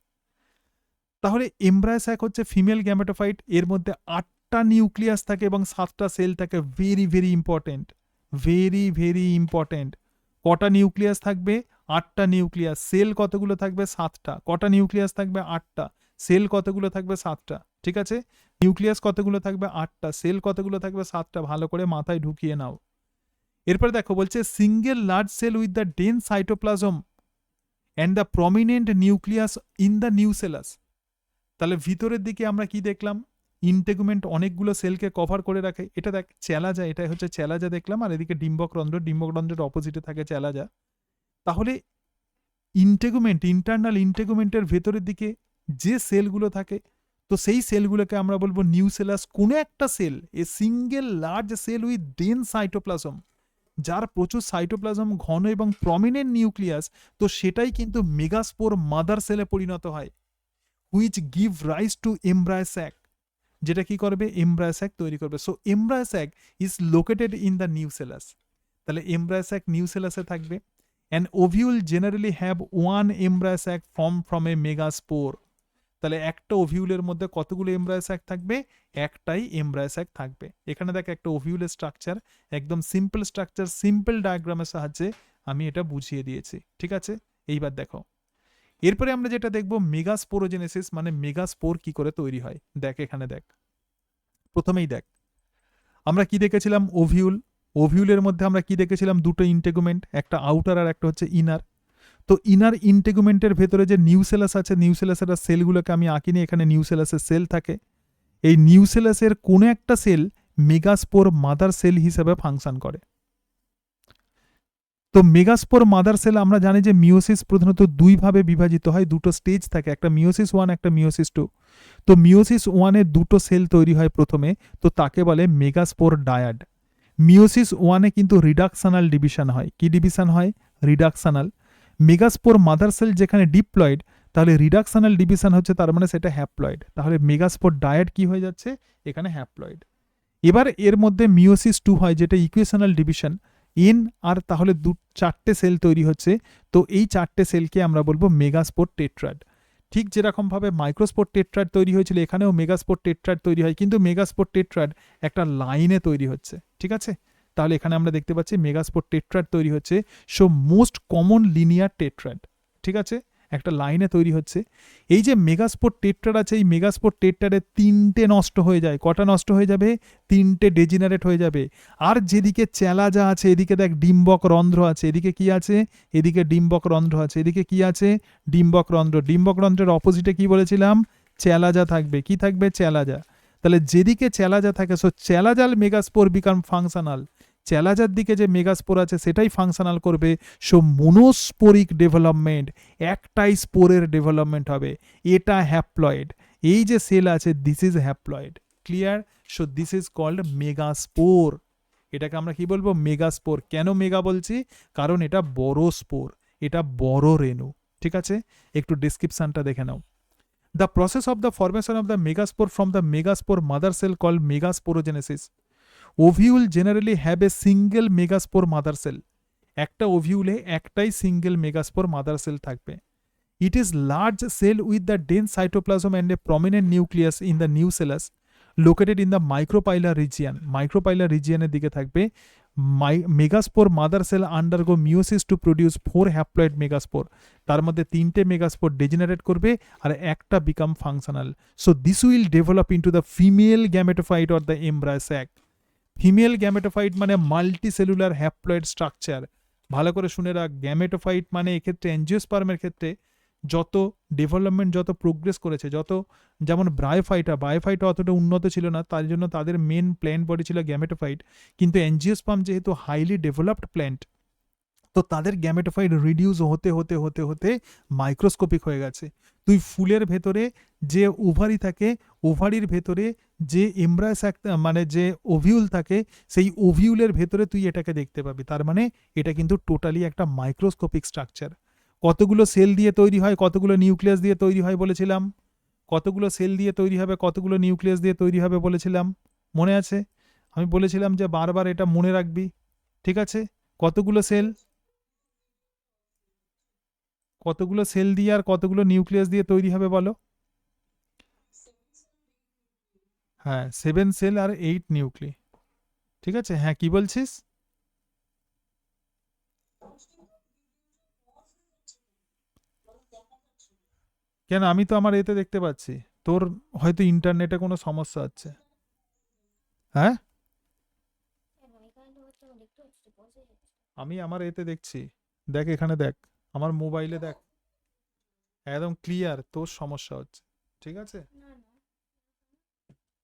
তাহলে এমব্রায়োস্যাক হচ্ছে ফিমেল গ্যামেটোফাইট। এর মধ্যে 8টা নিউক্লিয়াস থাকে এবং 7টা সেল থাকে। Very very important, very very important. কটা নিউক্লিয়াস থাকবে? 8টা নিউক্লিয়াস। সেল কতগুলো থাকবে? 7টা। কটা নিউক্লিয়াস থাকবে? 8টা। সেল কতগুলো থাকবে? 7টা। ঠিক আছে। নিউক্লিয়াস কতগুলো থাকবে? 8টা। সেল কতগুলো থাকবে? 7টা। ভালো করে মাথায় ঢুকিয়ে নাও। এরপরে দেখো বলছে single large cell with the dense cytoplasm and the prominent nucleus in the nucellus. তাহলে ভিতরের দিকে আমরা কি দেখলাম? ইন্টেগুমেন্ট অনেকগুলো সেলকে কভার করে রাখে। এটা দেখ চ্যালাজা, এটাই হচ্ছে চ্যালাজা দেখলাম। আর এদিকে ডিম্বক রন্ধ্র, ডিম্বক রন্ধ্রের অপোজিটে থাকে চ্যালাজা। তাহলে ইন্টেগুমেন্ট, ইন্টারনাল ইন্টেগুমেন্টের ভেতরের দিকে যে সেলগুলো থাকে তো সেই সেলগুলোকে আমরা বলবো নিউসেলাস। কোনো একটা cell, a single large cell with dense cytoplasm, যার প্রচুর সাইটোপ্লাজম, ঘন এবং প্রমিনেন্ট নিউক্লিয়াস, তো সেটাই কিন্তু মেগাস্পোর মাদার সেলে পরিণত হয়, which give rise to embryo sac, যেটা কি করবে? এমব্রায়োস্যাক তৈরি করবে। So embryo sac is located in the nucellus. তাহলে এমব্রায়োস্যাক নিউসেলাসে থাকবে। And ovule generally have one embryo sac from a megaspore. তাহলে একটা ওভিউলের মধ্যে কতগুলো এমব্রায়োস্যাক থাকবে? একটাই এমব্রায়োস্যাক থাকবে। এখানে দেখ একটা ওভিউলের স্ট্রাকচার, একদম সিম্পল স্ট্রাকচার, সিম্পল ডায়াগ্রামের সাহায্যে আমি এটা বুঝিয়ে দিয়েছি। ঠিক আছে। এইবার দেখো, এরপরে আমরা যেটা দেখব মেগাস্পোরোজেনেসিস, মানে মেগাস্পোর কি করে তৈরি হয়। দেখ এখানে দেখ, প্রথমেই দেখ আমরা কি দেখেছিলাম? ওভিউল। ওভিউলের মধ্যে আমরা কি দেখেছিলাম? দুটো ইন্টেগুমেন্ট, একটা আউটার আর একটা হচ্ছে ইনার। তো ইনার ইন্টেগুমেন্টের ভেতরে যে নিউসেলাস আছে, নিউসেলাসের সেলগুলোকে আমি আঁকিনি, এখানে নিউসেলাসের সেল থাকে। এই নিউসেলাসের কোনো একটা সেল মেগাস্পোর মাদার সেল হিসেবে ফাংশন করে। তো মেগাস্পোর মাদার সেল আমরা জানি যে মিওসিস প্রধানত দুই ভাবে বিভাজিত হয়, দুটো স্টেজ থাকে, একটা মিওসিস 1, একটা মিওসিস 2। তো মিওসিস 1-এ দুটো সেল তৈরি হয় প্রথমে, তো তাকে বলে মেগাস্পোর ডায়াড। মিওসিস 1-এ কিন্তু রিডাকশনাল ডিভিশন হয়। কি ডিভিশন হয়? রিডাকশনাল। মেগাস্পোর মাদার সেল যেখানে ডিপ্লয়েড, তাহলে রিডাকশনাল ডিভিশন হচ্ছে, তার মানে সেটা হ্যাপ্লয়েড। তাহলে মেগাস্পোর ডায়াড কি হয়ে যাচ্ছে? এখানে হ্যাপ্লয়েড। এবার এর মধ্যে মিওসিস 2 হয়, যেটা ইকুয়েশনাল ডিভিশন এন, আর তাহলে 4টে সেল তৈরি হচ্ছে। তো এই 4টে সেলকে আমরা বলবো মেগাস্পোর টেট্রাড। ঠিক যেরকমভাবে মাইক্রোস্পোর টেট্রাড তৈরি হয়েছিল, এখানেও মেগাস্পোর টেট্রাড তৈরি হয়, কিন্তু মেগাস্পোর টেট্রাড একটা লাইনে তৈরি হচ্ছে। ঠিক আছে। তাহলে এখানে আমরা দেখতে পাচ্ছি মেগাস্পোর টেট্রাড তৈরি হচ্ছে। So most common linear tetrad. ঠিক আছে, একটা লাইনে তৈরি হচ্ছে। এই যে মেগাস্পোর টেট্রাড আছে, এই মেগাস্পোর টেট্রাডে 3টে নষ্ট হয়ে যায়। কটা নষ্ট হয়ে যাবে? 3টে ডেজিনারেট হয়ে যাবে। আর যেদিকে চ্যালাজা আছে, এদিকে দেখ ডিম্বক রন্ধ্র আছে, এদিকে কি আছে? এদিকে ডিম্বক রন্ধ্র আছে, এদিকে কি আছে? ডিম্বক রন্ধ্র। ডিম্বক রন্ধ্রের অপোজিটে কি বলেছিলাম? চ্যালাজা থাকবে। কি থাকবে? চ্যালাজা। তাহলে যেদিকে চ্যালাজা থাকে, সো চ্যালাজাল মেগাস্পোর বিকাম ফাংশনাল। চ্যালাজার দিকে যে মেগাস্পোর আছে সেটাই ফাংশনাল করবে। সো মোনোস্পোরিক ডেভেলপমেন্ট, একটাই স্পোরের ডেভেলপমেন্ট হবে। এটা হ্যাপ্লয়েড। এই যে সেল আছে, this is haploid. Clear? So this is called megaspore. এটাকে আমরা কি বলবো? মেগাস্পোর। কেন মেগা বলছি? কারণ এটা বড় স্পোর, এটা বড় রেণু। ঠিক আছে, একটু ডেসক্রিপশনটা দেখে নাও। The process of the formation of the megaspore from the megaspore mother cell called megasporogenesis. Ovule generally have a single megaspore mother cell একটা ওভিউলে একটাই সিঙ্গেল মেগাস্পোর মাদার সেল থাকবে। It is large cell with the dense cytoplasm and a prominent nucleus in the nucellus located in the micropylar region. Micropylar রিজিয়ানের দিকে থাকবে। Megaspore mother cell undergo meiosis to produce 4 haploid megaspore. তার মধ্যে 3টে মেগাস্পোর ডেজেনারেট করবে আর একটা become functional. So this will develop into the female gametophyte or the embryo sac. Female gametophyte মানে মাল্টি সেলুলার হ্যাপ্লয়েড স্ট্রাকচার। ভালো করে শুনে রাখ, গ্যামেটোফাইট মানে এক্ষেত্রে অ্যাঞ্জিওস্পার্মের ক্ষেত্রে যত ডেভেলপমেন্ট, যত প্রোগ্রেস করেছে, যত যেমন বায়োফাইটা অতটা উন্নত ছিল না, তার জন্য তাদের মেন প্ল্যান্ট বডি ছিল গ্যামেটোফাইট। কিন্তু অ্যাঞ্জিওস্পার্ম যেহেতু হাইলি ডেভেলপড প্ল্যান্ট, তো তাদের গ্যামেটোফাইট রিডিউস হতে হতে হতে হতে মাইক্রোস্কোপিক হয়ে গেছে। তুই ফুলের ভেতরে যে ওভারি থাকে, ওভারির ভেতরে যে এমব্রায়োস্যাক মানে যে ওভিউল থাকে, সেই ওভিউলের ভেতরে তুই এটাকে দেখতে পাবি। তার মানে এটা কিন্তু টোটালি একটা মাইক্রোস্কোপিক স্ট্রাকচার। কতগুলো সেল দিয়ে তৈরি হয়, কতগুলো নিউক্লিয়াস দিয়ে তৈরি হয় বলেছিলাম? কতগুলো সেল দিয়ে তৈরি হবে, কতগুলো নিউক্লিয়াস দিয়ে তৈরি হবে বলেছিলাম? মনে আছে? আমি বলেছিলাম যে বারবার এটা মনে রাখবি, ঠিক আছে? কতগুলো সেল, কতগুলো সেল দিয়ে আর কতগুলো নিউক্লিয়াস দিয়ে তৈরি হবে বলো? হ্যাঁ, 7 সেল আর 8 নিউক্লি। ঠিক আছে, হ্যাঁ কি বলছিস? কেন, আমি তো আমার এতে দেখতে পাচ্ছি। তোর হয়তো ইন্টারনেটে কোনো সমস্যা আছে। হ্যাঁ, আমি আমার এতে দেখছি। দেখ এখানে দেখ, আমার মোবাইলে দেখ, একদম ক্লিয়ার। তোর সমস্যা হচ্ছে, ঠিক আছে?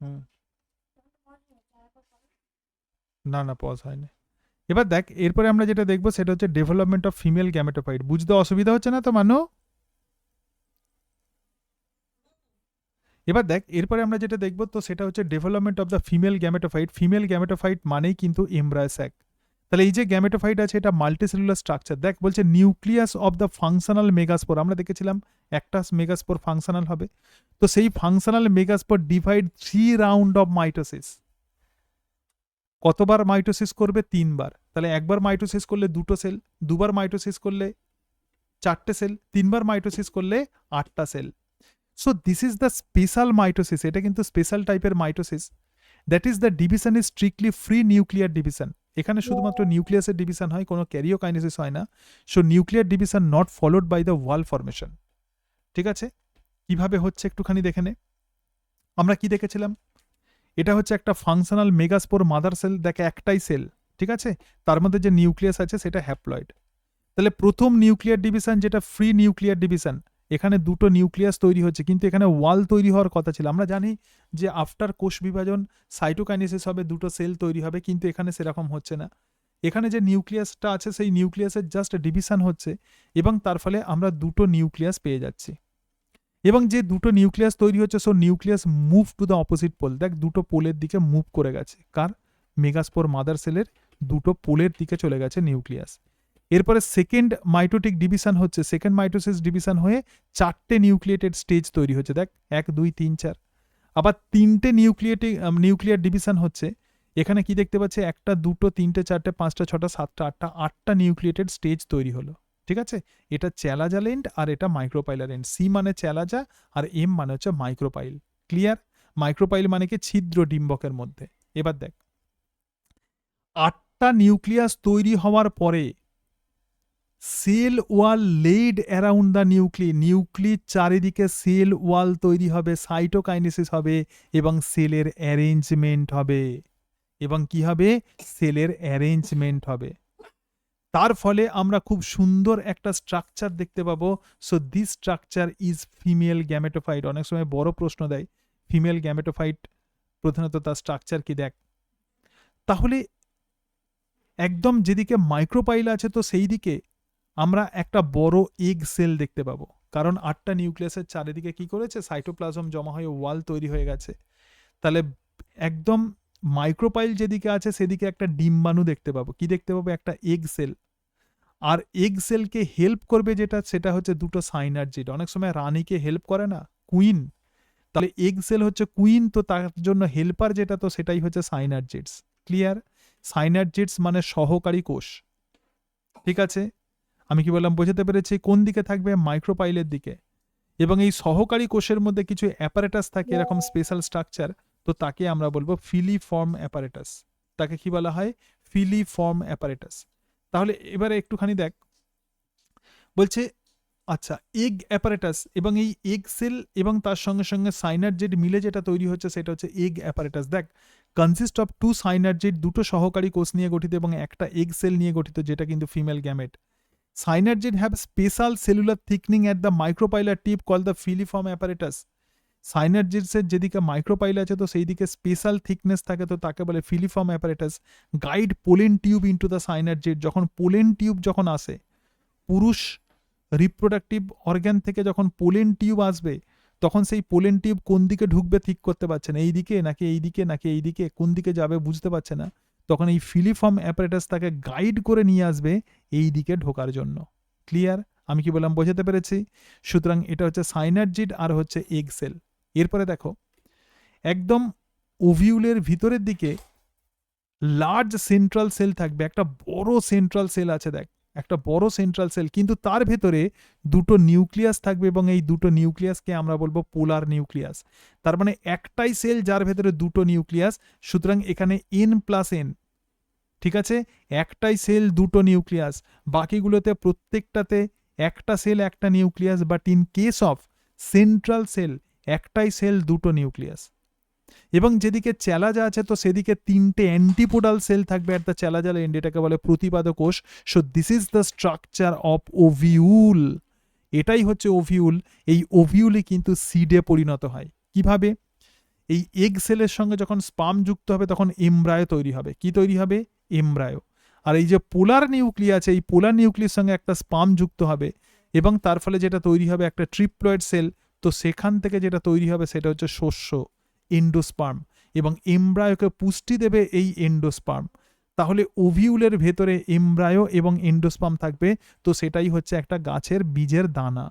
হুম, না না, পজ হয়নি। এবার দেখ, এরপরে আমরা যেটা দেখবো সেটা হচ্ছে ডেভেলপমেন্ট অফ ফিমেল গ্যামেটোফাইট। বুঝতে অসুবিধা হচ্ছে না তো মানু? এবার দেখ, এরপরে আমরা যেটা দেখবো তো সেটা হচ্ছে development of the female gametophyte. Female gametophyte মানেই কিন্তু এমব্রায়োস্যাক। তাহলে এই যে গ্যামেটোফাইট আছে এটা মাল্টিসেলুলার স্ট্রাকচার। দেখ বলছে nucleus of the functional megaspore. আমরা দেখেছিলাম একটা মেগাস্পোর ফাংশনাল হবে। তো সেই functional megaspore divide 3 round of mitosis. কতবার মাইটোসিস করবে? 3বার। তাহলে একবার মাইটোসিস করলে 2টো সেল, দুবার মাইটোসিস করলে 4টে সেল, 3বার মাইটোসিস করলে 8টা cell. So this is the special mitosis. এটা কিন্তু স্পেশাল টাইপের mitosis. That is the division is strictly free nuclear division. এখানে শুধুমাত্র নিউক্লিয়াসের ডিভিশন হয়, কোনো ক্যারিওকাইনেসিস হয় না। So nuclear division not followed by the wall formation. ঠিক আছে, কিভাবে হচ্ছে একটুখানি দেখে নে। আমরা কি দেখেছিলাম? এটা হচ্ছে একটা ফাংশনাল মেগাস্পোর মাদার সেল। দেখে একটাই সেল, ঠিক আছে? তার মধ্যে যে নিউক্লিয়াস আছে সেটা হ্যাপ্লয়েড। তাহলে প্রথম নিউক্লিয়ার ডিভিশন যেটা ফ্রি নিউক্লিয়ার ডিভিশন, এখানে 2টো নিউক্লিয়াস তৈরি হচ্ছে, কিন্তু এখানে ওয়াল তৈরি হওয়ার কথা ছিল। আমরা জানি যে আফটার কোষ বিভাজন সাইটোকাইনেসিস হবে, 2টো সেল তৈরি হবে, কিন্তু এখানে সেরকম হচ্ছে না। এখানে যে নিউক্লিয়াসটা আছে সেই নিউক্লিয়াসের জাস্ট ডিভিশন হচ্ছে, এবং তার ফলে আমরা 2টো নিউক্লিয়াস পেয়ে যাচ্ছি। এবং যে 2টো নিউক্লিয়াস তৈরি হচ্ছে, so nucleus move to the opposite pole. দেখ 2টো পোলের দিকে মুভ করে গেছে। কার? মেগাস্পোর মাদার সেলের 2টো পোলের দিকে চলে গেছে নিউক্লিয়াস। এরপরে সেকেন্ড মাইটোটিক ডিভিশন হচ্ছে, সেকেন্ড মাইটোসিস ডিভিশন হয়ে 4টে নিউক্লিয়েটেড স্টেজ তৈরি হচ্ছে। দেখ 1 2 3 4। আবার 3টে নিউক্লিয়ার ডিভিশন হচ্ছে। এখানে কি দেখতে পাচ্ছি? 1টা 2টো 3টে 4টে 5টা 6টা 7টা 8টা 8টা নিউক্লিয়েটেড স্টেজ তৈরি হলো। ঠিক আছে, এটা চ্যালাজা এন্ড আর এটা মাইক্রোপাইলার এন্ড। সি মানে চ্যালাজা আর এম মানে হচ্ছে মাইক্রোপাইল। ক্লিয়ার? মাইক্রোপাইল মানে কি? ছিদ্র ডিম্বকের মধ্যে। এবার দেখ, 8টা নিউক্লিয়াস তৈরি হওয়ার পরে cell wall laid around the নিউক্লির চারিদিকে সেল ওয়াল তৈরি হবে, সাইটোকাইনেসিস হবে, এবং সেলের অ্যারেঞ্জমেন্ট হবে। এবং কি হবে? সেলের অ্যারেঞ্জমেন্ট হবে। তার ফলে আমরা খুব সুন্দর একটা স্ট্রাকচার দেখতে পাবো। So this structure is female gametophyte. অনেক সময় বড় প্রশ্ন দেয়, ফিমেল গ্যামেটোফাইট প্রধানত তার স্ট্রাকচার কি? দেখ তাহলে একদম যেদিকে মাইক্রোপাইল আছে, তো সেই দিকে আমরা একটা বড় এগ সেল দেখতে পাবো। কারণ 8টা নিউক্লিয়াসের চারিদিকে কি করেছে? সাইটোপ্লাজম জমা হয়ে ওয়াল তৈরি হয়ে গেছে। তাহলে একদম মাইক্রোপাইল যেদিকে আছে সেদিকে একটা ডিম্বাণু দেখতে পাবো। কি দেখতে পাবো? একটা এগ সেল। আর এগ সেলকে হেল্প করবে যেটা, সেটা হচ্ছে 2টো সাইনার্জিড। অনেক সময় রানীকে হেল্প করে না, কুইন। তাহলে এগ সেল হচ্ছে কুইন, তো তার জন্য হেল্পার যেটা, তো সেটাই হচ্ছে সাইনার্জিডস। ক্লিয়ার? সাইনার্জিডস মানে সহকারী কোষ। ঠিক আছে, আমি কি বললাম বোঝাতে পেরেছি? কোন দিকে থাকবে? মাইক্রোপাইলের দিকে। এবং এই সহকারী কোষের মধ্যে কিছু অ্যাপারেটাস থাকে, এরকম স্পেশাল স্ট্রাকচার, তো তাকে আমরা বলবো ফিলিফর্ম অ্যাপারেটাস। তাকে কি বলা হয়? Filiform apparatus. তাহলে এবারে একটুখানি দেখ, বলছে আচ্ছা এগ অ্যাপারেটাস, এবং এই এগ সেল এবং তার সঙ্গে সঙ্গে সাইনার্জেড মিলে যেটা তৈরি হচ্ছে সেটা হচ্ছে এগ অ্যাপারেটাস। দেখ, কনসিস্ট অফ টু সাইনার্জেড, দুটো সহকারী কোষ নিয়ে গঠিত, এবং একটা এগ সেল নিয়ে গঠিত, যেটা কিন্তু female gamete. Synergid have special cellular thickening at the micropylar tip call the filiform apparatus. সাইনার্জেডসের যেদিকে মাইক্রোপাইল আছে তো সেই দিকে স্পেশাল থিকনেস থাকে, তো তাকে বলে filiform apparatus. Guide pollen tube into the synergid, যখন পোলেন টিউব যখন আসে, পুরুষ রিপ্রোডাক্টিভ অর্গ্যান থেকে যখন পোলেন টিউব আসবে, তখন সেই পোলেন টিউব কোন দিকে ঢুকবে ঠিক করতে পারছে না, এই দিকে নাকি এই দিকে নাকি এই দিকে, কোন দিকে যাবে বুঝতে পারছে না, তখন এই ফিলিফর্ম অ্যাপারেটাস তাকে গাইড করে নিয়ে আসবে এই দিকে ঢোকার জন্য। ক্লিয়ার? আমি কি বললাম বোঝাতে পেরেছি? সুতরাং এটা হচ্ছে সাইনার্জিড আর হচ্ছে এগ সেল। এরপরে দেখো, একদম ওভিউলের ভিতরের দিকে লার্জ সেন্ট্রাল সেল থাকবে, একটা বড় সেন্ট্রাল সেল আছে, দেখ একটা বড় সেন্ট্রাল সেল, কিন্তু তার ভেতরে দুটো নিউক্লিয়াস থাকবে, এবং এই দুটো নিউক্লিয়াসকে আমরা বলবো পোলার নিউক্লিয়াস। তার মানে একটাই সেল যার ভেতরে দুটো নিউক্লিয়াস, সুতরাং এখানে n+n। ঠিক আছে, একটাই সেল দুটো নিউক্লিয়াস, বাকিগুলোতে প্রত্যেকটাতে একটা সেল একটা nucleus, but in case of central cell একটাই সেল দুটো নিউক্লিয়াস। এবং যেদিকে চ্যালাজা আছে তো সেদিকে তিনটে অ্যান্টিপোডাল সেল থাকবে অ্যাট দ্য চ্যালাজাল এন্ড, এটাকে বলে প্রতিপাদক কোষ। So this is the structure of ovule. এটাই হচ্ছে ওভিউল। এই ওভিউলই কিন্তু সিডে পরিণত হয়। কিভাবে? এই এগ সেলের সঙ্গে যখন স্পাম যুক্ত হবে তখন এমব্রায়ো তৈরি হবে। কি তৈরি হবে? এমব্রায়ো। আর এই যে পোলার নিউক্লিয়াস আছে, এই পোলার নিউক্লিয়াসের সঙ্গে একটা স্পাম যুক্ত হবে, এবং তার ফলে যেটা তৈরি হবে একটা ট্রিপ্লয়েড সেল। তো সেখান থেকে যেটা তৈরি হবে সেটা হচ্ছে শস্য, এন্ডোস্পার্ম, এবং এমব্রায়োকে পুষ্টি দেবে এই এন্ডোস্পার্ম। তাহলে ওভিউলের ভেতরে এমব্রায়ো এবং এন্ডোস্পার্ম থাকবে, তো সেটাই হচ্ছে একটা গাছের বীজের দানা।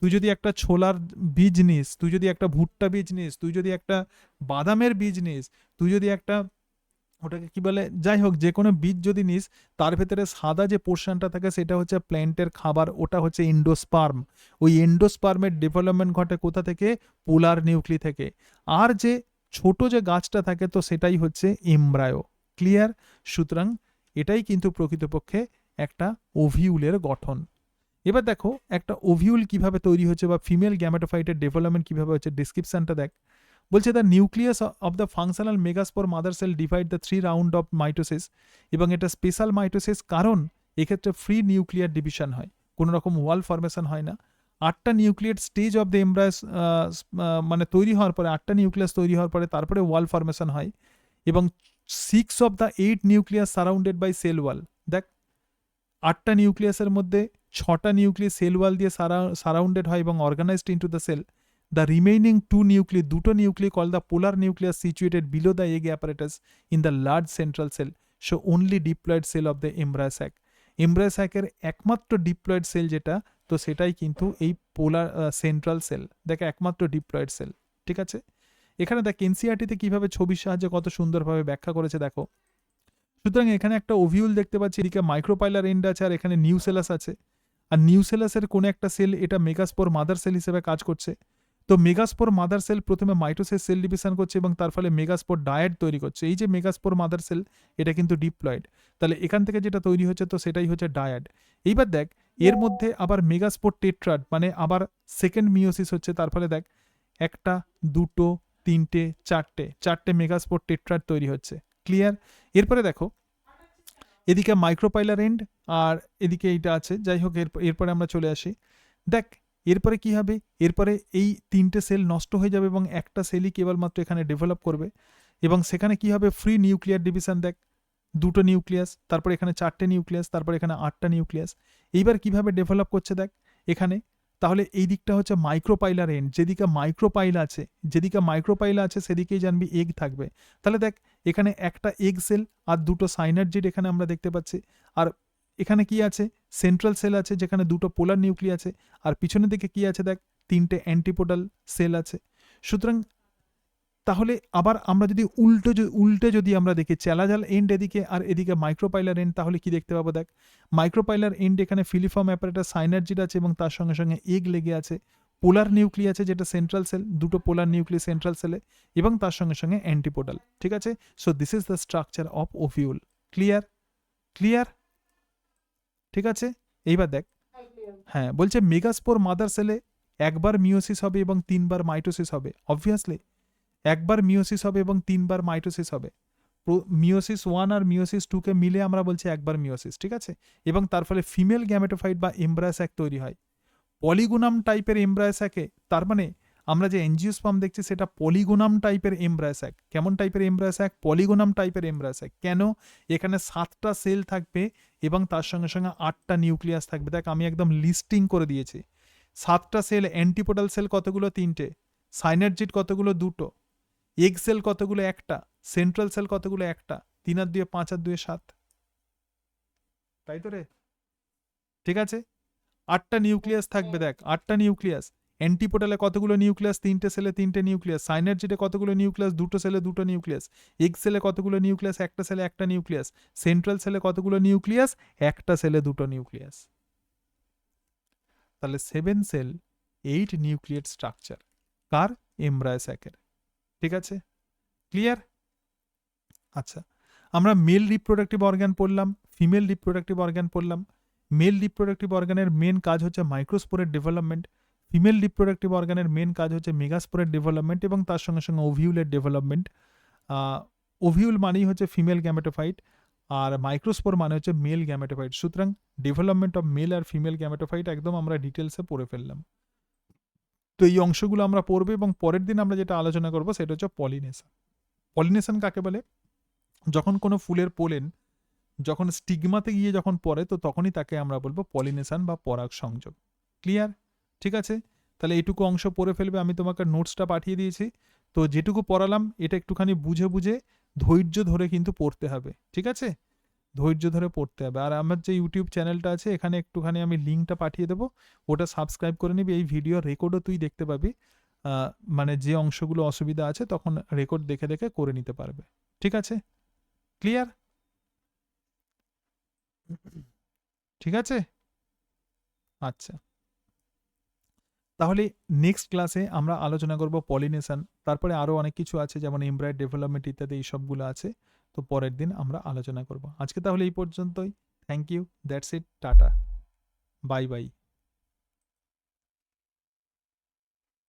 তুই যদি একটা ছোলার বীজ নিস, তুই যদি একটা ভুট্টা বীজ নিস, তুই যদি একটা বাদামের বীজ নিস, তুই যদি একটা ওটাকে কি বলে, যাই হোক যে কোনো বীজ যদি নিস, তার ভেতরে সাদা যে পোর্শনটা থাকে সেটা হচ্ছে প্ল্যান্টের খাবার, ওটা হচ্ছে এন্ডোস্পার্ম। ওই এন্ডোস্পার্মের ডেভেলপমেন্ট ঘটে কোথা থেকে? পোলার নিউক্লি থেকে। আর যে ছোট যে গাছটা থাকে তো সেটাই হচ্ছে এমব্রায়ো। ক্লিয়ার? সুতরাং এটাই কিন্তু প্রকৃতপক্ষে একটা ওভিউলের গঠন। এবার দেখো একটা ওভিউল কিভাবে তৈরি হচ্ছে, বা ফিমেল গ্যামেটোফাইটের ডেভেলপমেন্ট কিভাবে হচ্ছে, ডিসক্রিপশনটা দেখ। বলছে the nucleus of the functional megaspore mother sell divide the 3 round of mitosis, এবং এটা স্পেশাল মাইটোসিস কারণ এক্ষেত্রে ফ্রি নিউক্লিয়ার ডিভিশন হয়, কোনো রকম ওয়াল ফরমেশন হয় না। 8টা নিউক্লিয়েট স্টেজ অফ দ্য এমব্রায়োস, মানে তৈরি হওয়ার পরে 8টা নিউক্লিয়াস তৈরি হওয়ার পরে তারপরে ওয়াল ফরমেশন হয়, এবং 6 of the 8 nucleus surrounded buy cell wall. দেখ, 8টা নিউক্লিয়াসের মধ্যে 6টা নিউক্লিয়াস সেল ওয়াল দিয়ে সারাউন্ডেড হয় এবং organized into the cell. The remaining 2 nuclei, দুটো nuclei called the polar nucleus situated below the egg apparatus in the large central cell, so only diploid cell of the embryo sac. embryo sac এর একমাত্র ডিপ্লয়েড সেল যেটা, তো সেটাই কিন্তু এই পোলার সেন্ট্রাল সেল। দেখো একমাত্র ডিপ্লয়েড সেল। ঠিক আছে, এখানে দেখ এনসিআরটিতে কিভাবে ছবির সাহায্যে কত সুন্দরভাবে ব্যাখ্যা করেছে দেখো। সুতরাং এখানে একটা ওভিউল দেখতে পাচ্ছি, এদিকে মাইক্রোপাইলার এন্ড আছে আর এখানে নিউসেলাস আছে। আর নিউসেলাসের কোন একটা সেল এটা মেগাস্পোর মাদার সেল হিসেবে কাজ করছে। তো মেগাস্পোর মাদার সেল প্রথমে মাইটোসিস সেল ডিভিশন করছে এবং তার ফলে মেগাস্পোর ডায়েট তৈরি করছে। এই যে মেগাস্পোর মাদার সেল এটা কিন্তু ডিপ্লয়েড, তাহলে এখান থেকে যেটা তৈরি হচ্ছে তো সেটাই হচ্ছে ডায়াড। এইবার দেখ এর মধ্যে আবার মেগাস্পোর টেট্রাড, মানে আবার সেকেন্ড মিওসিস হচ্ছে, তার ফলে দেখ একটা, দুটো, তিনটে, চারটে মেগাস্পোর টেট্রাড তৈরি হচ্ছে। ক্লিয়ার? এরপরে দেখো এদিকে মাইক্রোপাইলার এন্ড আর এদিকে এইটা আছে। যাই হোক এরপরে আমরা চলে আসি। দেখ এরপরে কি হবে, এরপরে এই তিনটে সেল নষ্ট হয়ে যাবে এবং একটা সেলই কেবলমাত্র এখানে ডেভেলপ করবে, এবং সেখানে কি হবে, ফ্রি নিউক্লিয়ার ডিভিশন। দেখ দুটো নিউক্লিয়াস, তারপর এখানে 4টে নিউক্লিয়াস, তারপর এখানে 8টা নিউক্লিয়াস। এইবার কিভাবে ডেভেলপ করছে দেখ এখানে। তাহলে এই দিকটা হচ্ছে মাইক্রোপাইলার এন্ড, যেদিকে মাইক্রোপাইল আছে সেদিকেই জানবি এগ থাকবে। তাহলে দেখ এখানে একটা এগ সেল আর দুটো সাইনার্জিড এখানে আমরা দেখতে পাচ্ছি। আর এখানে কি আছে, সেন্ট্রাল সেল আছে যেখানে দুটো পোলার নিউক্লিয়াস আছে, আর পিছনের দিকে কি আছে দেখ, তিনটে অ্যান্টিপোডাল সেল আছে। সুতরাং তাহলে আবার আমরা যদি উল্টে যদি আমরা দেখি চ্যালাজাল এন্ড এদিকে আর এদিকে মাইক্রোপাইলার এন্ড, তাহলে কি দেখতে পাবো? দেখ, মাইক্রোপাইলার এন্ড এখানে ফিলিফর্ম অ্যাপারেটাস সাইনার্জিড আছে এবং তার সঙ্গে সঙ্গে এগ লেগে আছে, পোলার নিউক্লি আছে যেটা সেন্ট্রাল সেল, দুটো পোলার নিউক্লি সেন্ট্রাল সেলে, এবং তার সঙ্গে সঙ্গে অ্যান্টিপোডাল। ঠিক আছে, so this is the structure of ovule. Clear? Clear? ঠিক আছে, এইবার দেখ, হ্যাঁ বলছে মেগাস্পোর মাদার সেলে একবার মিওসিস হবে এবং 3 বার মাইটোসিস হবে। অবভিয়াসলি একবার মিওসিস হবে এবং 3 বার মাইটোসিস হবে। মিওসিস 1 আর মিওসিস 2 কে মিলে আমরা বলছি একবার মিওসিস। ঠিক আছে, এবং তার ফলে ফিমেল গ্যামেটোফাইট বা এমব্রায়ো স্যাক তৈরি হয়। পলিগোনাম টাইপের এমব্রায়ো স্যাকে, তার মানে আমরা যে এনজিওস্পার্ম দেখছি সেটা পলিগোনাম টাইপের এমব্রায়ো স্যাক। কেমন টাইপের এমব্রায়ো স্যাক? পলিগোনাম টাইপের এমব্রায়ো স্যাক। কেন? এখানে 7টা সেল থাকবে এবং তার সঙ্গে সঙ্গে 8টা নিউক্লিয়াস থাকবে। দেখ আমি একদম লিস্টিং করে দিয়েছি। 7টা সেল, অ্যান্টিপোডাল সেল কতগুলো? 3টে, সাইনার্জিড কতগুলো? 2টো, এগ সেল কতগুলো? 1টা, সেন্ট্রাল সেল কতগুলো? 1টা। 3 আর 2 5 আর 2 7, তাই তো রে? ঠিক আছে, 8টা নিউক্লিয়াস থাকবে। দেখ 8টা নিউক্লিয়াস। অ্যান্টিপোডালে কতগুলো নিউক্লিয়াস? 3টে সেলে 3টে নিউক্লিয়াস। সাইনার্জিডে কতগুলো নিউক্লিয়াস? 2টো সেলে 2টো নিউক্লিয়াস। এগ সেলে কতগুলো নিউক্লিয়াস? 1টা সেলে 1টা নিউক্লিয়াস। সেন্ট্রাল সেলে কতগুলো নিউক্লিয়াস? 1টা সেলে 2টো নিউক্লিয়াস। তাহলে 7 সেল 8 নিউক্লিয়েট স্ট্রাকচার কার? এমব্রায়ো স্যাকের। ঠিক আছে, ক্লিয়ার? আচ্ছা, আমরা মেল রিপ্রোডাক্টিভ অর্গান পড়লাম, ফিমেল রিপ্রোডাক্টিভ অর্গান পড়লাম। মেল রিপ্রোডাক্টিভ অর্গানের মেন কাজ হচ্ছে মাইক্রোস্পোরের ডেভেলপমেন্ট, ফিমেল রিপ্রোডাক্টিভ অর্গানের মেন কাজ হচ্ছে মেগাস্পোরের ডেভেলপমেন্ট এবং তার সঙ্গে সঙ্গে ওভিউলের ডেভেলপমেন্ট। ওভিউল মানেই হচ্ছে ফিমেল গ্যামেটোফাইট আর মাইক্রোস্পোর মানে হচ্ছে মেল গ্যামেটোফাইট। সুতরাং ডেভেলপমেন্ট অফ মেল আর ফিমেল গ্যামেটোফাইট একদম আমরা ডিটেলসে পড়ে ফেললাম। তো এই অংশগুলো আমরা পড়বো এবং পরের দিন আমরা যেটা আলোচনা করবো সেটা হচ্ছে পলিনেশন। পলিনেশন কাকে বলে? যখন কোনো ফুলের পোলেন যখন স্টিগমাতে গিয়ে যখন পড়ে তো তখনই তাকে আমরা বলবো পলিনেশন বা পরাগ সংযোগ। ক্লিয়ার? ঠিক আছে, তাহলে এইটুকু অংশ পড়ে ফেলবে। আমি তোমাকে নোটসটা পাঠিয়ে দিয়েছি, তো যেটুকু পড়ালাম এটা একটুখানি বুঝে বুঝে ধৈর্য ধরে কিন্তু পড়তে হবে। ঠিক আছে, ধৈর্য ধরে পড়তে হবে। আর আমার যে ইউটিউব চ্যানেলটা আছে এখানে একটুখানি আমি লিঙ্কটা পাঠিয়ে দেবো, ওটা সাবস্ক্রাইব করে নিবি। এই ভিডিও রেকর্ডও তুই দেখতে পাবি, মানে যে অংশগুলো অসুবিধা আছে তখন রেকর্ড দেখে দেখে করে নিতে পারবে। ঠিক আছে, ক্লিয়ার? ঠিক আছে, আচ্ছা, তাহলে নেক্সট ক্লাসে আমরা আলোচনা করব পলিনেশন, তারপরে আরও অনেক কিছু আছে যেমন এমব্রায়ো ডেভেলপমেন্ট ইত্যাদি, এই সবগুলো আছে। তো পরের দিন আমরা আলোচনা করব। আজকে তাহলে এই পর্যন্তই। Thank you, that's it, tata, bye by.